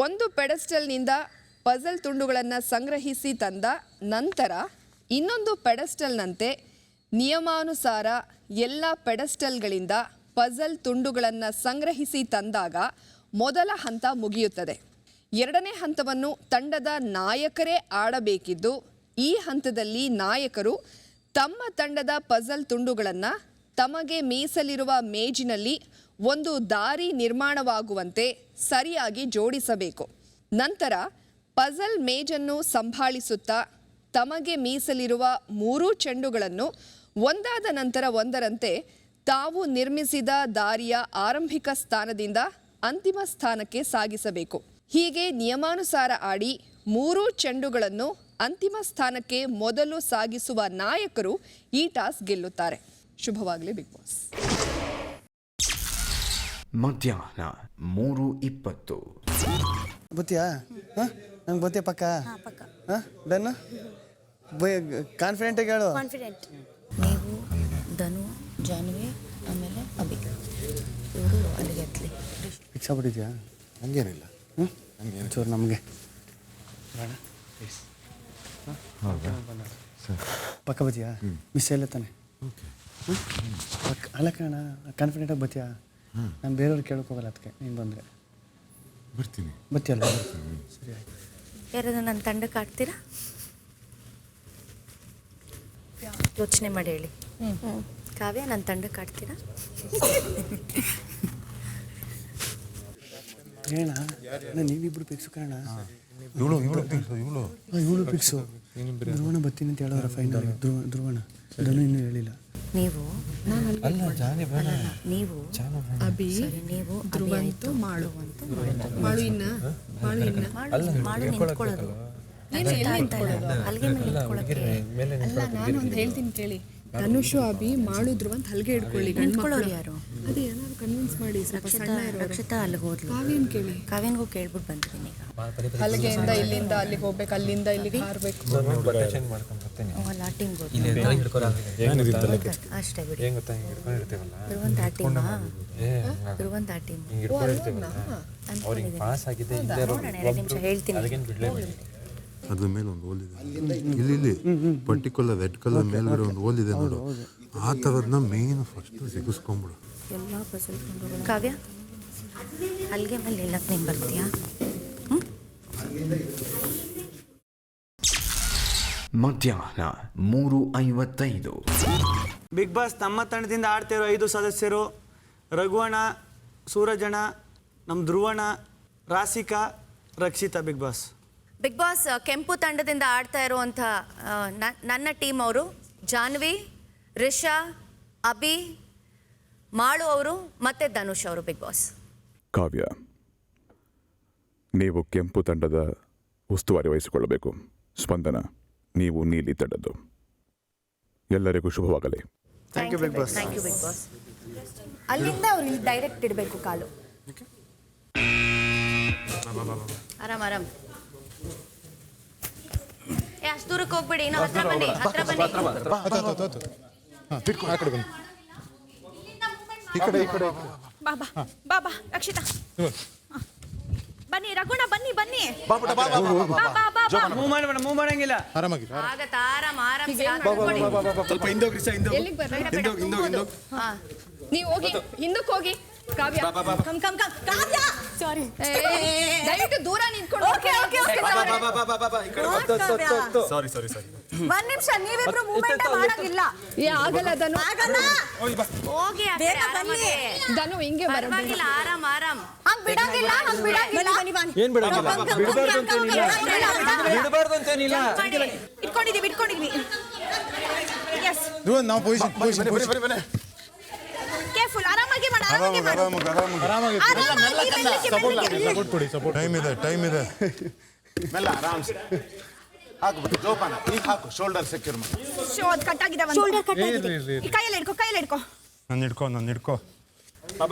ಒಂದು ಪೆಡಸ್ಟಲ್ನಿಂದ ಪಜಲ್ ತುಂಡುಗಳನ್ನು ಸಂಗ್ರಹಿಸಿ ತಂದ ನಂತರ ಇನ್ನೊಂದು ಪೆಡಸ್ಟಲ್ನಂತೆ ನಿಯಮಾನುಸಾರ ಎಲ್ಲ ಪೆಡಸ್ಟಲ್ಗಳಿಂದ ಪಜಲ್ ತುಂಡುಗಳನ್ನು ಸಂಗ್ರಹಿಸಿ ತಂದಾಗ ಮೊದಲ ಹಂತ ಮುಗಿಯುತ್ತದೆ. 2ನೇ ಹಂತವನ್ನು ತಂಡದ ನಾಯಕರೇ ಆಡಬೇಕಿದ್ದು, ಈ ಹಂತದಲ್ಲಿ ನಾಯಕರು ತಮ್ಮ ತಂಡದ ಪಜಲ್ ತುಂಡುಗಳನ್ನು ತಮಗೆ ಮೀಸಲಿರುವ ಮೇಜಿನಲ್ಲಿ ಒಂದು ದಾರಿ ನಿರ್ಮಾಣವಾಗುವಂತೆ ಸರಿಯಾಗಿ ಜೋಡಿಸಬೇಕು. ನಂತರ ಪಜಲ್ ಮೇಜನ್ನು ಸಂಭಾಳಿಸುತ್ತಾ ತಮಗೆ ಮೀಸಲಿರುವ 3 ಚೆಂಡುಗಳನ್ನು ಒಂದಾದ ನಂತರ ಒಂದರಂತೆ ತಾವು ನಿರ್ಮಿಸಿದ ದಾರಿಯ ಆರಂಭಿಕ ಸ್ಥಾನದಿಂದ ಅಂತಿಮ ಸ್ಥಾನಕ್ಕೆ ಸಾಗಿಸಬೇಕು. ಹೀಗೆ ನಿಯಮಾನುಸಾರ ಆಡಿ 3 ಚೆಂಡುಗಳನ್ನು ಅಂತಿಮ ಸ್ಥಾನಕ್ಕೆ ಮೊದಲು ಸಾಗಿಸುವ ನಾಯಕರು ಈ ಟಾಸ್ಕ್ ಗೆಲ್ಲುತ್ತಾರೆ. ಶುಭವಾಗಲಿ ಬಿಗ್ ಬಾಸ್. ಮಧ್ಯಾಹ್ನ 3:20. ಬತ್ತೀಯಾ? ನಂಗೆ ಬತ್ತೀಯ ಪಕ್ಕ? ಡನ್? ಕಾನ್ಫಿಡೆಂಟಾಗಿ ಹೇಳು. ಕಾನ್ಫಿಡೆಂಟ್. ನೀವು, ಧನು, ಜಾನ್ವಿ, ಆಮೇಲೆ ಅಭಿ, ಇವರು ಅಲ್ಲಿಗೆ ಎತ್ತಲಿ. ಫಿಕ್ಸ್ ಆಗ್ಬಿಟ್ಟಿದ್ಯಾ? ಹಂಗೇನಿಲ್ಲ. ಚೂರು ನಮಗೆ ಪಕ್ಕ ಬತ್ತೀಯಾ? ಮಿಸ್ ಇಲ್ಲ ತಾನೆ? ಅಲ್ಲ ಕಣ, ಕಾನ್ಫಿಡೆಂಟಾಗಿ ಬತ್ತೀಯಾ? ನಾನು ಬೇರೆಯವ್ರು ಕೇಳೋಕೆ ಹೋಗಲ್ಲ, ಅದಕ್ಕೆ ನೀನು ಬಂದರೆ ಬರ್ತೀನಿ. ಬತ್ತೀಯಲ್ಲ? ಸರಿ ಆಯ್ತು. ಯಾರಾದ್ರೂ ನನ್ನ ತಂಡಕ್ಕೆ ಆಡ್ತೀರಾ? ಯೋಚನೆ ಮಾಡಿ ಹೇಳಿ. ಕಾವ್ಯ, ನನ್ನ ತಂಡಕ್ಕೆ ಆಡ್ತೀರಾ? ಹೇಳ, ನೀವಿಬ್ರು ಫಿಕ್ಸು ಕಾರಣ. ಇವಳು ಫಿಕ್ಸು. ಧ್ರುವಣ ಬರ್ತೀನಿ ಅಂತ ಹೇಳೋರ ಫೈನಲ್. ಧ್ರುವಣ ಅದನ್ನು ಇನ್ನೂ ಹೇಳಿಲ್ಲ. ನೀವು ನೀವು ಅಭಿ, ನೀವು ಧ್ರುವ ಅಂತೂ ಮಾಡು ನಿಂತ್ಕೊಳ್ಳೋದು. ಅಲ್ಲಿಗೆ ಮೇಲೆ ಅಲ್ಲ, ನಾನು ಒಂದು ಹೇಳ್ತೀನಿ ಕೇಳಿ. ಧನುಷು ಅಭಿ ಮಾಡುದ್ರು ಅಂತ ಹಲ್ಗೆ ಹಿಡ್ಕೊಳ್ಳಿ. ನಿಂತ್ಕೊಳ್ಳೋರು ಯಾರು? ಅದೇ ಏನಾದ್ರು ಕನ್ವಿನ್ಸ್ ಮಾಡಿ. ರಕ್ಷಿತಾ ಅಲ್ಲಿಗೆ ಹೋದ್ಲು. ಕಾವ್ಯನ್ ಕೇಳಿ. ಕಾವ್ಯನ್ಗೂ ಕೇಳ್ಬಿಟ್ಟು ಬಂದಿದ್ದೀನಿ ಈಗ. ಹಲಗೆಯಿಂದ ಇಲ್ಲಿಂದ ಅಲ್ಲಿಗೆ ಹೋಗ್ಬೇಕು, ಅಲ್ಲಿಂದ ಇಲ್ಲಿಗೆ ಹಾರಬೇಕು. ಅಲ್ಲ, ಟೀಮ್ ಅಷ್ಟೇ ಬಿಡಿ. ಧ್ರುವಂತ ಆ ಟೀಮಾ? ಧ್ರುವಂತ ಆ ಟೀಮ್ ನೋಡೋಣ. 2 ನಿಮಿಷ ಹೇಳ್ತೀನಿ. ಅದ್ರ ಮೇಲೆ ಒಂದು ಓಲಿದೆ, ಇಲ್ಲಿ ಪರ್ಟಿಕ್ಯುಲರ್ ರೆಡ್ ಕಲರ್ ಮೇಲ್ಗಡೆ ಒಂದು ಓಲಿದೆ ನೋಡು, ಆ ಥರದನ್ನ ಮೇನ್ ಫಸ್ಟ್ ಸಿಗಿಸ್ಕೊಂಬಿಡು. ಎಲ್ಲ ಪಜಲ್ ತುಂಡುಗಳು. ಕಾವ್ಯ, ಅಲ್ಲಿಗೆ ಮೇಲೆ ನಿಲ್ಲಕ್ಕೆ ನೀನು ಬರ್ತೀಯಾ? ಮಧ್ಯಾಹ್ನ 3:55. ಬಿಗ್ ಬಾಸ್ ನಮ್ಮ ತಂಡದಿಂದ ಆಡ್ತಿರೋ 5 ಸದಸ್ಯರು: ರಘುವಣ, ಸೂರಜಣ್ಣ, ನಮ್ಮ ಧ್ರುವಣ, Rasika, Rakshitha. Bigg Boss Bigg Boss ಕೆಂಪು ತಂಡದಿಂದ ಆಡ್ತಾ ಇರುವಂಥ ನನ್ನ ಟೀಮ್ ಅವರು ಜಾನ್ವಿ, ರಿಷಾ, ಅಭಿ, ಮಾಳು ಅವರು ಮತ್ತೆ ಧನುಷ್ ಅವರು ಬಿಗ್ ಬಾಸ್. ಕಾವ್ಯ, ನೀವು ಕೆಂಪು ತಂಡದ ಉಸ್ತುವಾರಿ ವಹಿಸಿಕೊಳ್ಳಬೇಕು. ಸ್ಪಂದನ, ನೀವು ನೀಲಿ ತಂಡದ್ದು. ಎಲ್ಲರಿಗೂ ಶುಭವಾಗಲಿ. Thank you big boss. Thank you big Boss. ಅಲ್ಲಿಂದ ಅವ್ರು ಇಲ್ಲಿ ಡೈರೆಕ್ಟ್ ಇಡಬೇಕು ಕಾಲು. ಆರಾಮ್ ಆರಾಮ್. ಅಷ್ಟು ದೂರಕ್ಕೆ ಹೋಗ್ಬೇಡಿ, ಇನ್ನೂ ಹತ್ರ ಬನ್ನಿ. ಬಾಬಾ ರಕ್ಷಿತಾ ಬನ್ನಿ, ರಘುಣ ಬನ್ನಿ ಬನ್ನಿ. ಮೂವ್ ಮಾಡಂಗಿಲ್ಲ. ಆಗತ್ತ, ಆರಾಮ್ ಆರಾಮ್. ಸ್ವಲ್ಪ ಎಲ್ಲಿಗೆ ಬರ್ಬೇಕು? ನೀವು ಹೋಗಿ ಹಿಂದಕ್ಕೆ ಹೋಗಿ. ಕಾವ್ಯ ಕಮ್ ಕಮ್ ಕಮ್. ಕಾವ್ಯ ಸಾರಿ, ದಯವಿಟ್ಟು ದೂರ ನಿಂತ್ಕೊಂಡು. ಸಾರಿ. ಒಂದ್ ನಿಮಿಷ, ನೀವಿಬ್ರು ಮೂವ್ಮೆಂಟ್ ಮಾಡಂಗಿಲ್ಲ. ಆಗಲ್ಲ ಧನು, ಹೋಗಿ ಬೇಗ ಬನ್ನಿ. ಧನು ಹಿಂಗೆ ಪರವಾಗಿಲ್ಲ, ಆರಾಮ್ ಆರಾಮ್. ಹಂಗ್ ಬಿಡಂಗಿಲ್ಲ, ಹಂಗ್ ಬಿಡಂಗಿಲ್ಲ. ಏನ್ ಬಿಡಂಗಿಲ್ಲ? ಬಿಡಬಾರ್ದು ಅಂತೇನಿಲ್ಲ. ಇಟ್ಕೊಂಡಿದೀವಿ. ಎಸ್, ನಾವು ಪೊಸಿಷನ್ ಕೇರ್ಫುಲ್. ಆರಾಮಾಗಿ ಮಾಡು, ಸಪೋರ್ಟ್ ಕೊಡಿ. ಟೈಮ್ ಇದೆ. ಮೆಲ್ಲ ಆರಾಮ್ಸೆ ಹಾಕ್ಬಿಟ್ಟು ಜೋಪಾನ ಈಗ ಹಾಕು. ಶೋಲ್ಡರ್ ಸೆಕ್ಯೂರ್ ಮಾಡಿ. ಅದು ಕಟ್ಟಾಗಿದೆ. ಶೋಲ್ಡರ್ ಕಟ್ಟಾಗಿದೆ. ಕೈಯಲ್ಲಿ ಹಿಡ್ಕೊ. ನಾನು ಹಿಡ್ಕೊ. ಬಾ.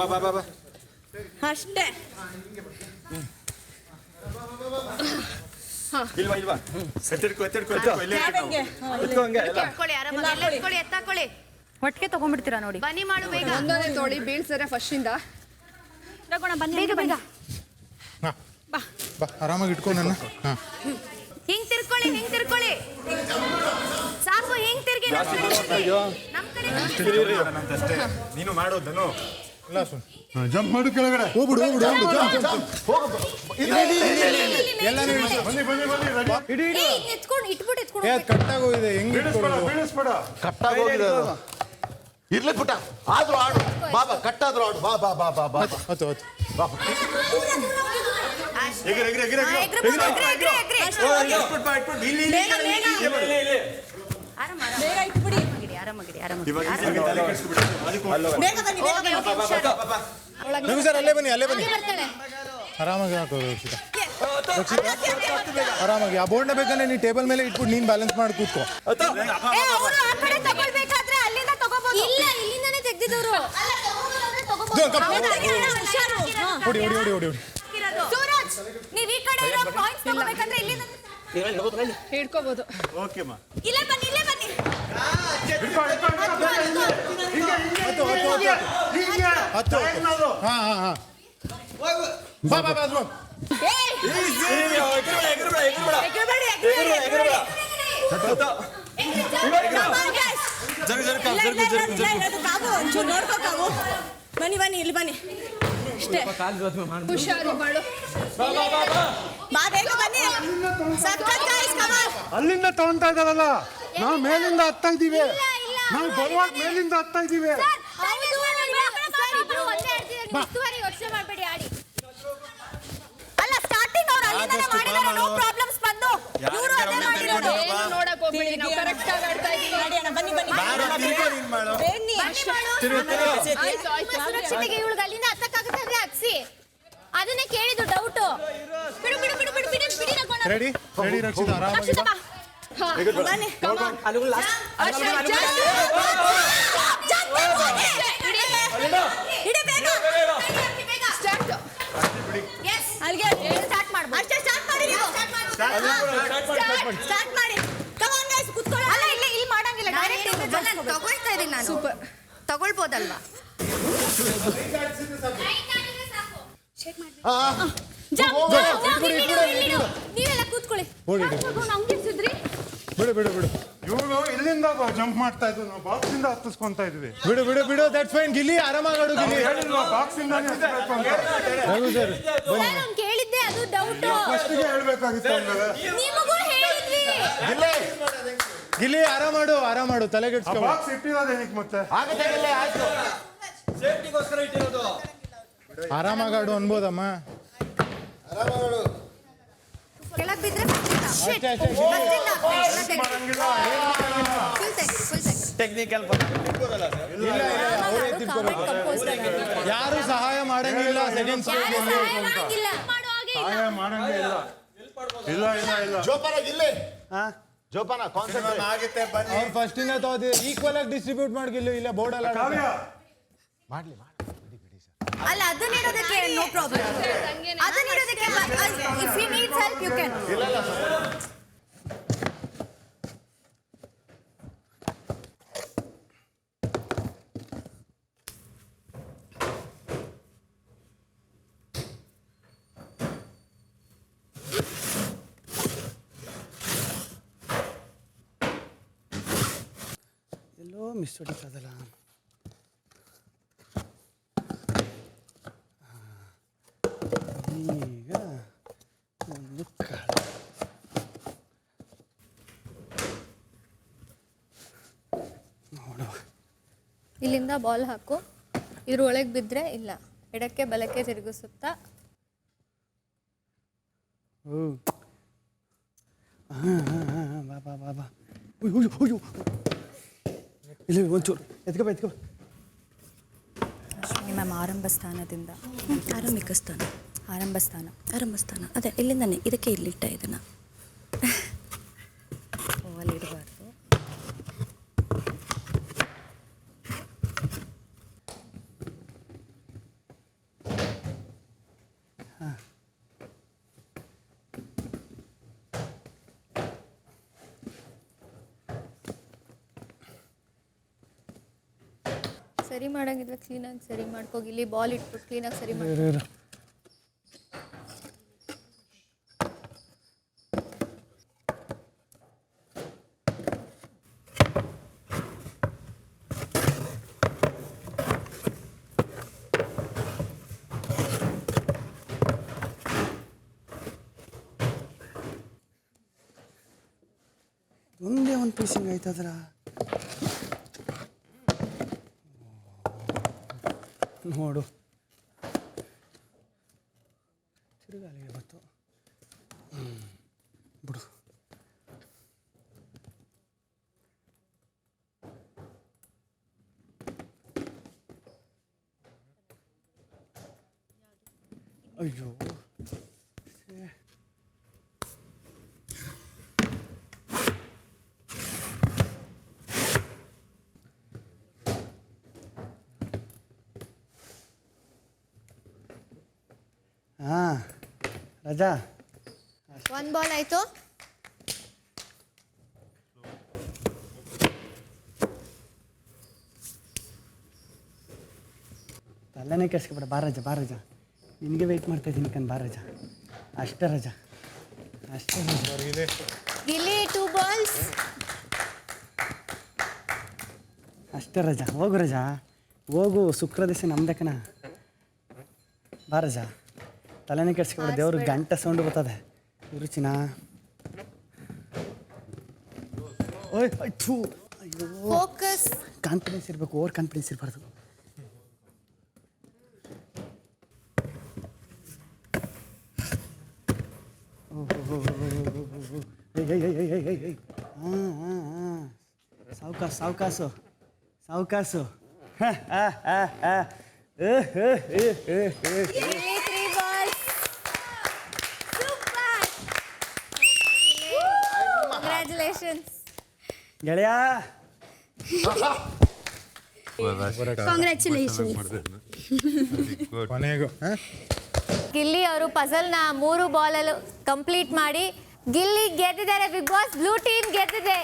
ಅಷ್ಟೇ. ಇಲ್ವಾ ಎತ್ತಿಡ್ಕೊ. ಎತ್ಕೊಳ್ಳಿ, ಆರಾಮಾಗಿ ಎತ್ತಾಕೊಳ್ಳಿ. ಒಟ್ಟಿಗೆ ತಗೊಂಡ್ಬಿಡ್ತೀರಾ ನೋಡಿ. ಬನ್ನಿ ಮಾಡು ಬೇಗ. ಒಂದೊಂದೇ ತೊಳಿ ಬೀಳ್ಸರೆ ಫಸ್ಟ್ ಇಂದ. ರಘುಣ ಬನ್ನಿ, ಬೇಗ. ಬಾ, ಆರಾಮಾಗಿ ಇಟ್ಕೊ ನನ್ನ. ಹಿಂಗ್ ತಿರ್ಕೊಳ್ಳಿ. ಸಾಕು, ಹಿಂಗ್ ತಿರ್ಗಿ. ನಮ್ ಕಡೆ ನೀನು ಮಾಡೋದನು ಜಂಪ್ ಮಾಡು ಕೆಳಗಡೆ. ಹೋಗ್ಬಿಡು. ಕಟ್ಟಾಗೋಗಿದೆ. ಹೆಂಗ್ ಬೀಳಿಸ್ಬೇಡ. ಕಟ್ಟಾಗೋಗಿದೆ ಅದು. ಇರ್ಲಿ ಪುಟ್ಟ, ಆದ್ರೂ ಆಡು. ಬಾಬಾ ಕಟ್ಟಾದ್ರೂ ಆಡು. ಬಾ. ಹತ್ತು. ಅಲ್ಲೇ ಬನ್ನಿ. ಆರಾಮಾಗಿ ಹಾಕೋ ರಕ್ಷಿತಾ. ಆರಾಮಾಗಿ ಆ ಬೋರ್ಡ್ನ ಬೇಕಂದ್ರೆ ನೀ ಟೇಬಲ್ ಮೇಲೆ ಇಟ್ಬಿಟ್ಟು ನೀನ್ ಬ್ಯಾಲೆನ್ಸ್ ಮಾಡಿ ಕೂತ್ಕೋ. ಹೊಡಿ. ಸೂರಜ್, ನೀವ್ ಈ ಕಡೆ ಪಾಯಿಂಟ್ಸ್ ತಗೋಬೇಕಂದ್ರೆ ಇಲ್ಲಿಂದ ಹಿಡ್ಕೋಬಹುದು. ಓಕೆ ಮಾ. ಇಲ್ಲೇ ಬನ್ನಿ. ಹತ್ತು. ಹಾ. ಬಾ. ಬನ್ನಿ, ಇಲ್ಲಿ ಬನ್ನಿ. ಅಷ್ಟೇ, ಹುಷಾರು ಮಾಡು. ಬಾ ಬೇಗ ಬನ್ನಿ. ಅಲ್ಲಿಂದ ತಗೊಂತಾ ಇದ್ದಾರಲ್ಲ, ನಾವು ಮೇಲಿಂದ ಹತ್ತಾ ಇದ್ದೀವಿ. ನಾವು ಬರುವಾಗ ಮೇಲಿಂದ ಹತ್ತಾ ಇದ್ದೀವಿ. ಅಲ್ಲ, ಸ್ಟಾರ್ಟಿಂಗ್ ಅವ್ರು ಅಲ್ಲಿಂದನೇ ಮಾಡಿದ್ದಾರೆ. ನೋ ಪ್ರಾಬ್ಲಮ್ಸ್ ಬಂದು ಇವರು ಅದೇ ಮಾಡಿರೋದು. ನೋಡಕ್ ಹೋಗ್ಬೇಡಿ, ನಾವು ಕರೆಕ್ಟ್ ಆಗಿ ಆಡ್ತಾ ಇದೀವಿ. ಬನ್ನಿ. ಸುರಕ್ಷತೆಗೆ ಇವಳಿಗೆ ಅಲ್ಲಿಂದ ಹತ್ತಕ್ಕಾಗುತ್ತೆ ಹತ್ಸಿ. ಅದನ್ನೇ ಕೇಳಿದ್ದು ಡೌಟು. ಬಿಡಿ. ರೆಡಿ ರಕ್ಷಿತಾ, ಆರಾಮಾಗಿ ಬಾ. ಬನ್ನಿ. ಸ್ಟಾರ್ಟ್ ಮಾಡಿ ನೀವು. ಸ್ಟಾರ್ಟ್ ಮಾಡಿ. ಕಮ್ ಆನ್ ಗೈಸ್, ಕೂತ್ಕೊಳ್ಳಿ. ಅಲ್ಲ, ಇಲ್ಲಿ ಮಾಡಂಗಿಲ್ಲ, ಡೈರೆಕ್ಟ್ ತಗೊಳ್ತಾ ಇದೀನಿ ನಾನು. ಸೂಪರ್. ತಗೊಳ್ಬೋದಲ್ವಾ? ನೀವೆಲ್ಲ ಕೂತ್ಕೊಳ್ಳಿ. ಬಿಡು. ಇವರು ಇಲ್ಲಿಂದ ಜಂಪ್ ಮಾಡ್ತಾ ಇದ್ವು, ನಾವು ಬಾಕ್ಸ್ ಇಂದ ಹತ್ತಿಸ್ಕೊಂತಾ ಇದ್ವಿ. ಬಿಡು. That's fine. ಗಿಲ್ಲಿ ಆರಾಮಾಗಾಡು. ಗಿಲ್ಲಿ ಬಾಕ್ಸ್ ಇಂದಾನೆ ಹತ್ತಬೇಕು ಅಂತ. ರಘು ಸರ್ ಬನ್ನಿ. ಕೇಳಿದ್ದೆ, ಅದು ಡೌಟ್. ಫಸ್ಟಿಗೆ ಹೇಳ್ಬೇಕಾಗಿತ್ತು ಅಂದ್ರೆ. ನಿಮಗೂ ಹೇಳಿದ್ವಿ. ಗಿಲ್ಲಿ ಆರಾಮಾಡು. ತಲೆಗೆಡ್ಸ್ಕೊ. ಬಾಕ್ಸ್ ಇಟ್ಟಿರೋದೇನಿಕ್ ಮತ್ತೆ? ಆರಾಮಾಗಾಡು ಅನ್ಬೋದಮ್ಮ. ಕೆಳಗ್ ಬಿದ್ರೆ ಅಷ್ಟೇ. ಫುಲ್ ತೆಗಿ. ಟೆಕ್ನಿಕಲ್ ಯಾರು ಸಹಾಯ ಮಾಡಂಗಿಲ್ಲ ಸೆಕೆಂಡ್ ಸಹಾಯ ಮಾಡಂಗೇ ಇಲ್ಲ. ಇಲ್ಲ ಇಲ್ಲ ಇಲ್ಲ ಜೋಪಾನ ಗಿಲ್ಲಿ ಜೋಪಾನ ಕಾನ್ಸಂಟ್ರೇಟ್ ಆಗುತ್ತೆ ಬನ್ನಿ. ಅವ್ರು ಫಸ್ಟ್ ಇಂದ ತಗೋದಿ ಈಕ್ವಲ್ ಆಗಿ ಡಿಸ್ಟ್ರಿಬ್ಯೂಟ್ ಮಾಡ್ಗಿಲ್ಲ ಇಲ್ಲ ಬೋರ್ಡ್ ಅಲ್ಲ ಮಾಡ್ಲಿ ಅಲ್ಲ ಅದನ್ನ ಇಡೋದಕ್ಕೆ ನೋ ಪ್ರಾಬ್ಲಮ್. ಅದನ್ನ ಇಡೋದಕ್ಕೆ if you need help you can. ಇಲ್ಲ ಇಲ್ಲ ಎಲ್ಲೋ ಮಿಸ್ ಹೊಡಿತದಲ್ಲ. ಈಗ ಒಂದು ಕಾಳು ನೋಡುವ. ಇಲ್ಲಿಂದ ಬಾಲ್ ಹಾಕು, ಇದ್ರೊಳಗೆ ಬಿದ್ದರೆ ಇಲ್ಲ, ಎಡಕ್ಕೆ ಬಲಕ್ಕೆ ತಿರುಗಿಸುತ್ತಾ. ಬಾ ಬಾ ಬಾ ಬಾ. ಉಯ್ಯು ಇಲ್ಲಿ ಒಂಚೂರು ಎತ್ಕೋ ಎತ್ಕೋ. ಅಶ್ವಿನಿ ಮ್ಯಾಮ್ ಆರಂಭ ಸ್ಥಾನದಿಂದ ಆರಂಭಿಕ ಸ್ಥಾನ ಆರಂಭ ಸ್ಥಾನ ಅದೇ ಇಲ್ಲಿಂದಾನೆ ಇದಕ್ಕೆ ಇಲ್ಲಿಟ್ಟ ಇದನ್ನ ಅಲ್ಲಿ ಇಡಬಾರ್ದು. ಸರಿ ಮಾಡಂಗಿದ್ರೆ ಕ್ಲೀನಾಗಿ ಸರಿ ಮಾಡ್ಕೋಗಿ. ಇಲ್ಲಿ ಬಾಲ್ ಇಟ್ಬಿಟ್ಟು ಕ್ಲೀನಾಗಿ ಸರಿ ಮಾಡಿ. ಒಂದೇ ಒಂದು ಪೀಸಿಂಗ್ ಆಯ್ತದ್ರ. ನೋಡು ತಿರುಗಾಲಿಗೆ ಬಂತು. ಬಿಡು. ಅಯ್ಯೋ ರಜಾ ಒಂದು ಬಾಲ್ ಆಯಿತು. ತಲೆನೇ ಕೆಡ್ಸ್ಕೊಬೇಡ. ಬಾ ರಜಾ ನಿನಗೆ ವೆಯ್ಟ್ ಮಾಡ್ತಾ ಇದ್ದೀನಿ ಕಣ್. ಬಾ ರಜಾ ಅಷ್ಟೇ ರಜಾ. ಗಿಲ್ಲಿ 2 balls. ಅಷ್ಟೇ ರಜಾ. ಹೋಗು ರಜಾ ಹೋಗು. ಶುಕ್ರ ದಿವಸ ನಮ್ದೆ ಕಣ. ಬಾ ರಜಾ ತಲೆನೇ ಕೆಡ್ಸ್ಕೊಬೇಡ. ದೇವ್ರ ಗಂಟೆ ಸೌಂಡ್ ಬರ್ತದೆ. ರುಚಿನ ಓಯ್ ಅಯ್ಯೋ ಫೋಕಸ್. ಕಾನ್ಫಿಡೆನ್ಸ್ ಇರಬೇಕು, ಓವರ್ ಕಾನ್ಫಿಡೆನ್ಸ್ ಇರಬಾರ್ದು. ಸಾವಕಾಸು ಸಾವಕಾಸು. Congratulations. ಗೆಳೆಯ ಗಿಲ್ಲಿ ಅವರು ಪಜಲ್ನ 3 ಬಾಲಲ್ಲೂ ಕಂಪ್ಲೀಟ್ ಮಾಡಿ ಗಿಲ್ಲಿ ಗೆದ್ದಿದ್ದಾರೆ. ಬಿಗ್ ಬಾಸ್ ಬ್ಲೂ ಟೀಮ್ ಗೆದ್ದಿದೆ.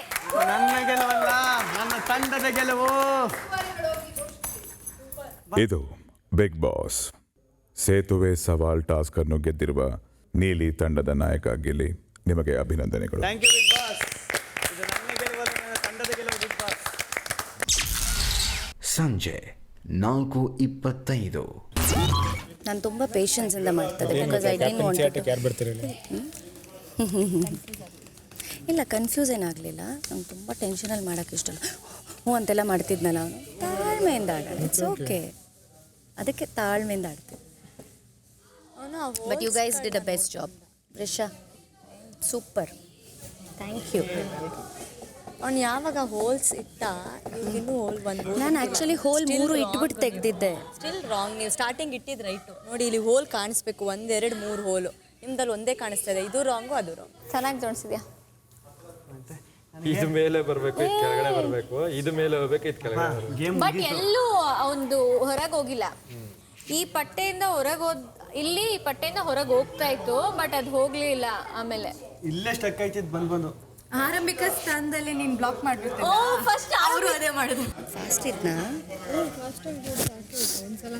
ನನ್ನ ಗೆಲುವಲ್ಲ, ನನ್ನ ತಂಡದ ಗೆಲುವು. ಇದು ಬಿಗ್ ಬಾಸ್ ಸೇತುವೆ ಸವಾಲ್ ಟಾಸ್ಕ್ ಅನ್ನು ಗೆದ್ದಿರುವ ನೀಲಿ ತಂಡದ ನಾಯಕ ಗಿಲ್ಲಿ, ನಿಮಗೆ ಅಭಿನಂದನೆಗಳು. Thank you big Boss. ಇದು ನನ್ನ ಗೆಲುವಲ್ಲ, ನನ್ನ ತಂಡದ ಗೆಲುವು ಬಿಗ್ ಬಾಸ್. ಸಂಜೆ 4:25. ನಾನು ತುಂಬ ಪೇಷನ್ಸಿಂದ ಮಾಡ್ತದೆ. ಬಿಕಾಸ್ ಐ ಡಿಂಟ್ ವಾಂಟ್ ಇಲ್ಲ ಕನ್ಫ್ಯೂಸ್ ಏನಾಗಲಿಲ್ಲ. ನಂಗೆ ತುಂಬ ಟೆನ್ಷನಲ್ಲಿ ಮಾಡೋಕ್ಕೆ ಇಷ್ಟ ಇಲ್ಲ. ಹ್ಞೂ ಅಂತೆಲ್ಲ ಮಾಡ್ತಿದ್ನಲ್ಲ ಅವನು. ತಾಳ್ಮೆಯಿಂದ ಆಡೋಣ. It's okay. ಅದಕ್ಕೆ ತಾಳ್ಮೆಯಿಂದ ಆಡ್ತೀನಿ. But you guys did a best job. Risha super. Thank you. ಅವ್ನು ಯಾವಾಗ ಹೋಲ್ಸ್ ಇಟ್ಟ ಇನ್ನೂ ಹೋಲ್ ಬಂದು ನಾನು ಆ್ಯಕ್ಚುಲಿ ಹೋಲ್ 3 ಇಟ್ಬಿಟ್ಟು ತೆಗ್ದಿದ್ದೆ. Still wrong. ನೀವು ಸ್ಟಾರ್ಟಿಂಗ್ ಇಟ್ಟಿದ್ದು ರೈಟು. ನೋಡಿ ಇಲ್ಲಿ ಹೋಲ್ ಕಾಣಿಸ್ಬೇಕು, 1 2 3 ಹೋಲು. ನಿಮ್ದಲ್ಲಿ ಒಂದೇ ಕಾಣಿಸ್ತಾ ಇದೆ. ಇದು ರಾಂಗು, ಅದು ರಾಂಗ್. ಚೆನ್ನಾಗಿ ಜೋಡಿಸಿದ್ಯಾ. ಇದು ಮೇಲೆ ಬರಬೇಕು, ಇದು ಕೆಳಗಡೆ ಬರಬೇಕು, ಇದು ಮೇಲೆ ಹೋಗ್ಬೇಕು, ಇದು ಕೆಳಗಡೆ ಬರಬೇಕು. ಬಟ್ ಎಲ್ಲೂ ಒಂದು ಹೊರಗೆ ಹೋಗಿಲ್ಲ. ಈ ಪಟ್ಟೆಯಿಂದ ಹೊರಗೆ ಇಲ್ಲಿ ಈ ಪಟ್ಟೆಯಿಂದ ಹೊರಗೆ ಹೋಗ್ತಾ ಇತ್ತು, ಬಟ್ ಅದು ಹೋಗ್ಲಿಲ್ಲ. ಆಮೇಲೆ ಇಲ್ಲೇ ಸ್ಟಕ್ ಆಯ್ತಿದ್ ಬಂದು ಆರಂಭಿಕ ಸ್ಥಾನದಲ್ಲಿ ನೀನು ಬ್ಲಾಕ್ ಮಾಡ್ಬಿಡ್ತೀನಿ. ಫಸ್ಟ್ ಅವರು ಅದೇ ಮಾಡಿದ್ರು. ಫಾಸ್ಟ್ ಇದ್ನಾ? ಒಂದ್ಸಲ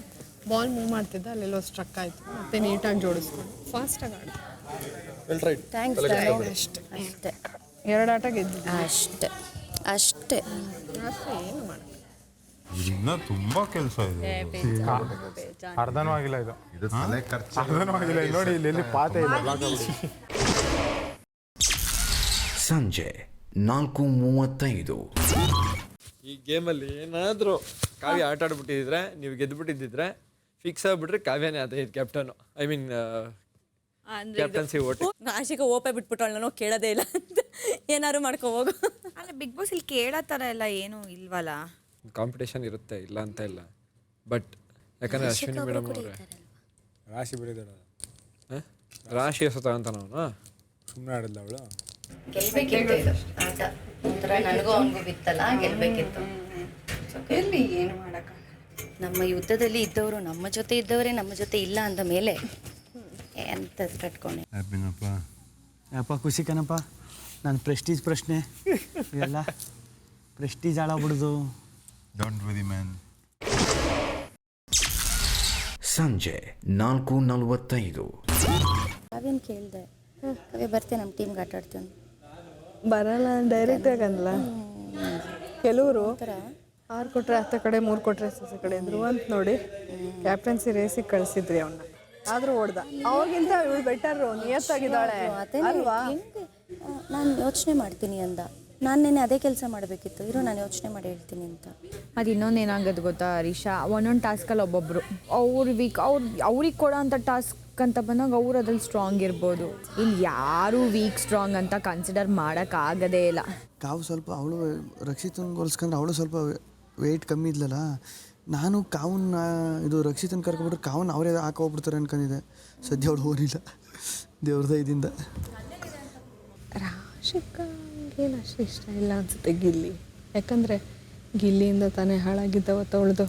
ಬಾಲ್ ಮೂವ್ ಮಾಡ್ತಿದ್ದ, ಅಲ್ಲೆಲ್ಲೋ ಸ್ಟ್ರಕ್ ಆಯ್ತು. ಮತ್ತೆ ನೀಟಾಗಿ ಜೋಡಿಸ್ಕೊಂಡು ಫಾಸ್ಟಾಗಿ ಆಡಿದೆ. ಥ್ಯಾಂಕ್ಸ್. ಅಷ್ಟೇ 2 ಆಟ ಗೆದ್ದಿದ್ದೆ ಅಷ್ಟೇ ಅಷ್ಟೇ. ಏನು ಮಾಡೋದು. ಇನ್ನ ತುಂಬಾ ಕೆಲಸ ಇದೆ. ಅರ್ಧನೂ ಆಗಿಲ್ಲ ಇದು. ಅರ್ಧನೂ ಆಗಿಲ್ಲ. ನೋಡಿ ಇಲ್ಲಿ ಪಾತೆ ಇಲ್ಲ. ಸಂಜೆ 4:35. ಈ ಗೇಮಲ್ಲಿ ಏನಾದರೂ ಕಾವ್ಯ ಆಟ ಆಡ್ಬಿಟ್ಟಿದ್ರೆ, ನೀವು ಗೆದ್ದುಬಿಟ್ಟಿದ್ದಿದ್ರೆ ಫಿಕ್ಸ್ ಆಗಿಬಿಟ್ರೆ ಕಾವ್ಯನೇ ಅದೇ captain. I mean captaincy vote. Rashika ಓಪೆ ಬಿಟ್ಬಿಟ್ಟವಳು, ನಾನು ಕೇಳೋದೇ ಇಲ್ಲ ಅಂತ ಏನಾದ್ರು ಮಾಡ್ಕೊ ಹೋಗು. ಅಲ್ಲ ಬಿಗ್ ಬಾಸ್ ಇಲ್ಲಿ ಕೇಳೋ ಥರ ಎಲ್ಲ ಏನೂ ಇಲ್ವಲ್ಲ. ಕಾಂಪಿಟೇಷನ್ ಇರುತ್ತೆ, ಇಲ್ಲ ಅಂತ ಇಲ್ಲ. ಬಟ್ ಯಾಕಂದರೆ ಅಶ್ವಿನಿ ಮೇಡಮ್ ಅವರೇ ರಾಶಿ ಬೆಳೆದಾಳ. ರಾಶಿ ಹೆಸರು ತಗೊಂತ ನಾವು ಸುಮ್ಮನೆ ಆಡಿಲ್ಲ ಅವಳು. ಗೆಲ್ಬೇಕಿತ್ತು ಇದು ಆಟ. ಒಂಥರ ನನಗೂ ಅವನಿಗೂ ಬಿತ್ತಲ್ಲ, ಗೆಲ್ಬೇಕಿತ್ತು. ಎಲ್ಲಿ ಏನು ಮಾಡೋಕ್ಕ. ನಮ್ಮ ಯುದ್ಧದಲ್ಲಿ ಇದ್ದವರು ನಮ್ಮ ಜೊತೆ ಇದ್ದವರೇ ನಮ್ಮ ಜೊತೆ ಇಲ್ಲ ಅಂದ ಮೇಲೆ ಎಂತ ಕಟ್ಕೊಂಡೆ. ಯಪ್ಪ ಖುಷಿ ಕಣಪ್ಪ. ನಾನು ಪ್ರೆಸ್ಟೀಜ್ ಪ್ರಶ್ನೆ ಎಲ್ಲ ಪ್ರೆಸ್ಟೀಜ್ ಹಾಳಾಗ್ಬಿಡುದು. Don't worry man. ಸಂಜೆ 4:45. ಕಾವ್ಯನ್ ಕೇಳಿದೆ, ಕಾವ್ಯ ಬರ್ತೀಯ ನಮ್ಮ ಟೀಮ್ಗೆ ಆಟ ಆಡ್ತೀನಿ. ಬರಲ್ಲ ಡೈರೆಕ್ಟ್ ಆಗಲ್ಲ. ಕೆಲವರು 6 ಕೊಟ್ರೆ 10 ಕಡೆ, 3 ಕೊಟ್ರೆ 10 ಕಡೆ ಇದ್ರು ಅಂತ ನೋಡಿ ಕ್ಯಾಪ್ಟನ್ಸಿ ರೇಸಿಗೆ ಕಳಿಸಿದ್ರಿ ಅವನ್ನ. ಆದ್ರೂ ಓಡ್ದ. ಅವಾಗಿಂತ ಇವಳು ಬೆಟರ್, ನಿಯತ್ತಾಗಿದ್ದಾಳೆ ಅಲ್ವಾ? ನಾನು ಯೋಚನೆ ಮಾಡ್ತೀನಿ ಅಂದ. ನಾನು ನೆನೆ ಅದೇ ಕೆಲಸ ಮಾಡಬೇಕಿತ್ತು. ಇರೋ ನಾನು ಯೋಚನೆ ಮಾಡಿ ಹೇಳ್ತೀನಿ ಅಂತ. ಅದು ಇನ್ನೊಂದು ಏನಾಗೋದು ಗೊತ್ತಾ ಹರೀಶಾ, ಒಂದೊಂದು ಟಾಸ್ಕಲ್ಲಿ ಒಬ್ಬೊಬ್ಬರು ಅವ್ರಿಗೆ ಕೊಡೋ ಅಂಥ ಟಾಸ್ಕ್ ಅಂತ ಬಂದಾಗ ಅವ್ರು ಅದ್ರಲ್ಲಿ ಸ್ಟ್ರಾಂಗ್ ಇರ್ಬೋದು. ಇಲ್ಲಿ ಯಾರೂ ವೀಕ್ ಸ್ಟ್ರಾಂಗ್ ಅಂತ ಕನ್ಸಿಡರ್ ಮಾಡೋಕ್ಕಾಗದೇ ಇಲ್ಲ. ಕಾವು ಸ್ವಲ್ಪ ಅವಳು ರಕ್ಷಿತನ ಹೋಲಿಸ್ಕೊಂಡ್ರೆ ಅವಳು ಸ್ವಲ್ಪ ವೆಯ್ಟ್ ಕಮ್ಮಿ ಇದ್ಲಲ್ಲ. ನಾನು ಕಾವನ್ನ ಇದು ರಕ್ಷಿತನ ಕರ್ಕೊಂಡ್ಬಿಟ್ರೆ ಕಾವನ್ನ ಅವರೇ ಹಾಕೋಗ್ಬಿಡ್ತಾರೆ ಅನ್ಕೊಂಡಿದ್ದೆ. ಸದ್ಯ ಅವಳು ಹೋಗಿಲ್ಲ ದೇವ್ರ ದಯದಿಂದ. ರಾಶಿಕಂಗೇನು ಅಷ್ಟು ಇಷ್ಟ ಇಲ್ಲ ಅನ್ಸುತ್ತೆ ಗಿಲ್ಲಿ. ಯಾಕಂದರೆ ಗಿಲ್ಲಿಯಿಂದ ತಾನೇ ಹಾಳಾಗಿದ್ದವತ್ತು ಅವಳದು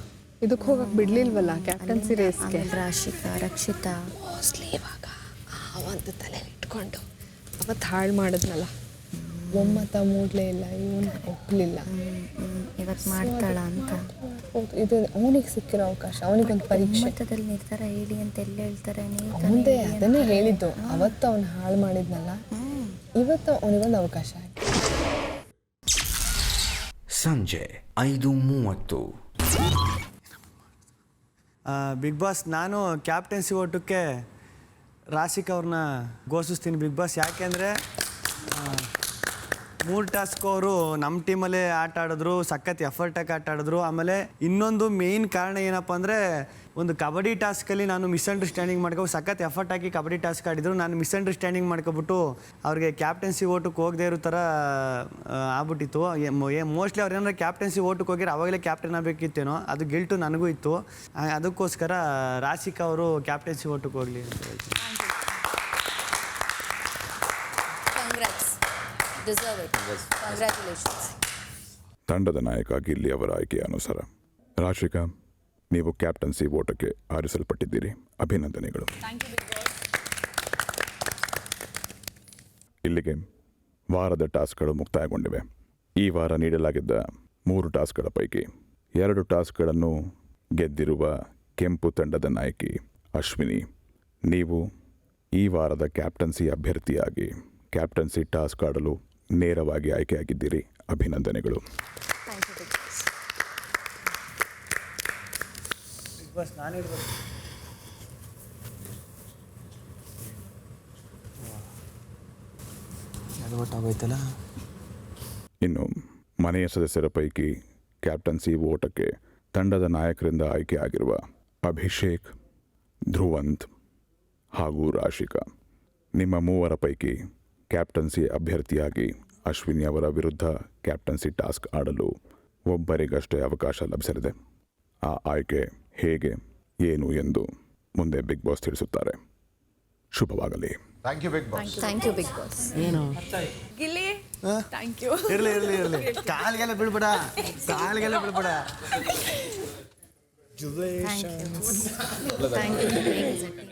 ಇದಕ್ಕೆ ಹೋಗಕ್ಕೆ ಬಿಡಲಿಲ್ವಲ್ಲ ಕ್ಯಾಪ್ಟನ್ಸಿ ರೇಸ್ಗೆ. ರಾಶಿಕಾ, ರಕ್ಷಿತಾ ಮೋಸ್ಟ್ಲಿ ಇವಾಗ ಒಂದು ತಲೆ ಇಟ್ಕೊಂಡು ಅವತ್ತು ಹಾಳು ಮಾಡಿದ್ನಲ್ಲ, ಒಮ್ಮತ ಮೂಡಲೇ ಇಲ್ಲ, ಇವನು ಒಪ್ಪಲಿಲ್ಲ. ಇವತ್ತು ಮಾಡ್ತಾಳ ಅಂತ. ಹೌದು, ಇದು ಅವನಿಗೆ ಸಿಕ್ಕಿರೋ ಅವಕಾಶ, ಅವನಿಗೊಂದು ಪರೀಕ್ಷೆ. ಮತದಲ್ಲಿ ನಿರ್ಧಾರ ಹೇಳಿ ಅಂತ ಎಲ್ಲ ಹೇಳ್ತಾರೆ. ಮುಂದೆ ಅದನ್ನೇ ಹೇಳಿದ್ದು. ಅವತ್ತು ಅವನು ಹಾಳು ಮಾಡಿದ್ನಲ್ಲ, ಇವತ್ತು ಅವನಿಗೊಂದು ಅವಕಾಶ ಆಯ್ತು. ಸಂಜೆ 5:30. ಬಿಗ್ ಬಾಸ್, ನಾನು ಕ್ಯಾಪ್ಟನ್ಸಿ ಓಟಕ್ಕೆ ರಾಶಿಕ್ ಅವ್ರನ್ನ ಘೋಷಿಸ್ತೀನಿ ಬಿಗ್ ಬಾಸ್. ಯಾಕೆಂದರೆ 3 ಟಾಸ್ಕ್ ಅವರು ನಮ್ಮ ಟೀಮಲ್ಲೇ ಆಟ ಆಡಿದ್ರು, ಸಖತ್ ಎಫರ್ಟಾಗಿ ಆಟ ಆಡಿದ್ರು. ಆಮೇಲೆ ಇನ್ನೊಂದು ಮೇಯ್ನ್ ಕಾರಣ ಏನಪ್ಪ ಅಂದರೆ, ಒಂದು ಕಬಡ್ಡಿ ಟಾಸ್ಕಲ್ಲಿ ನಾನು ಮಿಸ್ಅಂಡರ್ಸ್ಟ್ಯಾಂಡಿಂಗ್ ಮಾಡ್ಕೊ ಸಖತ್ ಎಫರ್ಟ್ ಹಾಕಿ ಕಬಡ್ಡಿ ಟಾಸ್ಕ್ ಆಡಿದ್ರು. ನಾನು ಮಿಸ್ಅಂಡರ್ಸ್ಟ್ಯಾಂಡಿಂಗ್ ಮಾಡ್ಕೊಬಿಟ್ಟು ಅವ್ರಿಗೆ ಕ್ಯಾಪ್ಟನ್ಸಿ ಓಟಕ್ಕೆ ಹೋಗದೆ ಇರೋ ಥರ ಆಗ್ಬಿಟ್ಟಿತ್ತು. ಮೋಸ್ಟ್ಲಿ ಅವ್ರು ಏನಾರ ಕ್ಯಾಪ್ಟನ್ಸಿ ಓಟಕ್ಕೆ ಹೋಗಿರೋ ಅವಾಗಲೇ ಕ್ಯಾಪ್ಟನ್ ಆಗಬೇಕಿತ್ತೇನೋ, ಅದು ಗಿಲ್ಟು ನನಗೂ ಇತ್ತು. ಅದಕ್ಕೋಸ್ಕರ ರಾಶಿಕಾ ಅವರು ಕ್ಯಾಪ್ಟನ್ಸಿ ಓಟಕ್ಕೆ ಹೋಗಲಿ ಅಂತ ಹೇಳ್ತೀನಿ. ತಂಡದ ನಾಯಕ ಗಿಲ್ಲಿ ಅವರ ಆಯ್ಕೆಯ ಅನುಸಾರ ರಾಶಿಕಾ, ನೀವು ಕ್ಯಾಪ್ಟನ್ಸಿ ಓಟಕ್ಕೆ ಆರಿಸಲ್ಪಟ್ಟಿದ್ದೀರಿ. ಅಭಿನಂದನೆಗಳು. ಇಲ್ಲಿಗೆ ವಾರದ ಟಾಸ್ಕ್ಗಳು ಮುಕ್ತಾಯಗೊಂಡಿವೆ. ಈ ವಾರ ನೀಡಲಾಗಿದ್ದ 3 ಟಾಸ್ಕ್ಗಳ ಪೈಕಿ 2 ಟಾಸ್ಕ್ಗಳನ್ನು ಗೆದ್ದಿರುವ ಕೆಂಪು ತಂಡದ ನಾಯಕಿ ಅಶ್ವಿನಿ, ನೀವು ಈ ವಾರದ ಕ್ಯಾಪ್ಟನ್ಸಿ ಅಭ್ಯರ್ಥಿಯಾಗಿ ಕ್ಯಾಪ್ಟನ್ಸಿ ಟಾಸ್ಕ್ ಆಡಲು ನೇರವಾಗಿ ಆಯ್ಕೆಯಾಗಿದ್ದೀರಿ. ಅಭಿನಂದನೆಗಳು. ಇನ್ನು ಮನೆಯ ಸದಸ್ಯರ ಪೈಕಿ ಕ್ಯಾಪ್ಟನ್ಸಿ ಓಟಕ್ಕೆ ತಂಡದ ನಾಯಕರಿಂದ ಆಯ್ಕೆಯಾಗಿರುವ ಅಭಿಷೇಕ್, ಧ್ರುವಂತ್ ಹಾಗೂ ರಾಶಿಕಾ, ನಿಮ್ಮ 3 ಪೈಕಿ ಕ್ಯಾಪ್ಟನ್ಸಿ ಅಭ್ಯರ್ಥಿಯಾಗಿ ಅಶ್ವಿನಿ ಅವರ ವಿರುದ್ಧ ಕ್ಯಾಪ್ಟನ್ಸಿ ಟಾಸ್ಕ್ ಆಡಲು ಒಬ್ಬರಿಗಷ್ಟೇ ಅವಕಾಶ ಲಭಿಸಲಿದೆ. ಆ ಆಯ್ಕೆ ಹೇಗೆ ಏನು ಎಂದು ಮುಂದೆ ಬಿಗ್ ಬಾಸ್ ತಿಳಿಸುತ್ತಾರೆ. ಶುಭವಾಗಲಿ. Thank you big boss. Thank you big boss. ಏನು ಗಿಲ್ಲಿ ಥ್ಯಾಂಕ್ ಯು. ಇರ್ಲಿ ಇರ್ಲಿ ಇರ್ಲಿ, ಕಾಲಿಗೆಲ್ಲ ಬೀಳ್ಬೇಡ, ಕಾಲಿಗೆಲ್ಲ ಬೀಳ್ಬೇಡ. Thank you.